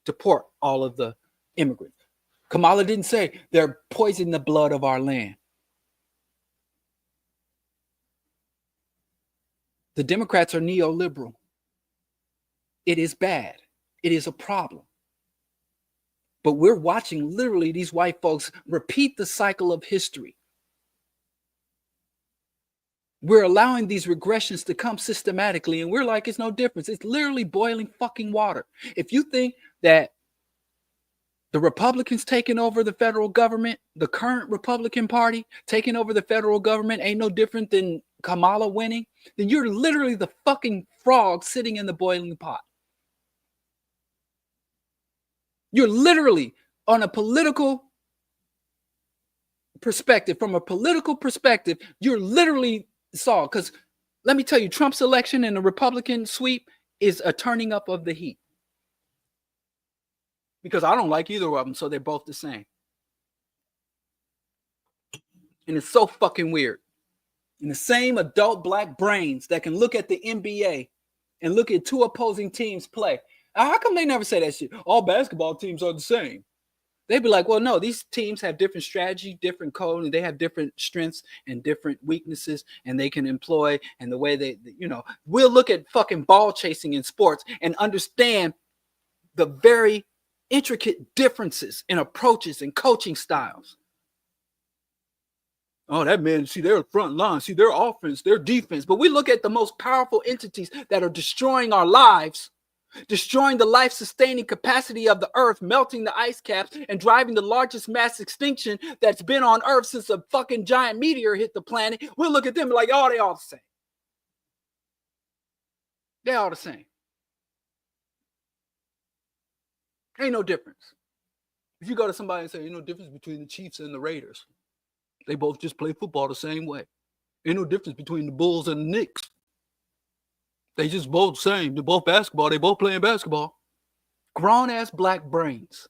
deport all of the immigrants. Kamala didn't say they're poisoning the blood of our land. The Democrats are neoliberal. It is bad. It is a problem. But we're watching literally these white folks repeat the cycle of history. We're allowing these regressions to come systematically, and we're like, it's no difference. It's literally boiling fucking water. If you think that the Republicans taking over the federal government, the current Republican Party taking over the federal government ain't no different than Kamala winning, then you're literally the fucking frog sitting in the boiling pot. You're literally on a political perspective, from a political perspective, you're literally saw, because let me tell you, Trump's election and the Republican sweep is a turning up of the heat. Because I don't like either of them, so they're both the same. And it's so fucking weird. And the same adult black brains that can look at the NBA and look at two opposing teams play. How come they never say that shit? All basketball teams are the same. They'd be like, well, no, these teams have different strategy, different code, and they have different strengths and different weaknesses, and they can employ, and the way they, we'll look at fucking ball chasing in sports and understand the very intricate differences in approaches and coaching styles. Oh, that man, see their front line, see their offense, their defense. But we look at the most powerful entities that are destroying our lives, destroying the life-sustaining capacity of the earth, melting the ice caps, and driving the largest mass extinction that's been on earth since a fucking giant meteor hit the planet. We'll look at them like, oh, they all the same. They all the same. Ain't no difference. If you go to somebody and say, ain't no difference between the Chiefs and the Raiders. They both just play football the same way. Ain't no difference between the Bulls and the Knicks. They just both the same. They're both basketball. They both playing basketball. Grown-ass black brains.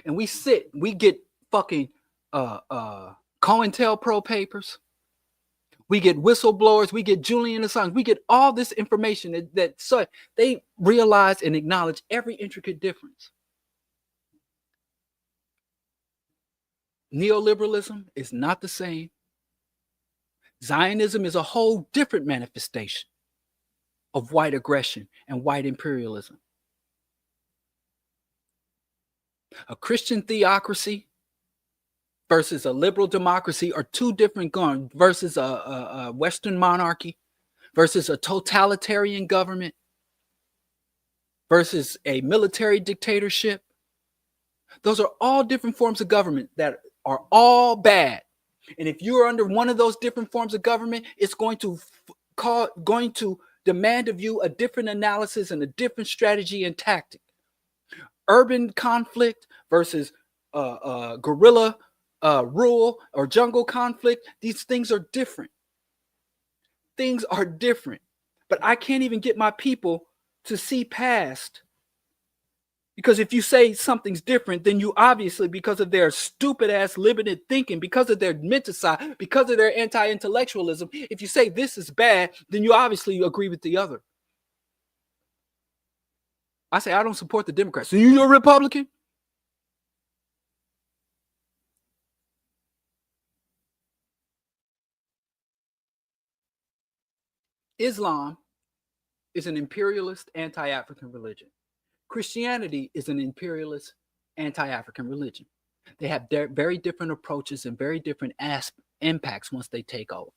And we get fucking COINTELPRO papers. We get whistleblowers, we get Julian Assange, we get all this information so they realize and acknowledge every intricate difference. Neoliberalism is not the same. Zionism is a whole different manifestation of white aggression and white imperialism. A Christian theocracy versus a liberal democracy are two different guns, versus a Western monarchy versus a totalitarian government versus a military dictatorship. Those are all different forms of government that are all bad. And if you're under one of those different forms of government, it's going to demand of you a different analysis and a different strategy and tactic. Urban conflict versus guerrilla, rural or jungle conflict. These things are different. Things are different. But I can't even get my people to see past. Because if you say something's different, then you obviously, because of their stupid ass limited thinking, because of their menticide, because of their anti-intellectualism, if you say this is bad, then you obviously agree with the other. I say I don't support the Democrats. So you're a Republican? Islam is an imperialist anti-African religion. Christianity is an imperialist anti-African religion. They have very different approaches and very different impacts once they take over.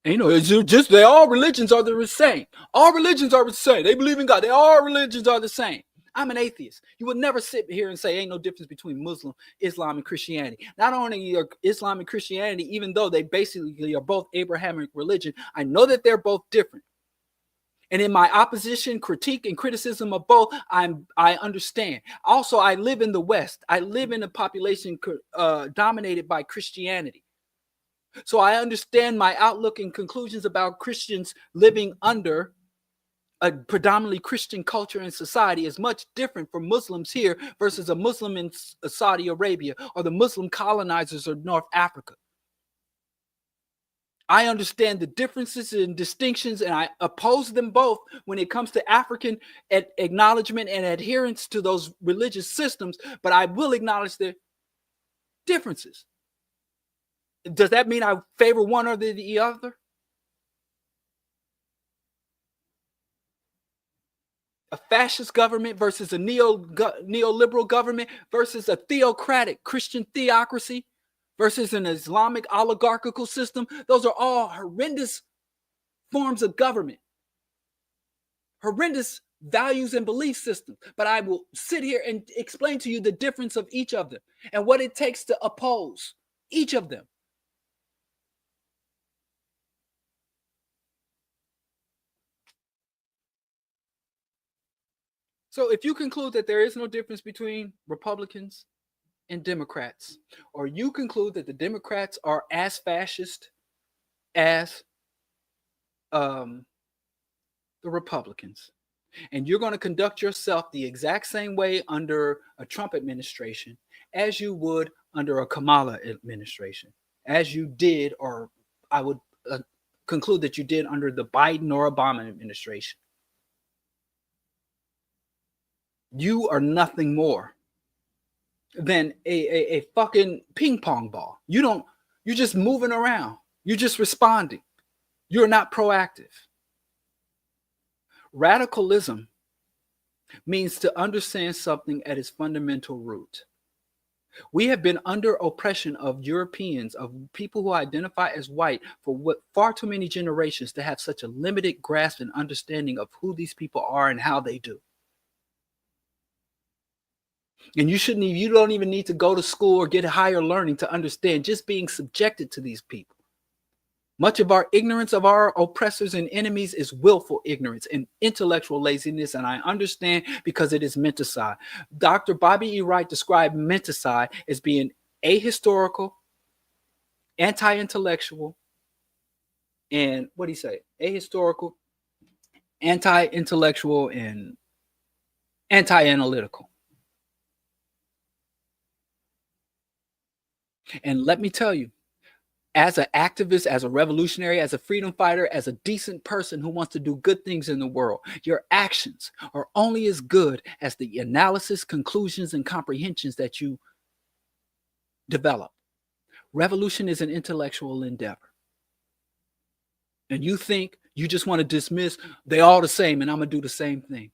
And, you know, it's just all religions are the same. All religions are the same. They believe in God. All religions are the same. I'm an atheist. You would never sit here and say ain't no difference between Muslim, Islam, and Christianity. Not only are Islam and Christianity, even though they basically are both Abrahamic religion, I know that they're both different. And in my opposition, critique, and criticism of both, I understand. Also, I live in the West. I live in a population dominated by Christianity. So I understand my outlook and conclusions about Christians living under a predominantly Christian culture and society is much different from Muslims here versus a Muslim in Saudi Arabia or the Muslim colonizers of North Africa. I understand the differences and distinctions, and I oppose them both when it comes to African acknowledgement and adherence to those religious systems, but I will acknowledge their differences. Does that mean I favor one or the other? A fascist government versus a neoliberal government versus a theocratic Christian theocracy versus an Islamic oligarchical system. Those are all horrendous forms of government, horrendous values and belief systems. But I will sit here and explain to you the difference of each of them and what it takes to oppose each of them. So if you conclude that there is no difference between Republicans and Democrats, or you conclude that the Democrats are as fascist as the Republicans, and you're going to conduct yourself the exact same way under a Trump administration as you would under a Kamala administration, as you did, or I would conclude that you did under the Biden or Obama administration. You are nothing more than a fucking ping pong ball. You're just moving around. You're just responding. You're not proactive. Radicalism means to understand something at its fundamental root. We have been under oppression of Europeans, of people who identify as white, for far too many generations to have such a limited grasp and understanding of who these people are and how they do. And you don't even need to go to school or get higher learning to understand just being subjected to these people. Much of our ignorance of our oppressors and enemies is willful ignorance and intellectual laziness, and I understand because it is menticide. Dr. Bobby E. Wright described menticide as being ahistorical, anti-intellectual, and what do you say? Ahistorical, anti-intellectual, and anti-analytical. And let me tell you, as an activist, as a revolutionary, as a freedom fighter, as a decent person who wants to do good things in the world, your actions are only as good as the analysis, conclusions, and comprehensions that you develop. Revolution is an intellectual endeavor. And you think you just want to dismiss, they all the same, and I'm going to do the same thing.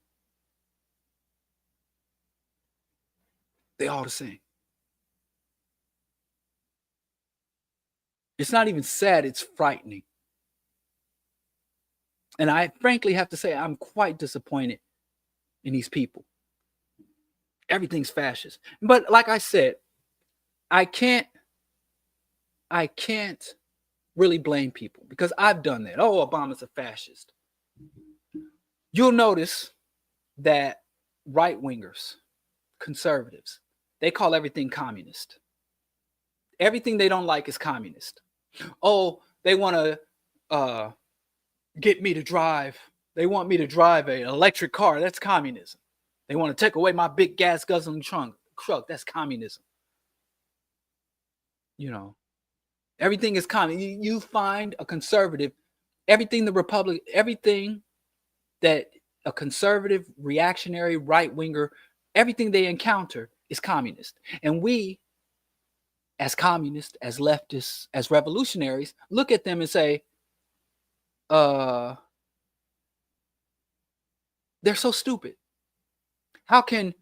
They all the same. It's not even sad, it's frightening. And I frankly have to say, I'm quite disappointed in these people. Everything's fascist. But like I said, I can't really blame people because I've done that. Oh, Obama's a fascist. You'll notice that right-wingers, conservatives, they call everything communist. Everything they don't like is communist. Oh, they want to get me to drive. They want me to drive an electric car. That's communism. They want to take away my big gas guzzling truck. That's communism. You know, everything is communist. You find a conservative, everything that a conservative, reactionary, right-winger, everything they encounter is communist. And we, as communists, as leftists, as revolutionaries, look at them and say, they're so stupid. How can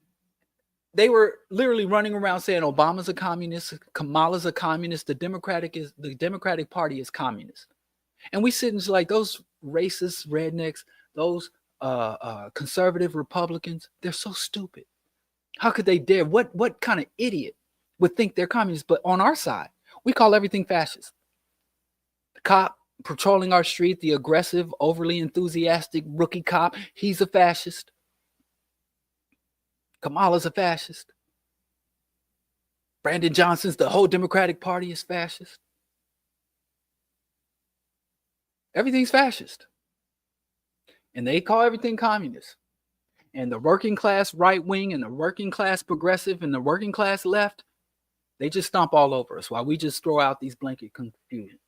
they were literally running around saying Obama's a communist, Kamala's a communist, the Democratic Party is communist. And we sit and like those racist rednecks, those conservative Republicans, they're so stupid. How could they dare? What kind of idiot would think they're communists? But on our side, we call everything fascist. The cop patrolling our street, the aggressive, overly enthusiastic rookie cop, he's a fascist. Kamala's a fascist. Brandon Johnson's, the whole Democratic Party is fascist. Everything's fascist. And they call everything communist. And the working class right wing and the working class progressive and the working class left, they just stomp all over us while we just throw out these blanket conclusions.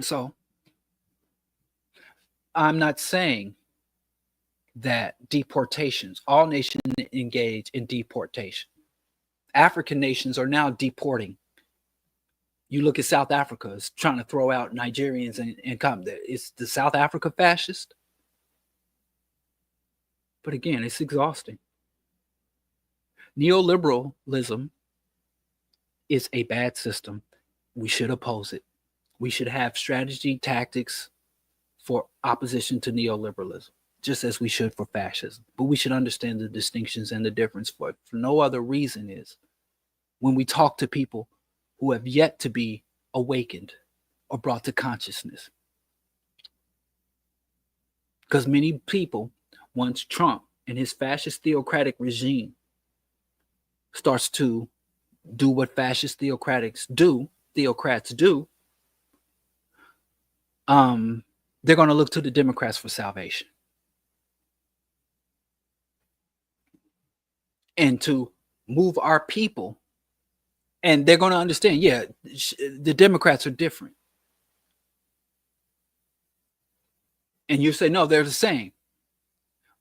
So I'm not saying that deportations, all nations engage in deportation. African nations are now deporting. You look at South Africa, it's trying to throw out Nigerians and come. Is the South Africa fascist? But again, it's exhausting. Neoliberalism is a bad system. We should oppose it. We should have strategy, tactics for opposition to neoliberalism, just as we should for fascism. But we should understand the distinctions and the difference for it. For no other reason is when we talk to people who have yet to be awakened or brought to consciousness. Because many people, once Trump and his fascist theocratic regime starts to do what fascist theocrats do, they're going to look to the Democrats for salvation. And to move our people. And they're going to understand, yeah, the Democrats are different. And you say, no, they're the same.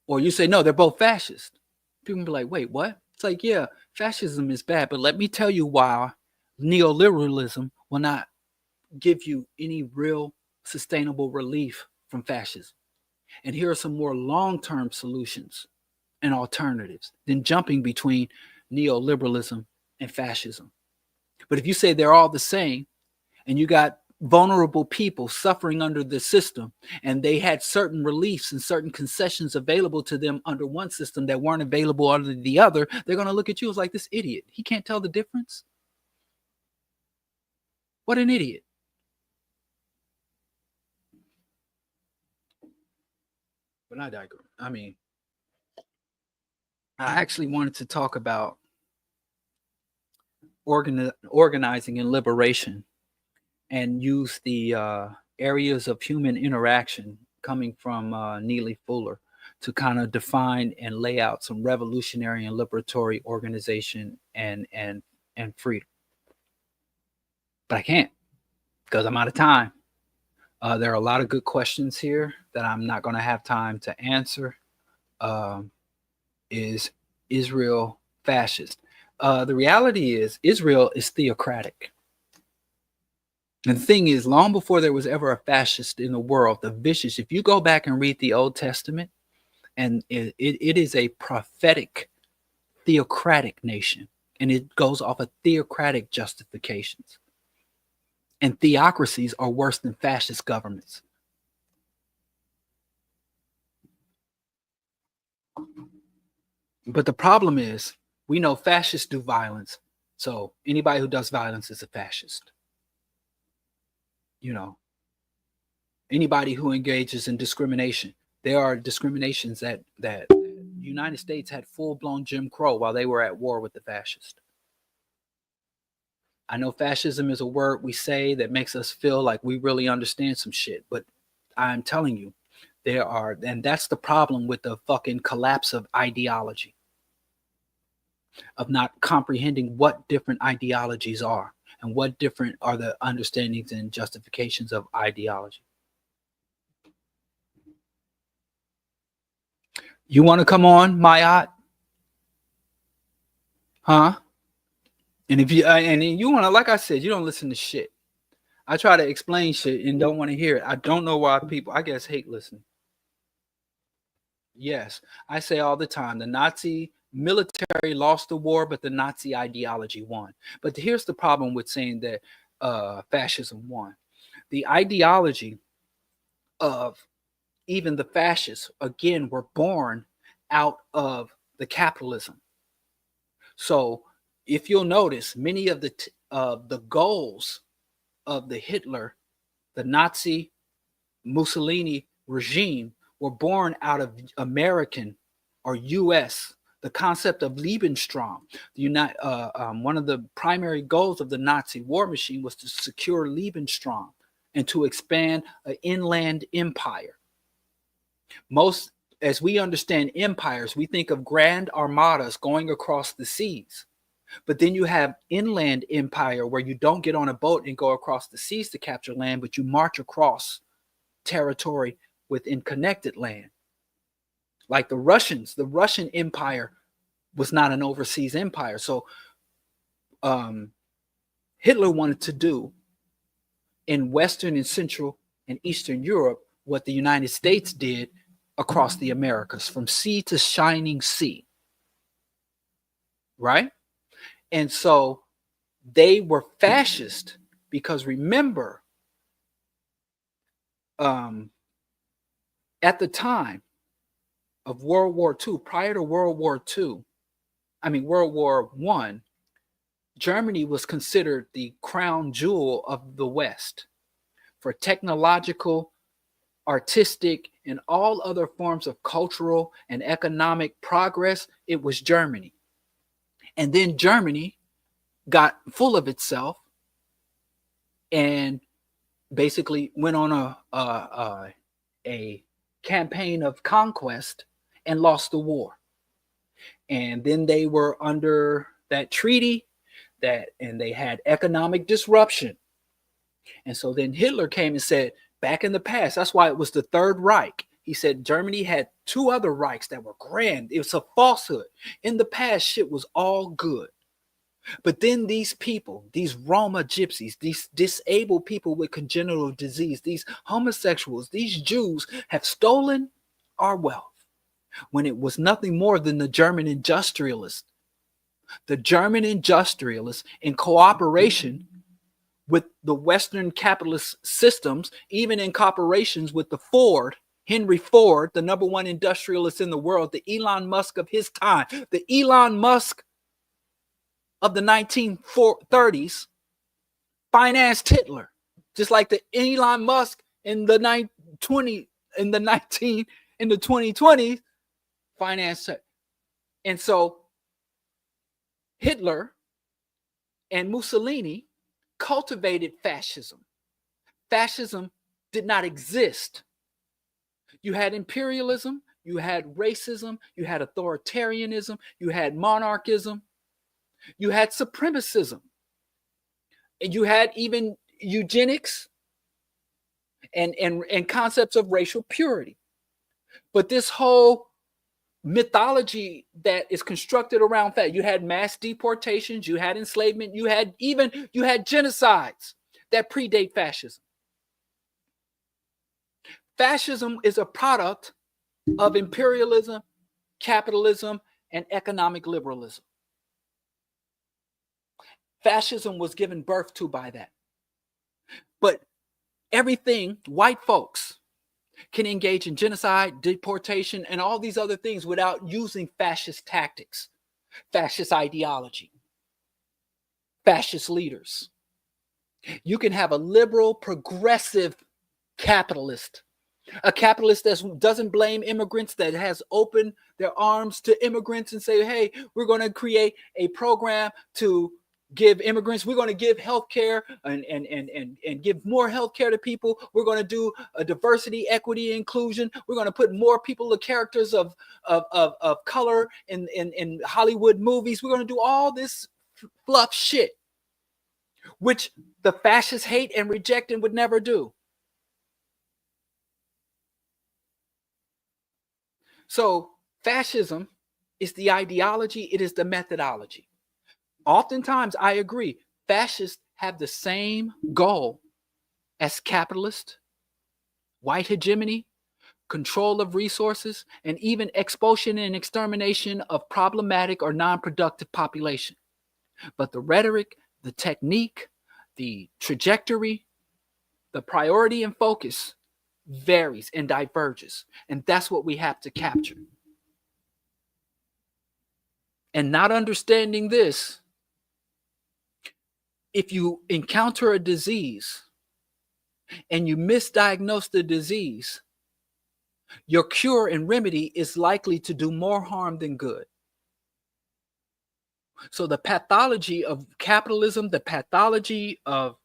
Or you say, no, they're both fascist. People will be like, wait, what? It's like, yeah, fascism is bad, but let me tell you why neoliberalism will not give you any real sustainable relief from fascism. And here are some more long-term solutions and alternatives than jumping between neoliberalism and fascism. But if you say they're all the same and you got vulnerable people suffering under the system and they had certain reliefs and certain concessions available to them under one system that weren't available under the other, they're going to look at you as like, this idiot. He can't tell the difference. What an idiot. But I digress. I mean, I actually wanted to talk about organizing and liberation and use the areas of human interaction coming from Neely Fuller to kind of define and lay out some revolutionary and liberatory organization and freedom. But I can't because I'm out of time. There are a lot of good questions here that I'm not going to have time to answer. Is Israel fascist? The reality is Israel is theocratic. And the thing is, long before there was ever a fascist in the world, the vicious, if you go back and read the Old Testament, and it is a prophetic, theocratic nation, and it goes off of theocratic justifications. And theocracies are worse than fascist governments. But the problem is, we know fascists do violence. So anybody who does violence is a fascist. You know, anybody who engages in discrimination. There are discriminations that the United States had full-blown Jim Crow while they were at war with the fascists. I know fascism is a word we say that makes us feel like we really understand some shit, but I'm telling you, there are, and that's the problem with the fucking collapse of ideology, of not comprehending what different ideologies are and what different are the understandings and justifications of ideology. You want to come on, Mayat? Huh? And if you want to, like I said, you don't listen to shit. I try to explain shit and don't want to hear it. I don't know why people, I guess, hate listening. Yes, I say all the time, the Nazi military lost the war, but the Nazi ideology won. But here's the problem with saying that fascism won. The ideology of even the fascists, again, were born out of the capitalism. So if you'll notice, many of the goals of the Hitler, the Nazi Mussolini regime were born out of American or U.S. The concept of Lebensraum. One of the primary goals of the Nazi war machine was to secure Lebensraum and to expand an inland empire. Most, as we understand empires, we think of grand armadas going across the seas. But then you have inland empire where you don't get on a boat and go across the seas to capture land, but you march across territory within connected land. Like the Russians, the Russian Empire was not an overseas empire. So Hitler wanted to do in Western and Central and Eastern Europe what the United States did across the Americas, from sea to shining sea. Right? And so they were fascist because, remember, at the time of World War II, prior to World War I, Germany was considered the crown jewel of the West for technological, artistic, and all other forms of cultural and economic progress. It was Germany. And then Germany got full of itself and basically went on a campaign of conquest and lost the war. And then they were under that treaty and they had economic disruption. And so then Hitler came and said, back in the past, that's why it was the Third Reich. He said Germany had two other Reichs that were grand. It was a falsehood. In the past, shit was all good. But then these people, these Roma gypsies, these disabled people with congenital disease, these homosexuals, these Jews have stolen our wealth when it was nothing more than the German industrialists. The German industrialists, in cooperation with the Western capitalist systems, even in cooperations with Henry Ford, the number one industrialist in the world, the Elon Musk of his time, the Elon Musk of the 1930s, financed Hitler, just like the Elon Musk in the 2020s financed it. And so Hitler and Mussolini cultivated fascism. Fascism did not exist. You had imperialism, you had racism, you had authoritarianism, you had monarchism, you had supremacism, and you had even eugenics and concepts of racial purity. But this whole mythology that is constructed around that, you had mass deportations, you had enslavement, you had genocides that predate fascism. Fascism is a product of imperialism, capitalism, and economic liberalism. Fascism was given birth to by that. But everything, white folks can engage in genocide, deportation, and all these other things without using fascist tactics, fascist ideology, fascist leaders. You can have a liberal, progressive capitalist, a capitalist that doesn't blame immigrants, that has opened their arms to immigrants and say, hey, we're going to create a program to give immigrants, we're going to give health care and give more health care to people. We're going to do a diversity, equity, inclusion. We're going to put more people, the characters of color in Hollywood movies. We're going to do all this fluff shit, which the fascists hate and reject and would never do. So fascism is the ideology, it is the methodology. Oftentimes, I agree, fascists have the same goal as capitalists, white hegemony, control of resources, and even expulsion and extermination of problematic or non-productive population. But the rhetoric, the technique, the trajectory, the priority and focus varies and diverges. And that's what we have to capture. And not understanding this, if you encounter a disease and you misdiagnose the disease, your cure and remedy is likely to do more harm than good. So the pathology of capitalism, the pathology of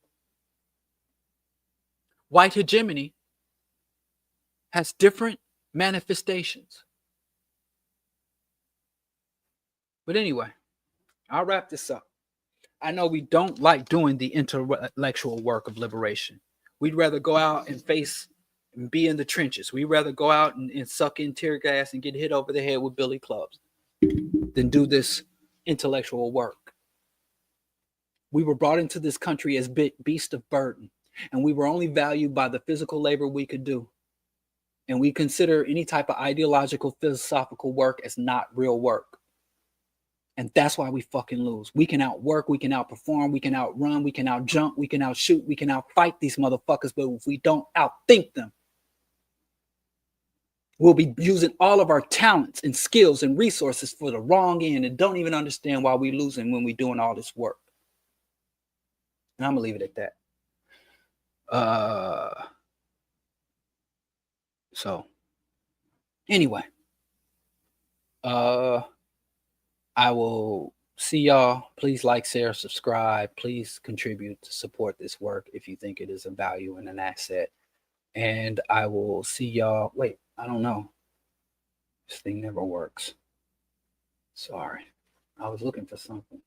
white hegemony has different manifestations. But anyway, I'll wrap this up. I know we don't like doing the intellectual work of liberation. We'd rather go out and face and be in the trenches. We'd rather go out and suck in tear gas and get hit over the head with billy clubs than do this intellectual work. We were brought into this country as beasts of burden, and we were only valued by the physical labor we could do. And we consider any type of ideological, philosophical work as not real work. And that's why we fucking lose. We can outwork, we can outperform, we can outrun, we can outjump, we can outshoot, we can outfight these motherfuckers. But if we don't outthink them, we'll be using all of our talents and skills and resources for the wrong end and don't even understand why we're losing when we're doing all this work. And I'm going to leave it at that. So, anyway. I will see y'all. Please like, share, subscribe. Please contribute to support this work if you think it is a value and an asset. And I will see y'all. Wait, I don't know. This thing never works. Sorry. I was looking for something.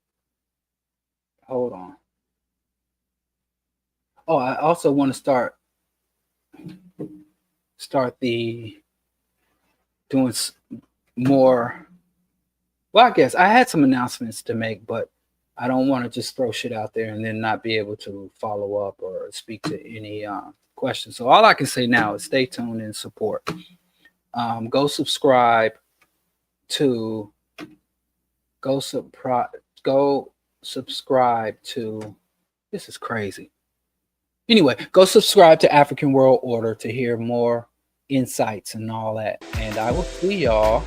Hold on. Oh, I also want to start doing more. Well, I guess I had some announcements to make, but I don't want to just throw shit out there and then not be able to follow up or speak to any questions. So all I can say now is stay tuned and support. Go subscribe to. This is crazy. Anyway, go subscribe to African World Order to hear more insights and all that. And I will see y'all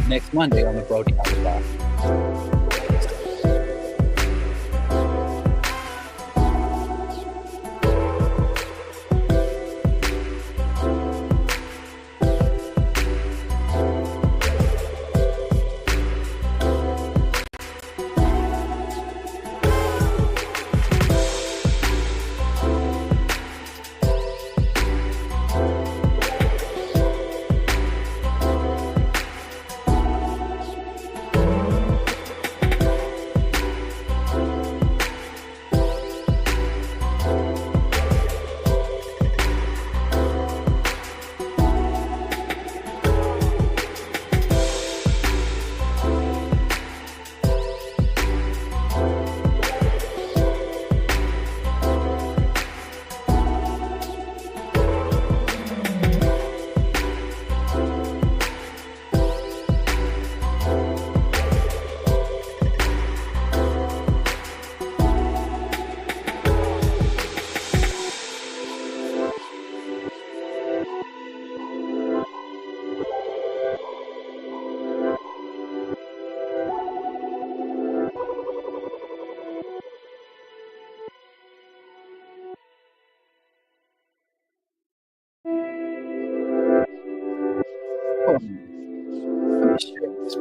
next Monday on the BroDiallo Live.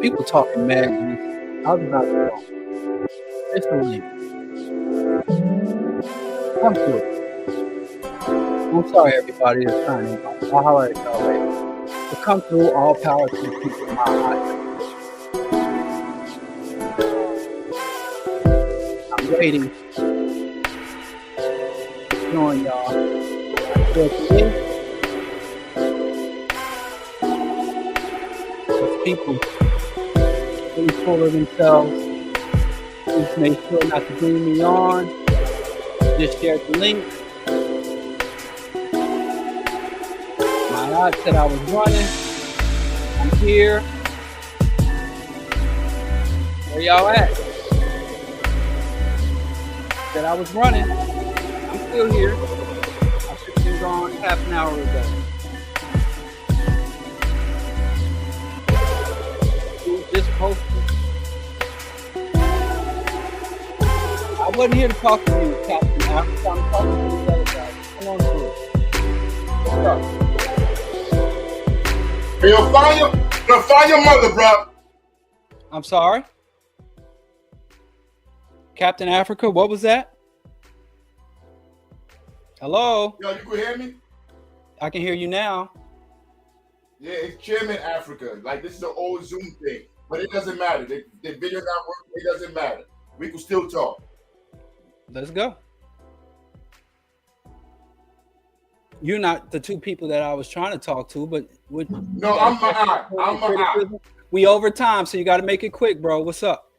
People talking mad. I was about to go. It's the link. Come through. I'm sorry, everybody that's trying to invite. I'll holler at y'all later. To come through, all power to the people. My I'm waiting. Showing y'all. Those people really full of themselves. Please make sure not to bring me on. Just share the link. My aunt said I was running. I'm here. Where y'all at? Said I was running. I'm still here. I should have been gone half an hour ago. Who's this posted? I wasn't here to talk to you, Captain Africa. I'm talking to these other guys. Come on through. What's up? Hey, find your mother, bro. I'm sorry? Captain Africa, what was that? Hello? Yo, you can hear me? I can hear you now. Yeah, it's Chairman Africa. Like, this is an old Zoom thing. But it doesn't matter. The video not working. It doesn't matter. We can still talk. Let's go. You're not the two people that I was trying to talk to, but no, I'm my eye. I'm my eye. We over time, so you got to make it quick, bro. What's up?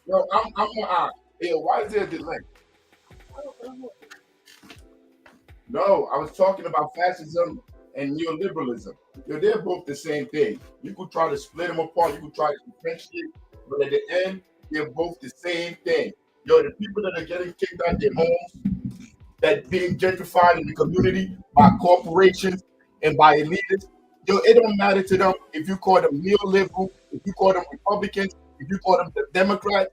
No, I'm my eye. Yo, why is there a delay? No, I was talking about fascism and neoliberalism. Yo, they're both the same thing. You could try to split them apart. You could try to differentiate, but at the end, they're both the same thing. Yo, the people that are getting kicked out of their homes, that being gentrified in the community by corporations and by elites, yo, it don't matter to them if you call them neoliberal, if you call them Republicans, if you call them the Democrat,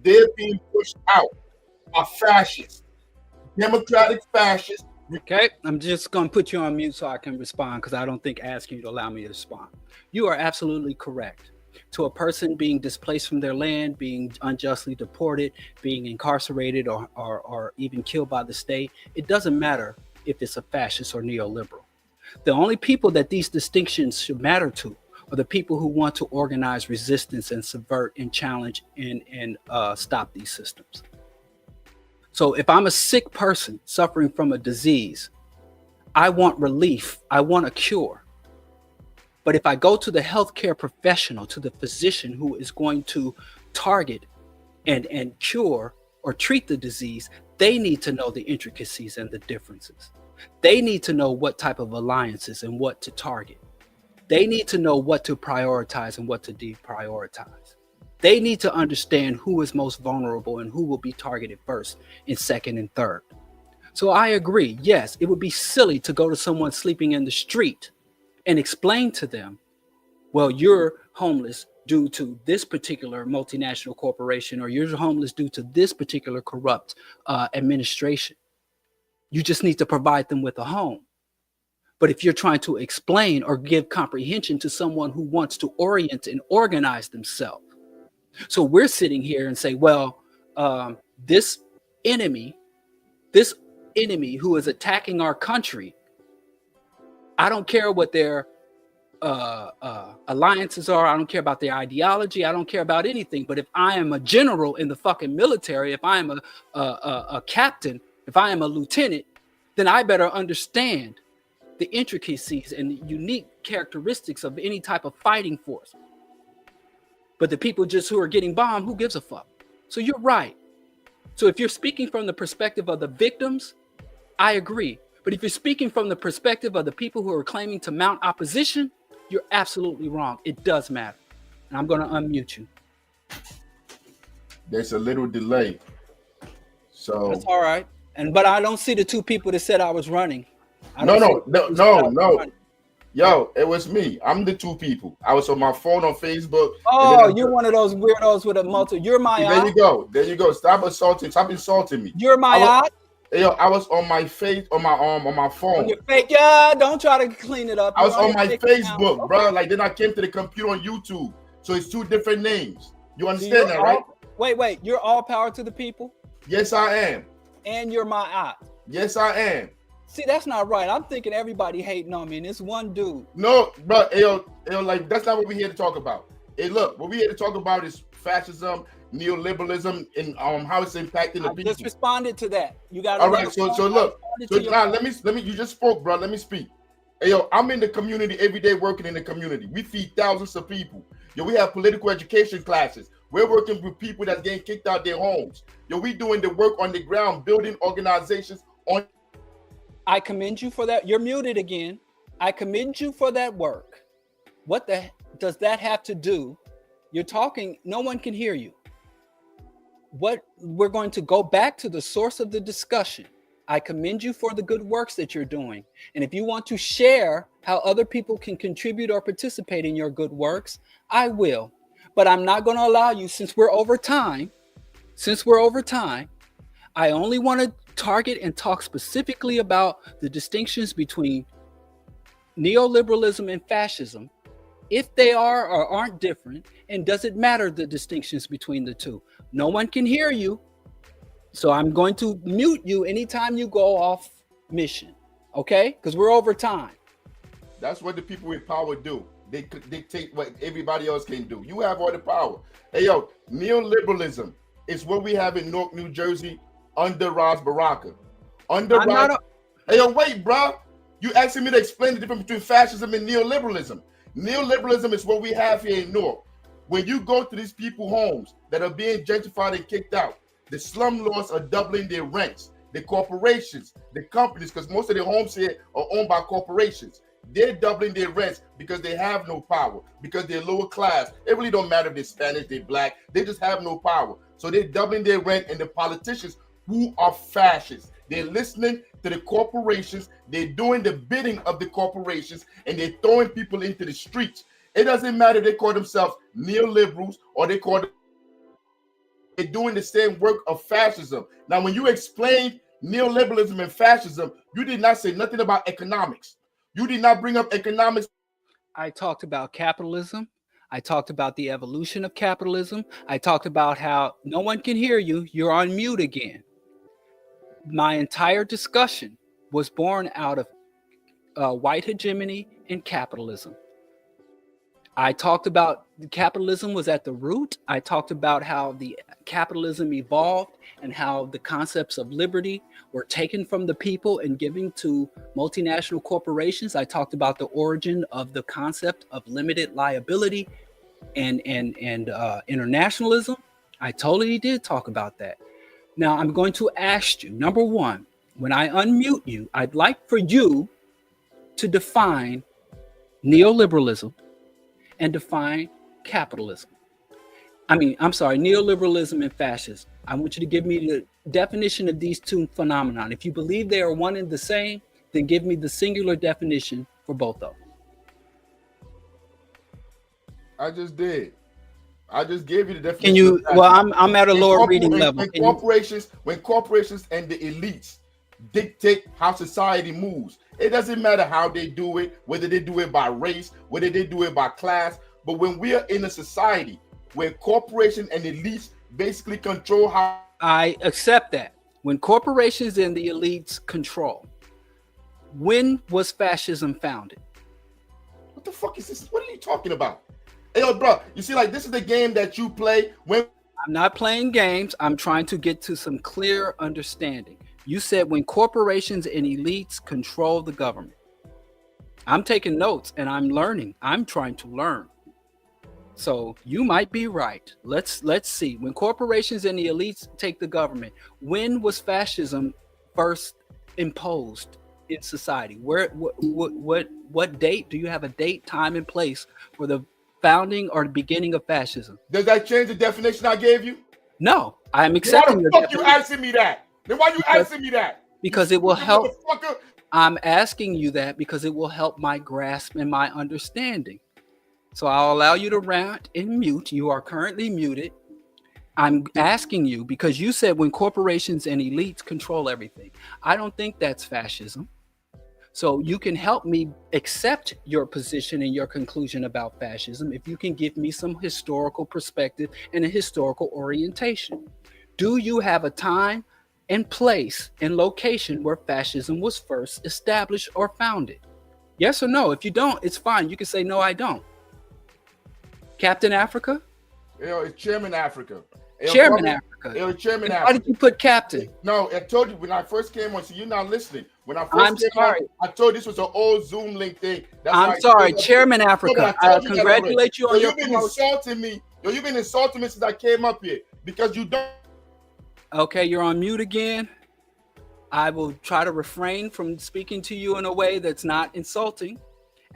they're being pushed out by fascists, democratic fascists. Okay, I'm just going to put you on mute so I can respond because I don't think asking you to allow me to respond. You are absolutely correct. To a person being displaced from their land, being unjustly deported, being incarcerated or even killed by the state, it doesn't matter if it's a fascist or neoliberal. The only people that these distinctions should matter to are the people who want to organize resistance and subvert and challenge and stop these systems. So if I'm a sick person suffering from a disease, I want relief, I want a cure. But if I go to the healthcare professional, to the physician who is going to target and cure or treat the disease, they need to know the intricacies and the differences. They need to know what type of alliances and what to target. They need to know what to prioritize and what to deprioritize. They need to understand who is most vulnerable and who will be targeted first and second and third. So I agree. Yes, it would be silly to go to someone sleeping in the street and explain to them, well, you're homeless due to this particular multinational corporation, or you're homeless due to this particular corrupt administration. You just need to provide them with a home. But if you're trying to explain or give comprehension to someone who wants to orient and organize themselves, so we're sitting here and say, well, this enemy who is attacking our country, I don't care what their alliances are. I don't care about their ideology. I don't care about anything. But if I am a general in the fucking military, if I am a captain, if I am a lieutenant, then I better understand the intricacies and the unique characteristics of any type of fighting force. But the people just who are getting bombed, who gives a fuck? So you're right. So if you're speaking from the perspective of the victims, I agree. But if you're speaking from the perspective of the people who are claiming to mount opposition, you're absolutely wrong. It does matter. And I'm going to unmute you. There's a little delay. So that's all right. But I don't see the two people that said I was running. No. Yo, it was me. I'm the two people. I was on my phone on Facebook. Oh, you're one of those weirdos with a multi. You're my There you go. Stop insulting me. You're my Yo, I was on my face, on my On phone. your fake, yeah, don't try to clean it up. I You're was on your my fake account. Facebook, bro. Like then I came to the computer on YouTube. So it's two different names. You So understand that, right? wait, you're all power to the people, Yes, I am. and you're my eye. Yes, I am. See, that's not right. I'm thinking everybody hating on me, and it's one dude. No, bro, yo, like that's not what we're here to talk about. Hey, look, what we're here to talk about is fascism, neoliberalism, and how it's impacting the I people. just responded to that. You got all right. So look, so now let me. You just spoke, bro. Let me speak. Hey, yo, I'm in the community every day, working in the community. We feed thousands of people. Yo, we have political education classes. We're working with people that's getting kicked out their homes. Yo, we doing the work on the ground, building organizations on. I commend you for that. You're muted again. I commend you for that work. What does that have to do? You're talking, no one can hear you. What we're going to go back to the source of the discussion. I commend you for the good works that you're doing. And if you want to share how other people can contribute or participate in your good works, I will. But I'm not going to allow you, since we're over time, I only want to target and talk specifically about the distinctions between neoliberalism and fascism, if they are or aren't different, and does it matter the distinctions between the two? No one can hear you, so I'm going to mute you anytime you go off mission, okay? Because we're over time. That's what the people with power do. They could dictate what everybody else can do. You have all the power. Hey, yo, neoliberalism is what we have in Newark, New Jersey, under Ras Baraka. Hey, yo, wait, bro. You asking me to explain the difference between fascism and neoliberalism. Neoliberalism is what we have here in Newark. When you go to these people's homes that are being gentrified and kicked out, the slumlords are doubling their rents. The corporations, the companies, because most of the homes here are owned by corporations. They're doubling their rents because they have no power, because they're lower class. It really don't matter if they're Spanish, they're black. They just have no power. So they're doubling their rent, and the politicians who are fascists, they're listening to the corporations. They're doing the bidding of the corporations, and they're throwing people into the streets. It doesn't matter if they call themselves neoliberals or they're doing the same work of fascism. Now, when you explain neoliberalism and fascism, you did not say nothing about economics. You did not bring up economics. I talked about capitalism. I talked about the evolution of capitalism. I talked about how no one can hear you. You're on mute again. My entire discussion was born out of white hegemony and capitalism. I talked about capitalism was at the root. I talked about how the capitalism evolved and how the concepts of liberty were taken from the people and given to multinational corporations. I talked about the origin of the concept of limited liability and internationalism. I totally did talk about that. Now I'm going to ask you, number one, when I unmute you, I'd like for you to define neoliberalism and define capitalism. Neoliberalism and fascism. I want you to give me the definition of these two phenomena. If you believe they are one and the same, then give me the singular definition for both of them. I just did. I just gave you the definition. Can you? Well, I'm at a lower reading level. When corporations and the elites dictate how society moves, it doesn't matter how they do it, whether they do it by race, whether they do it by class. But when we are in a society where corporations and elites basically control how. I accept that. When corporations and the elites control. When was fascism founded? What the fuck is this? What are you talking about? Hey, yo, bro, you see, like, this is the game that you play when. I'm not playing games. I'm trying to get to some clear understanding. You said when corporations and elites control the government. I'm taking notes and I'm learning. I'm trying to learn. So you might be right. Let's see. When corporations and the elites take the government, when was fascism first imposed in society? What date? Do you have a date, time, and place for the founding or the beginning of fascism? Does that change the definition I gave you? No, I'm accepting your definition. Why you asking me that? Then why you asking me that? Because it will help. I'm asking you that because it will help my grasp and my understanding. So I'll allow you to rant and mute. You are currently muted. I'm asking you because you said when corporations and elites control everything. I don't think that's fascism. So you can help me accept your position and your conclusion about fascism if you can give me some historical perspective and a historical orientation. Do you have a time and place and location where fascism was first established or founded? Yes or no? If you don't, it's fine. You can say, no, I don't. Captain Africa? It's Chairman Africa. Chairman Africa. It was Chairman Why Africa. did you put Captain? No, I told you when I first came on, so you're not listening. When I I'm first came sorry. on, I told you this was an old Zoom link thing. That's I'm why sorry, I Chairman Africa. I congratulate you on your You've been promotion. insulting me. You've been insulting me since I came up here because you don't. Okay, you're on mute again. I will try to refrain from speaking to you in a way that's not insulting.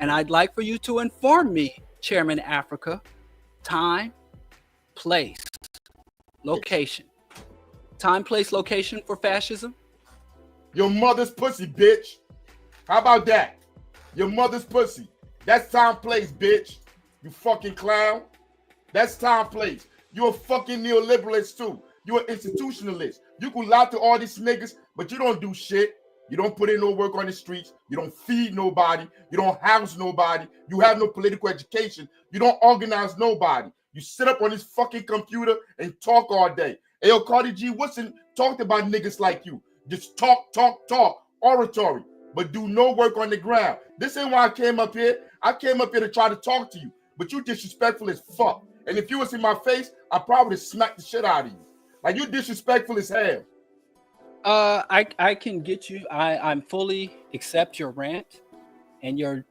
And I'd like for you to inform me, Chairman Africa, time, place, location. Time, place, location for fascism? Your mother's pussy, bitch. How about that? Your mother's pussy. That's time, place, bitch. You fucking clown. That's time, place. You're a fucking neoliberalist too. You're an institutionalist. You can lie to all these niggas, but you don't do shit. You don't put in no work on the streets. You don't feed nobody. You don't house nobody. You have no political education. You don't organize nobody. You sit up on this fucking computer and talk all day. Ayo, Cardi G. Woodson talked about niggas like you. Just talk, oratory, but do no work on the ground. This ain't why I came up here. I came up here to try to talk to you, but you disrespectful as fuck. And if you was in my face, I probably smack the shit out of you. Like, you disrespectful as hell. I can get you. I'm fully accept your rant and your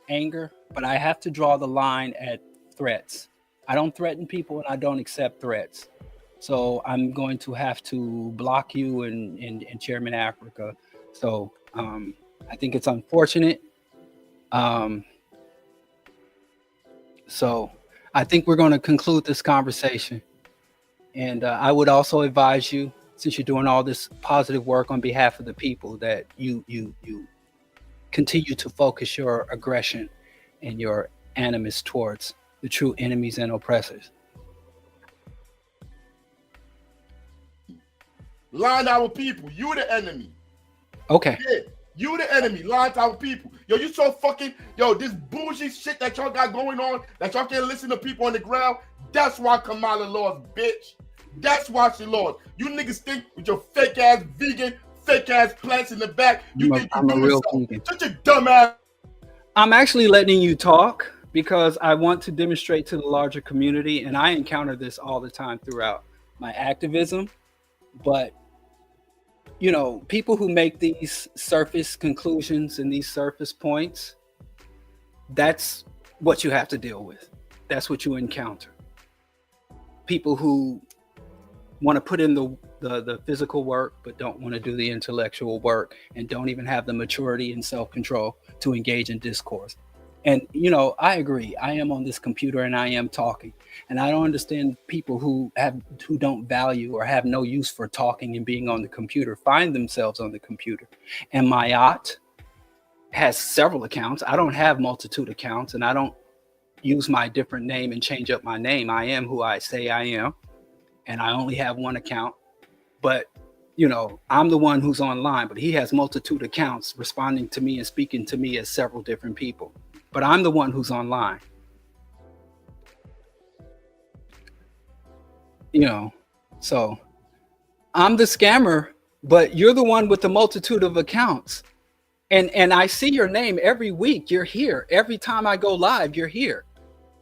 anger, but I have to draw the line at threats. I don't threaten people and I don't accept threats. So I'm going to have to block you in Chairman Africa. So I think it's unfortunate. So I think we're going to conclude this conversation. And I would also advise you, since you're doing all this positive work on behalf of the people, that you continue to focus your aggression and your animus towards the true enemies and oppressors. Line our people. You the enemy. Okay. Yeah, you the enemy. Line to our people. Yo, you so fucking, this bougie shit that y'all got going on, that y'all can't listen to people on the ground. That's why Kamala lost, bitch. That's why she lost. You niggas think with your fake ass vegan, fake ass plants in the back, I'm a real vegan. Such a dumb ass. I'm actually letting you talk because I want to demonstrate to the larger community, and I encounter this all the time throughout my activism. But people who make these surface conclusions and these surface points, that's what you have to deal with. That's what you encounter. People who want to put in the physical work, but don't want to do the intellectual work and don't even have the maturity and self-control to engage in discourse. And, I agree. I am on this computer and I am talking. And I don't understand people who don't value or have no use for talking and being on the computer, find themselves on the computer. And my yacht has several accounts. I don't have multitude accounts, and I don't use my different name and change up my name. I am who I say I am. And I only have one account. But, I'm the one who's online, but he has multitude accounts responding to me and speaking to me as several different people. But I'm the one who's online. So I'm the scammer, but you're the one with the multitude of accounts. And I see your name every week. You're here. Every time I go live, you're here.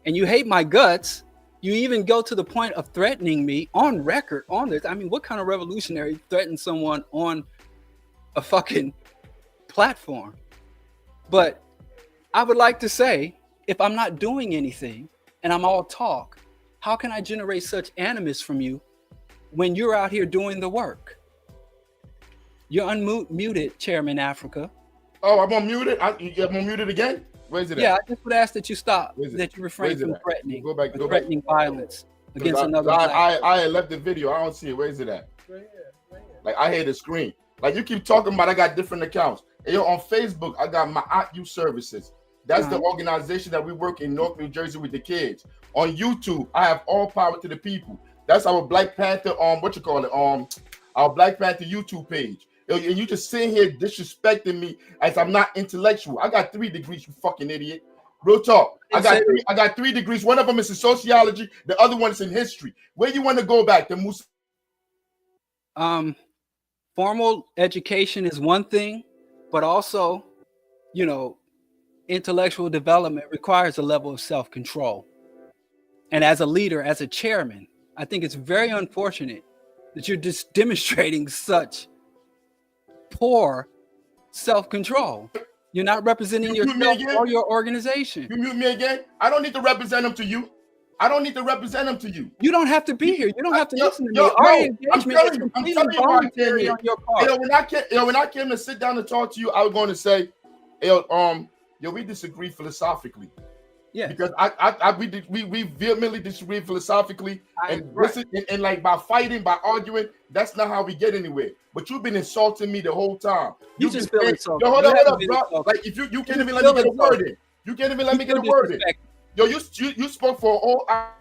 And you hate my guts. You even go to the point of threatening me on record on this. I mean, what kind of revolutionary threatens someone on a fucking platform? But I would like to say, if I'm not doing anything and I'm all talk, how can I generate such animus from you when you're out here doing the work? You're unmuted, Chairman Africa. Oh, I'm unmuted? I'm unmuted again? Where's it at? Yeah, I just would ask that you stop, that you refrain from threatening, go back, threatening violence against another. I had left the video. I don't see it. Where is it at? Right here. Like, I hear the screen. Like, you keep talking about I got different accounts. And on Facebook, I got my Aunt You Services. That's the organization that we work in North New Jersey with the kids. On YouTube, I have All Power to the People. That's our Black Panther our Black Panther YouTube page. And you just sitting here disrespecting me as I'm not intellectual. I got 3 degrees, you fucking idiot. Real talk. I got 3 degrees. One of them is in sociology. The other one is in history. Where you want to go back? The Formal education is one thing, but also, you know, intellectual development requires a level of self-control. And as a leader, as a chairman, I think it's very unfortunate that you're just demonstrating such poor self-control. You're not representing yourself or your organization. You mute me again? I don't need to represent them to you. I don't need to represent them to you. You don't have to be here. You don't have to listen to me. I'm telling you why I came here. When I came to sit down and talk to you, I was going to say, we disagree philosophically. Yeah. Because we vehemently disagree philosophically, and like by fighting, by arguing, that's not how we get anywhere. But you've been insulting me the whole time. You just feel insulted. Hold up, bro. Like if you can't even let me get a word in. You can't even let me get a word in. Yo, you spoke for a whole hour.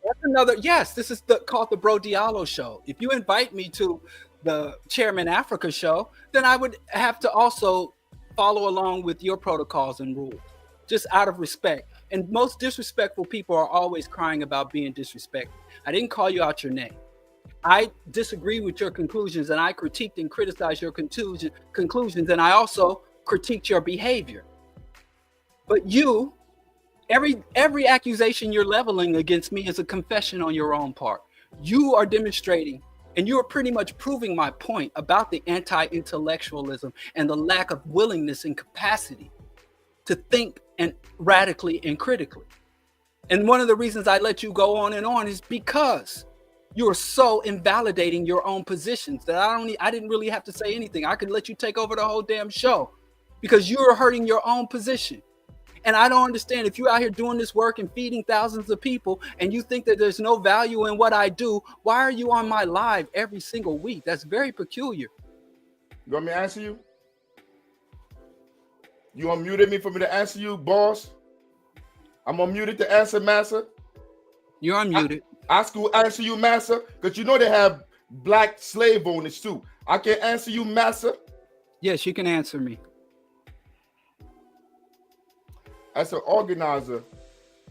That's another. Yes, this is called the BroDiallo show. If you invite me to the Chairman Africa show, then I would have to also follow along with your protocols and rules, just out of respect. And most disrespectful people are always crying about being disrespected. I didn't call you out your name. I disagree with your conclusions, and I critiqued and criticized your conclusions, and I also critiqued your behavior. But you, every accusation you're leveling against me is a confession on your own part. You are demonstrating, and you are pretty much proving my point about the anti-intellectualism and the lack of willingness and capacity to think and radically and critically. And one of the reasons I let you go on and on is because you're so invalidating your own positions that I didn't really have to say anything. I could let you take over the whole damn show because you're hurting your own position. And I don't understand, if you're out here doing this work and feeding thousands of people and you think that there's no value in what I do, why are you on my live every single week? That's very peculiar. You want me to answer you? You unmuted me for me to answer you, boss? I'm unmuted to answer, massa. You're unmuted. I will answer you, massa, because you know they have black slave owners too. I can answer you, massa. Yes, you can answer me. As an organizer,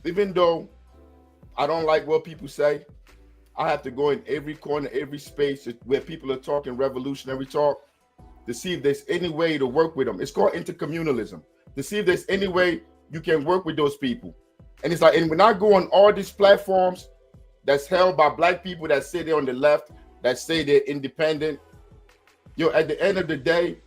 even though I don't like what people say, I have to go in every corner, every space where people are talking revolutionary talk to see if there's any way to work with them. It's called intercommunalism. To see if there's any way you can work with those people. And it's like, and when I go on all these platforms that's held by black people that say they're on the left, that say they're independent, at the end of the day,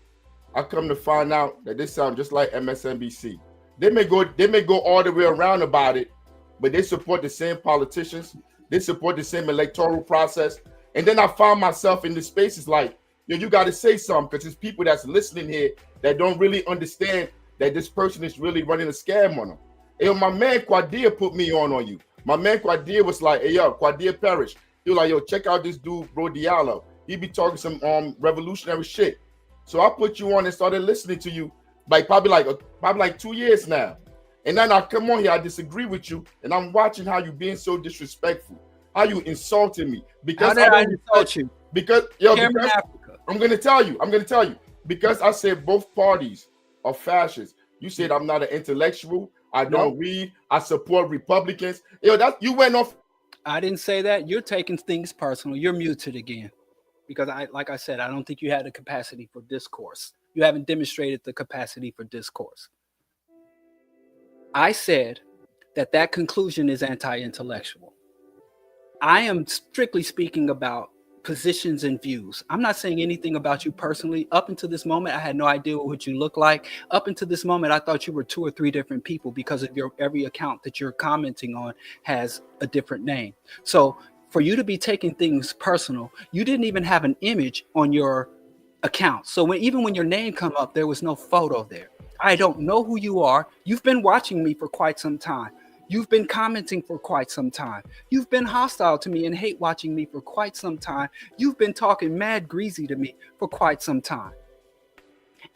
I come to find out that they sound just like MSNBC. They may go all the way around about it, but they support the same politicians. They support the same electoral process. And then I found myself in the spaces like, you got to say something, because there's people that's listening here that don't really understand that this person is really running a scam on them. Hey, my man Quadir put me on you. My man Quadir was like, hey, yo, Quadir Parrish. He was like, yo, check out this dude, BroDiallo. He be talking some revolutionary shit. So I put you on and started listening to you, like probably like 2 years now. And then I come on here, I disagree with you, and I'm watching how you being so disrespectful, how you insulting me. Because how did I insult you? Because I'm gonna tell you, because I said both parties are fascists. You said I'm not an intellectual. I don't read. I support Republicans. You went off. I didn't say that. You're taking things personal. You're muted again. Because like I said, I don't think you had the capacity for discourse. You haven't demonstrated the capacity for discourse. I said that conclusion is anti-intellectual. I am strictly speaking about positions and views. I'm not saying anything about you personally. Up until this moment, I had no idea what you look like. Up until this moment, I thought you were 2 or 3 different people because of every account that you're commenting on has a different name. So for you to be taking things personal, you didn't even have an image on your account. So even when your name come up, there was no photo there. I don't know who you are. You've been watching me for quite some time. You've been commenting for quite some time. You've been hostile to me and hate watching me for quite some time. You've been talking mad greasy to me for quite some time.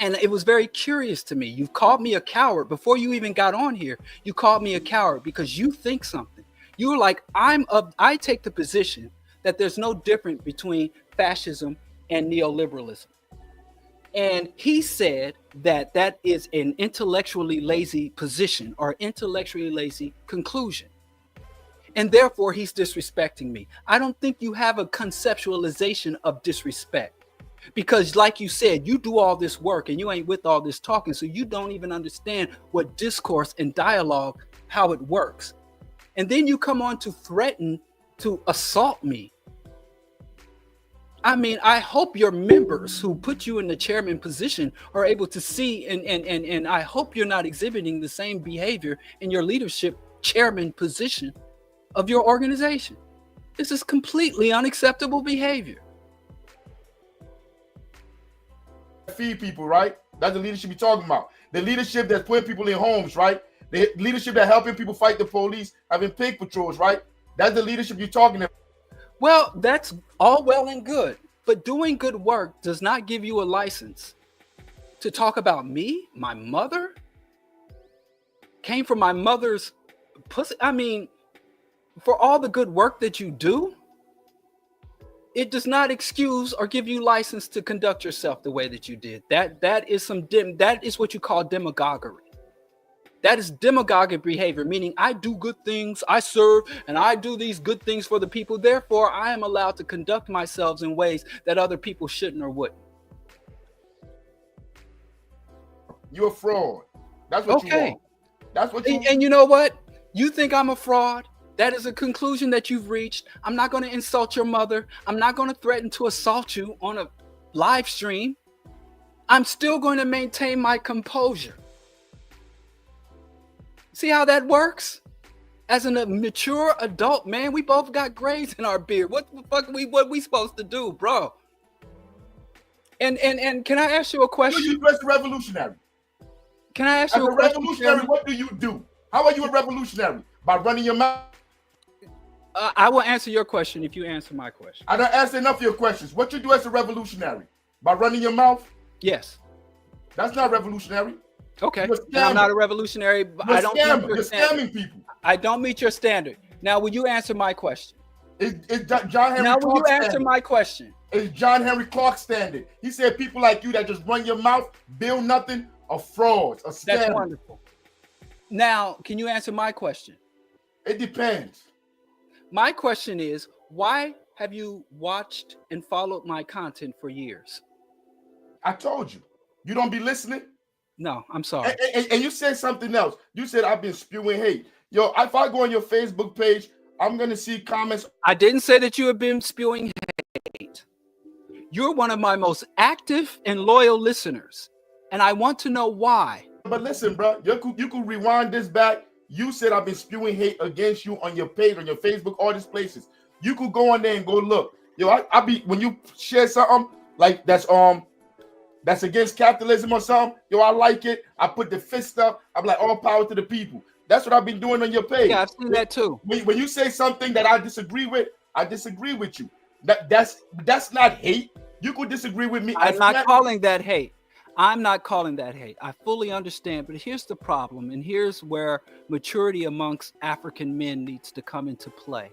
And it was very curious to me. You called me a coward before you even got on here. You called me a coward because you think something. You were like, I take the position that there's no difference between fascism and neoliberalism. And he said that that is an intellectually lazy position or intellectually lazy conclusion. And therefore, he's disrespecting me. I don't think you have a conceptualization of disrespect. Because like you said, you do all this work and you ain't with all this talking. So you don't even understand what discourse and dialogue, how it works. And then you come on to threaten to assault me. I mean, I hope your members who put you in the chairman position are able to see, and I hope you're not exhibiting the same behavior in your leadership chairman position of your organization. This is completely unacceptable behavior. Feed people, right? That's the leadership you're talking about. The leadership that's putting people in homes, right? The leadership that helping people fight the police, having pig patrols, right? That's the leadership you're talking about. Well, that's all well and good, but doing good work does not give you a license to talk about me. My mother came from my mother's pussy. I mean, for all the good work that you do, it does not excuse or give you license to conduct yourself the way that you did. That is what you call demagoguery. That is demagogic behavior, meaning I do good things, I serve, and I do these good things for the people. Therefore, I am allowed to conduct myself in ways that other people shouldn't or wouldn't. You're a fraud. That's what you are. That's what you. And you know what? You think I'm a fraud? That is a conclusion that you've reached. I'm not going to insult your mother. I'm not going to threaten to assault you on a live stream. I'm still going to maintain my composure. See how that works? As a mature adult, man, we both got grays in our beard. What the fuck what we supposed to do, bro? And can I ask you a question? You dress revolutionary. Can I ask you a question? Revolutionary, what do you do? How are you a revolutionary? By running your mouth? I will answer your question if you answer my question. I don't answer enough of your questions. What you do as a revolutionary? By running your mouth? Yes. That's not revolutionary. Okay. I'm not a revolutionary. But You're scamming people. I don't meet your standard. Now, will you answer my question? It's John Henry Now, Clark will you answer standard. my question? It's John Henry Clark standard. He said people like you that just run your mouth, build nothing, are frauds, are scammers. That's wonderful. Now, can you answer my question? It depends. My question is, why have you watched and followed my content for years? I told you. You don't be listening? No, I'm sorry. And you said something else. You said I've been spewing hate. Yo, if I go on your Facebook page, I'm going to see comments. I didn't say that you have been spewing hate. You're one of my most active and loyal listeners, and I want to know why. But listen, bro, you could rewind this back. You said I've been spewing hate against you on your page, on your Facebook, all these places. You could go on there and go look. Yo, I be when you share something like that's against capitalism or something, yo, I like it. I put the fist up. I'm like, all power to the people. That's what I've been doing on your page. Yeah, I've seen that too. When you say something that I disagree with you. That's not hate. You could disagree with me. I'm not calling that hate. I'm not calling that hate. I fully understand, but here's the problem, and here's where maturity amongst African men needs to come into play.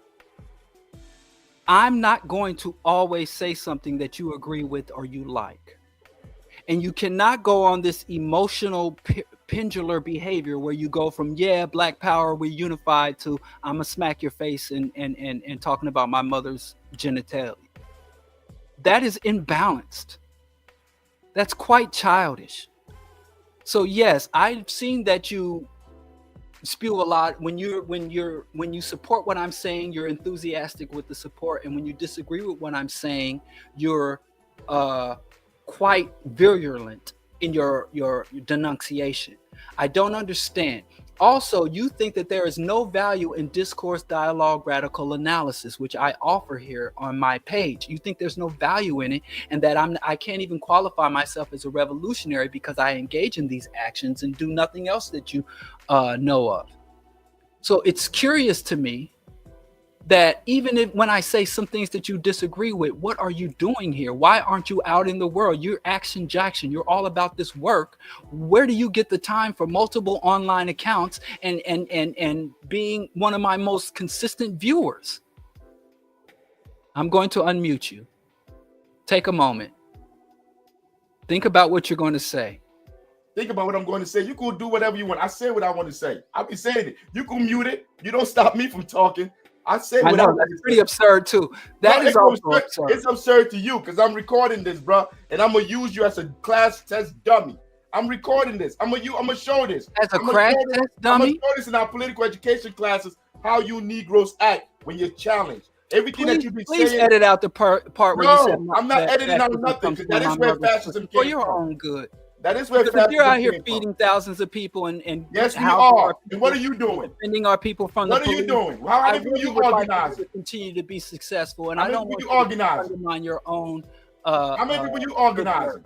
I'm not going to always say something that you agree with or you like. And you cannot go on this emotional pendular behavior where you go from, yeah, black power, we're unified, to I'm gonna smack your face and talking about my mother's genitalia. That is imbalanced. That's quite childish. So yes, I've seen that you spew a lot. When you support what I'm saying, you're enthusiastic with the support, and when you disagree with what I'm saying, you're quite virulent in your denunciation. I don't understand. Also, you think that there is no value in discourse, dialogue, radical analysis, which I offer here on my page. You think there's no value in it, and that I can't even qualify myself as a revolutionary because I engage in these actions and do nothing else that you know of. So it's curious to me that even when I say some things that you disagree with, what are you doing here? Why aren't you out in the world? You're Action Jackson. You're all about this work. Where do you get the time for multiple online accounts and being one of my most consistent viewers? I'm going to unmute you. Take a moment. Think about what you're going to say. Think about what I'm going to say. You can do whatever you want. I say what I want to say. I'll be saying it. You can mute it. You don't stop me from talking. I say what I want to say. That's pretty absurd too. That is also absurd. It's absurd to you because I'm recording this, bro, and I'm gonna use you as a class test dummy. I'm recording this. I'm gonna show this as a crash test dummy. I'm gonna show this in our political education classes how you Negroes act when you're challenged. Everything that you be saying. Please edit out the part where you said. No, I'm not editing out nothing because that is where fascism came for your own good. That is where fascism you're out here feeding thousands of people and yes, we are. And what are you doing? Defending our people from the police. What are you doing? How are you organizing? To continue to be successful, and I don't want you organizing. Undermine your own. How many people you organizing?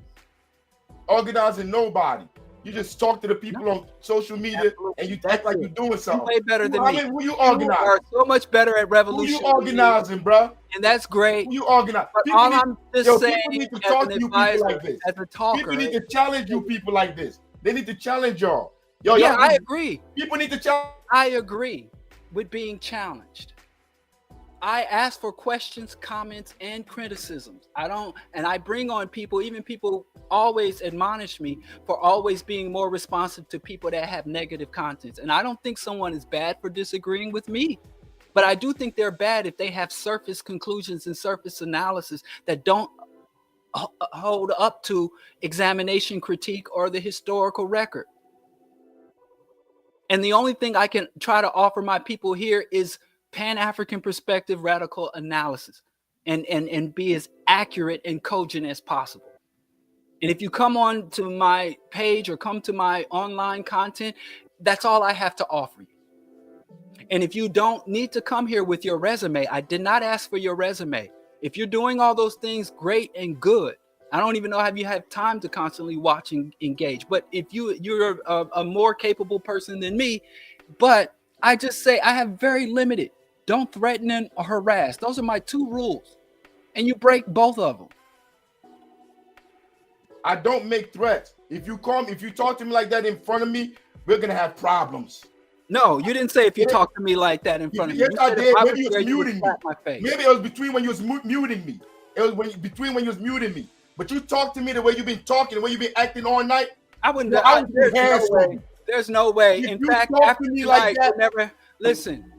Organizing nobody. You just talk to the people on social media and you act like you're doing something. Way better than me. Who you organizing? You are so much better at revolution. Who you organizing, bro? And that's great. Who you organize? But all I'm just saying, people need to talk to you people like this. As a talker, people need to challenge you people like this. They need to challenge y'all. Yeah, I agree. People need to challenge. I agree with being challenged. I ask for questions, comments, and criticisms. I bring on people, even people always admonish me for always being more responsive to people that have negative contents. And I don't think someone is bad for disagreeing with me, but I do think they're bad if they have surface conclusions and surface analysis that don't hold up to examination, critique, or the historical record. And the only thing I can try to offer my people here is Pan-African perspective, radical analysis, and be as accurate and cogent as possible. And if you come on to my page or come to my online content, that's all I have to offer you. And if you don't need to come here with your resume, I did not ask for your resume. If you're doing all those things, great and good. I don't even know if you have time to constantly watch and engage. But if you're a more capable person than me, but I just say I have very limited. Don't threaten and harass. Those are my two rules. And you break both of them. I don't make threats. If you talk to me like that in front of me, we're going to have problems. No, you didn't say if you talk to me like that in front of me. Yes, I did. Maybe you was muting me. Maybe it was between when you was muting me. It was between when you was muting me. But you talk to me the way you've been talking, the way you've been acting all night. I wouldn't. There's no way. In fact, after me like that, never listen.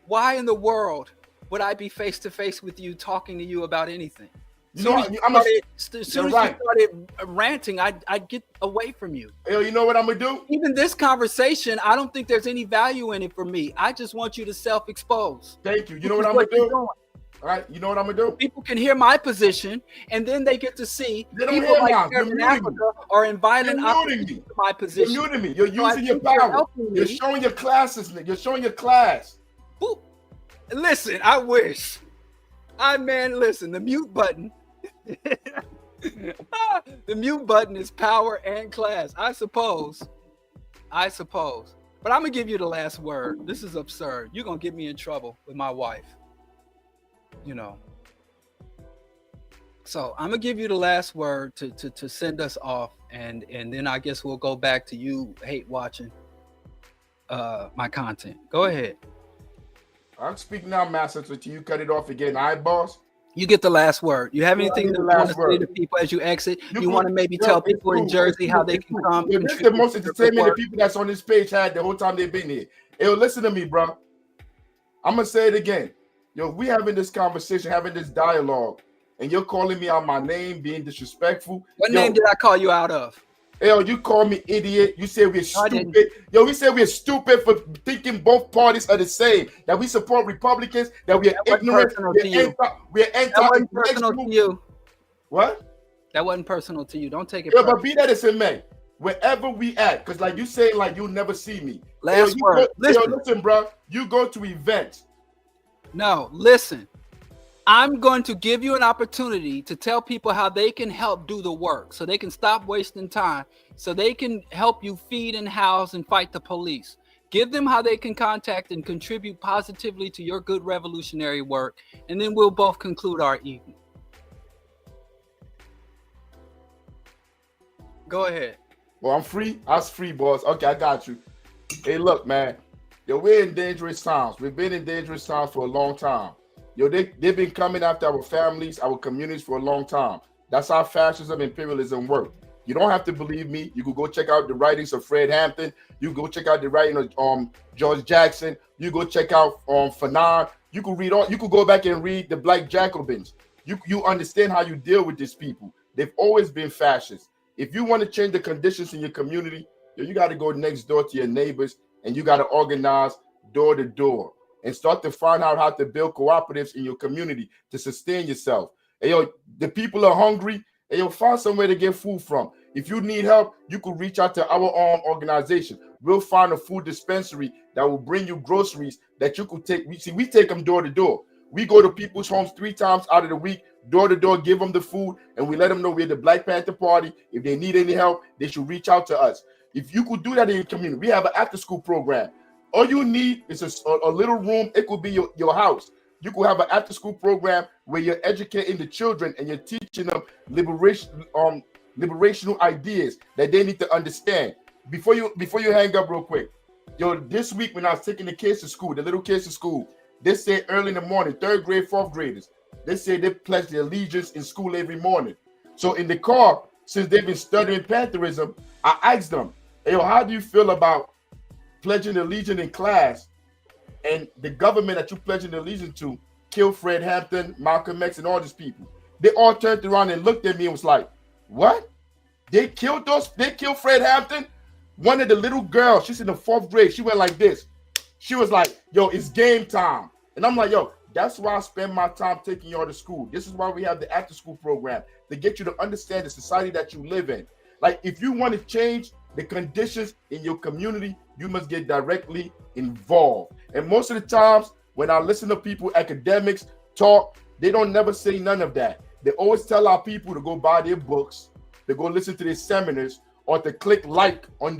Why in the world would I be face to face with you, talking to you about anything? As soon as you started ranting, I'd get away from you. You know what I'm gonna do? Even this conversation, I don't think there's any value in it for me. I just want you to self-expose. Thank you. You know what I'm gonna do? All right. You know what I'm gonna do? People can hear my position, and then they get to see people like in Africa are in violent opposition to my position. You're muting me. You're using your power. You're showing your classes. You're showing your class. Boop. Listen, I wish. Listen, the mute button. The mute button is power and class, I suppose. But I'm gonna give you the last word. This is absurd. You're gonna get me in trouble with my wife. So I'm gonna give you the last word to send us off, and then I guess we'll go back to you hate watching my content. Go ahead. I'm speaking now, Master, so you cut it off again. All right, boss? You get the last word. You have anything to say to people as you exit? You want to maybe tell people in Jersey how they can come? This is the most entertainment the people that's on this page had the whole time they've been here. Yo, listen to me, bro. I'm going to say it again. Yo, we having this conversation, having this dialogue, and you're calling me out my name, being disrespectful. What name did I call you out of? Yo, you call me idiot. You say we're stupid. Yo, we say we're stupid for thinking both parties are the same. That we support Republicans. That we are ignorant. We're anti. That wasn't personal to you. What? That wasn't personal to you. Don't take it. Yeah, but be that as it may, wherever we at, because like you say, like you'll never see me. Last word. Listen, bro. You go to events. No, listen. I'm going to give you an opportunity to tell people how they can help do the work, so they can stop wasting time, so they can help you feed and house and fight the police. Give them how they can contact and contribute positively to your good revolutionary work, and then we'll both conclude our evening. Go ahead. Well, I'm free. I was free, boss. Okay, I got you. Hey, look, man. Yo, we're in dangerous times. We've been in dangerous times for a long time. they've been coming after our families, our communities for a long time. That's how fascism, imperialism work. You don't have to believe me. You could go check out the writings of Fred Hampton. You go check out the writing of George Jackson. You go check out Fanon. You could read all. You could go back and read the Black Jacobins. You understand how you deal with these people. They've always been fascists. If you want to change the conditions in your community, you got to go next door to your neighbors and you got to organize door to door and start to find out how to build cooperatives in your community to sustain yourself. And the people are hungry, and find somewhere to get food from. If you need help, you could reach out to our own organization. We'll find a food dispensary that will bring you groceries that you could take. We take them door to door. We go to people's homes 3 times out of the week, door to door, give them the food, and we let them know we're the Black Panther Party. If they need any help, they should reach out to us. If you could do that in your community, we have an after-school program. All you need is a little room. It could be your house. You could have an after-school program where you're educating the children and you're teaching them liberational ideas that they need to understand. Before you hang up real quick, this week when I was taking the kids to school, the little kids to school, they say early in the morning, 3rd grade, 4th graders, they say they pledge their allegiance in school every morning. So in the car, since they've been studying Pantherism, I asked them, hey, how do you feel about pledging allegiance in class and the government that you're pledging allegiance to killed Fred Hampton, Malcolm X, and all these people? They all turned around and looked at me and was like, what? They killed Fred Hampton? One of the little girls, she's in the 4th grade, she went like this. She was like, yo, it's game time. And I'm like, yo, that's why I spend my time taking y'all to school. This is why we have the after school program, to get you to understand the society that you live in. Like, if you want to change the conditions in your community, you must get directly involved. And most of the times when I listen to people, academics talk, they don't never say none of that. They always tell our people to go buy their books, to go listen to their seminars, or to click like on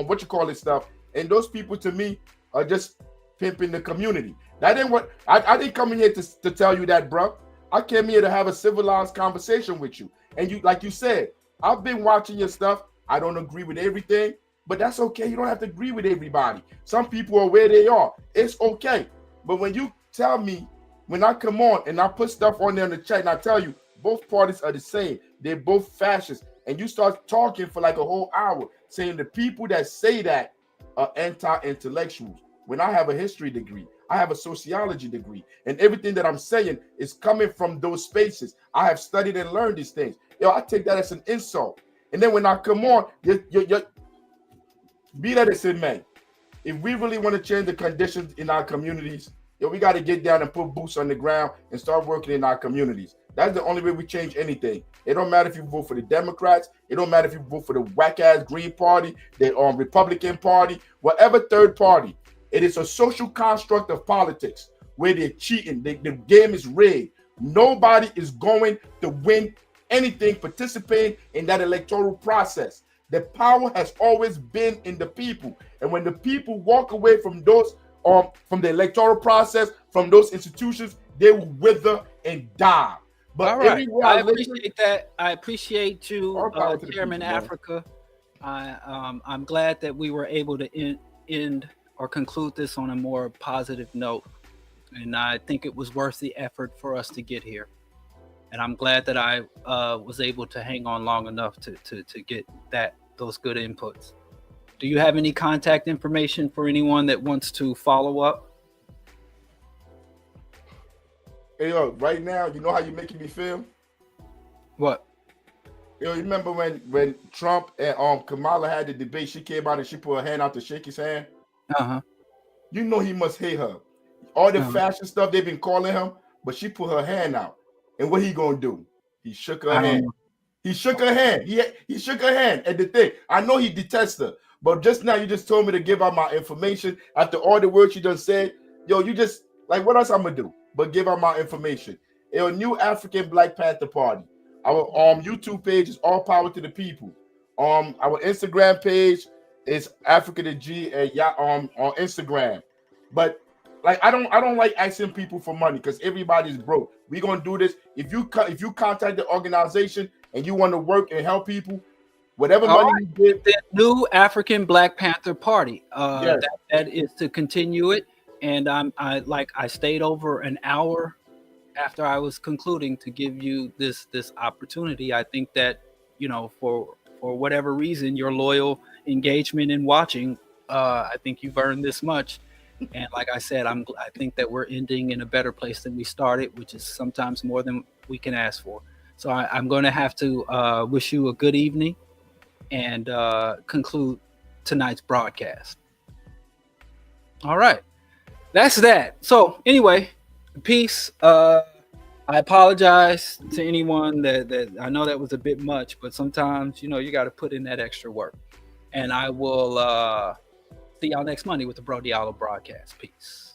what you call it stuff. And those people, to me, are just pimping the community. That ain't what I didn't come in here to tell you that, bro. I came here to have a civilized conversation with you. And you, like you said, I've been watching your stuff. I don't agree with everything, but that's okay. You don't have to agree with everybody. Some people are where they are. It's okay. But when you tell me, when I come on and I put stuff on there in the chat and I tell you both parties are the same, they're both fascists, and you start talking for like a whole hour saying the people that say that are anti-intellectuals, when I have a history degree, I have a sociology degree, and everything that I'm saying is coming from those spaces. I have studied and learned these things. I take that as an insult. And then when I come on, be that as it may, if we really want to change the conditions in our communities, we got to get down and put boots on the ground and start working in our communities. That's the only way we change anything. It don't matter if you vote for the Democrats. It don't matter if you vote for the whack-ass Green Party, the Republican Party, whatever third party. It is a social construct of politics where they're cheating. The game is rigged. Nobody is going to win anything participating in that electoral process. The power has always been in the people. And when the people walk away from those, from the electoral process, from those institutions, they will wither and die. But all right, I appreciate that. I appreciate you, Chairman Africa. I'm glad that we were able to end or conclude this on a more positive note. And I think it was worth the effort for us to get here. And I'm glad that I was able to hang on long enough to get those good inputs. Do you have any contact information for anyone that wants to follow up? Hey, right now, you know how you're making me feel? What? You remember when Trump and Kamala had the debate, she came out and she put her hand out to shake his hand? Uh-huh. You know he must hate her. All the fashion stuff they've been calling him, but she put her hand out. And what he gonna do? He shook her hand. He shook her hand. He shook her hand at the thing. I know he detests her, but just now you just told me to give out my information after all the words you done said. You just, like, what else I'm gonna do but give out my information? A new African Black Panther Party. Our YouTube page is All Power to the People. Our Instagram page is Africa the G on Instagram. But like I don't like asking people for money because everybody's broke. We're gonna do this. If you contact the organization and you want to work and help people, whatever money you give. The new African Black Panther Party. Yes. That is to continue it. And I stayed over an hour after I was concluding to give you this opportunity, I think that, you know, for whatever reason, your loyal engagement in watching, I think you've earned this much. And like I said, I think that we're ending in a better place than we started, which is sometimes more than we can ask for. So I'm going to have to wish you a good evening and conclude tonight's broadcast. All right, that's that. So anyway, peace. I apologize to anyone that I know that was a bit much, but sometimes, you know, you got to put in that extra work. And I will see y'all next Monday with the BroDiallo broadcast. Peace.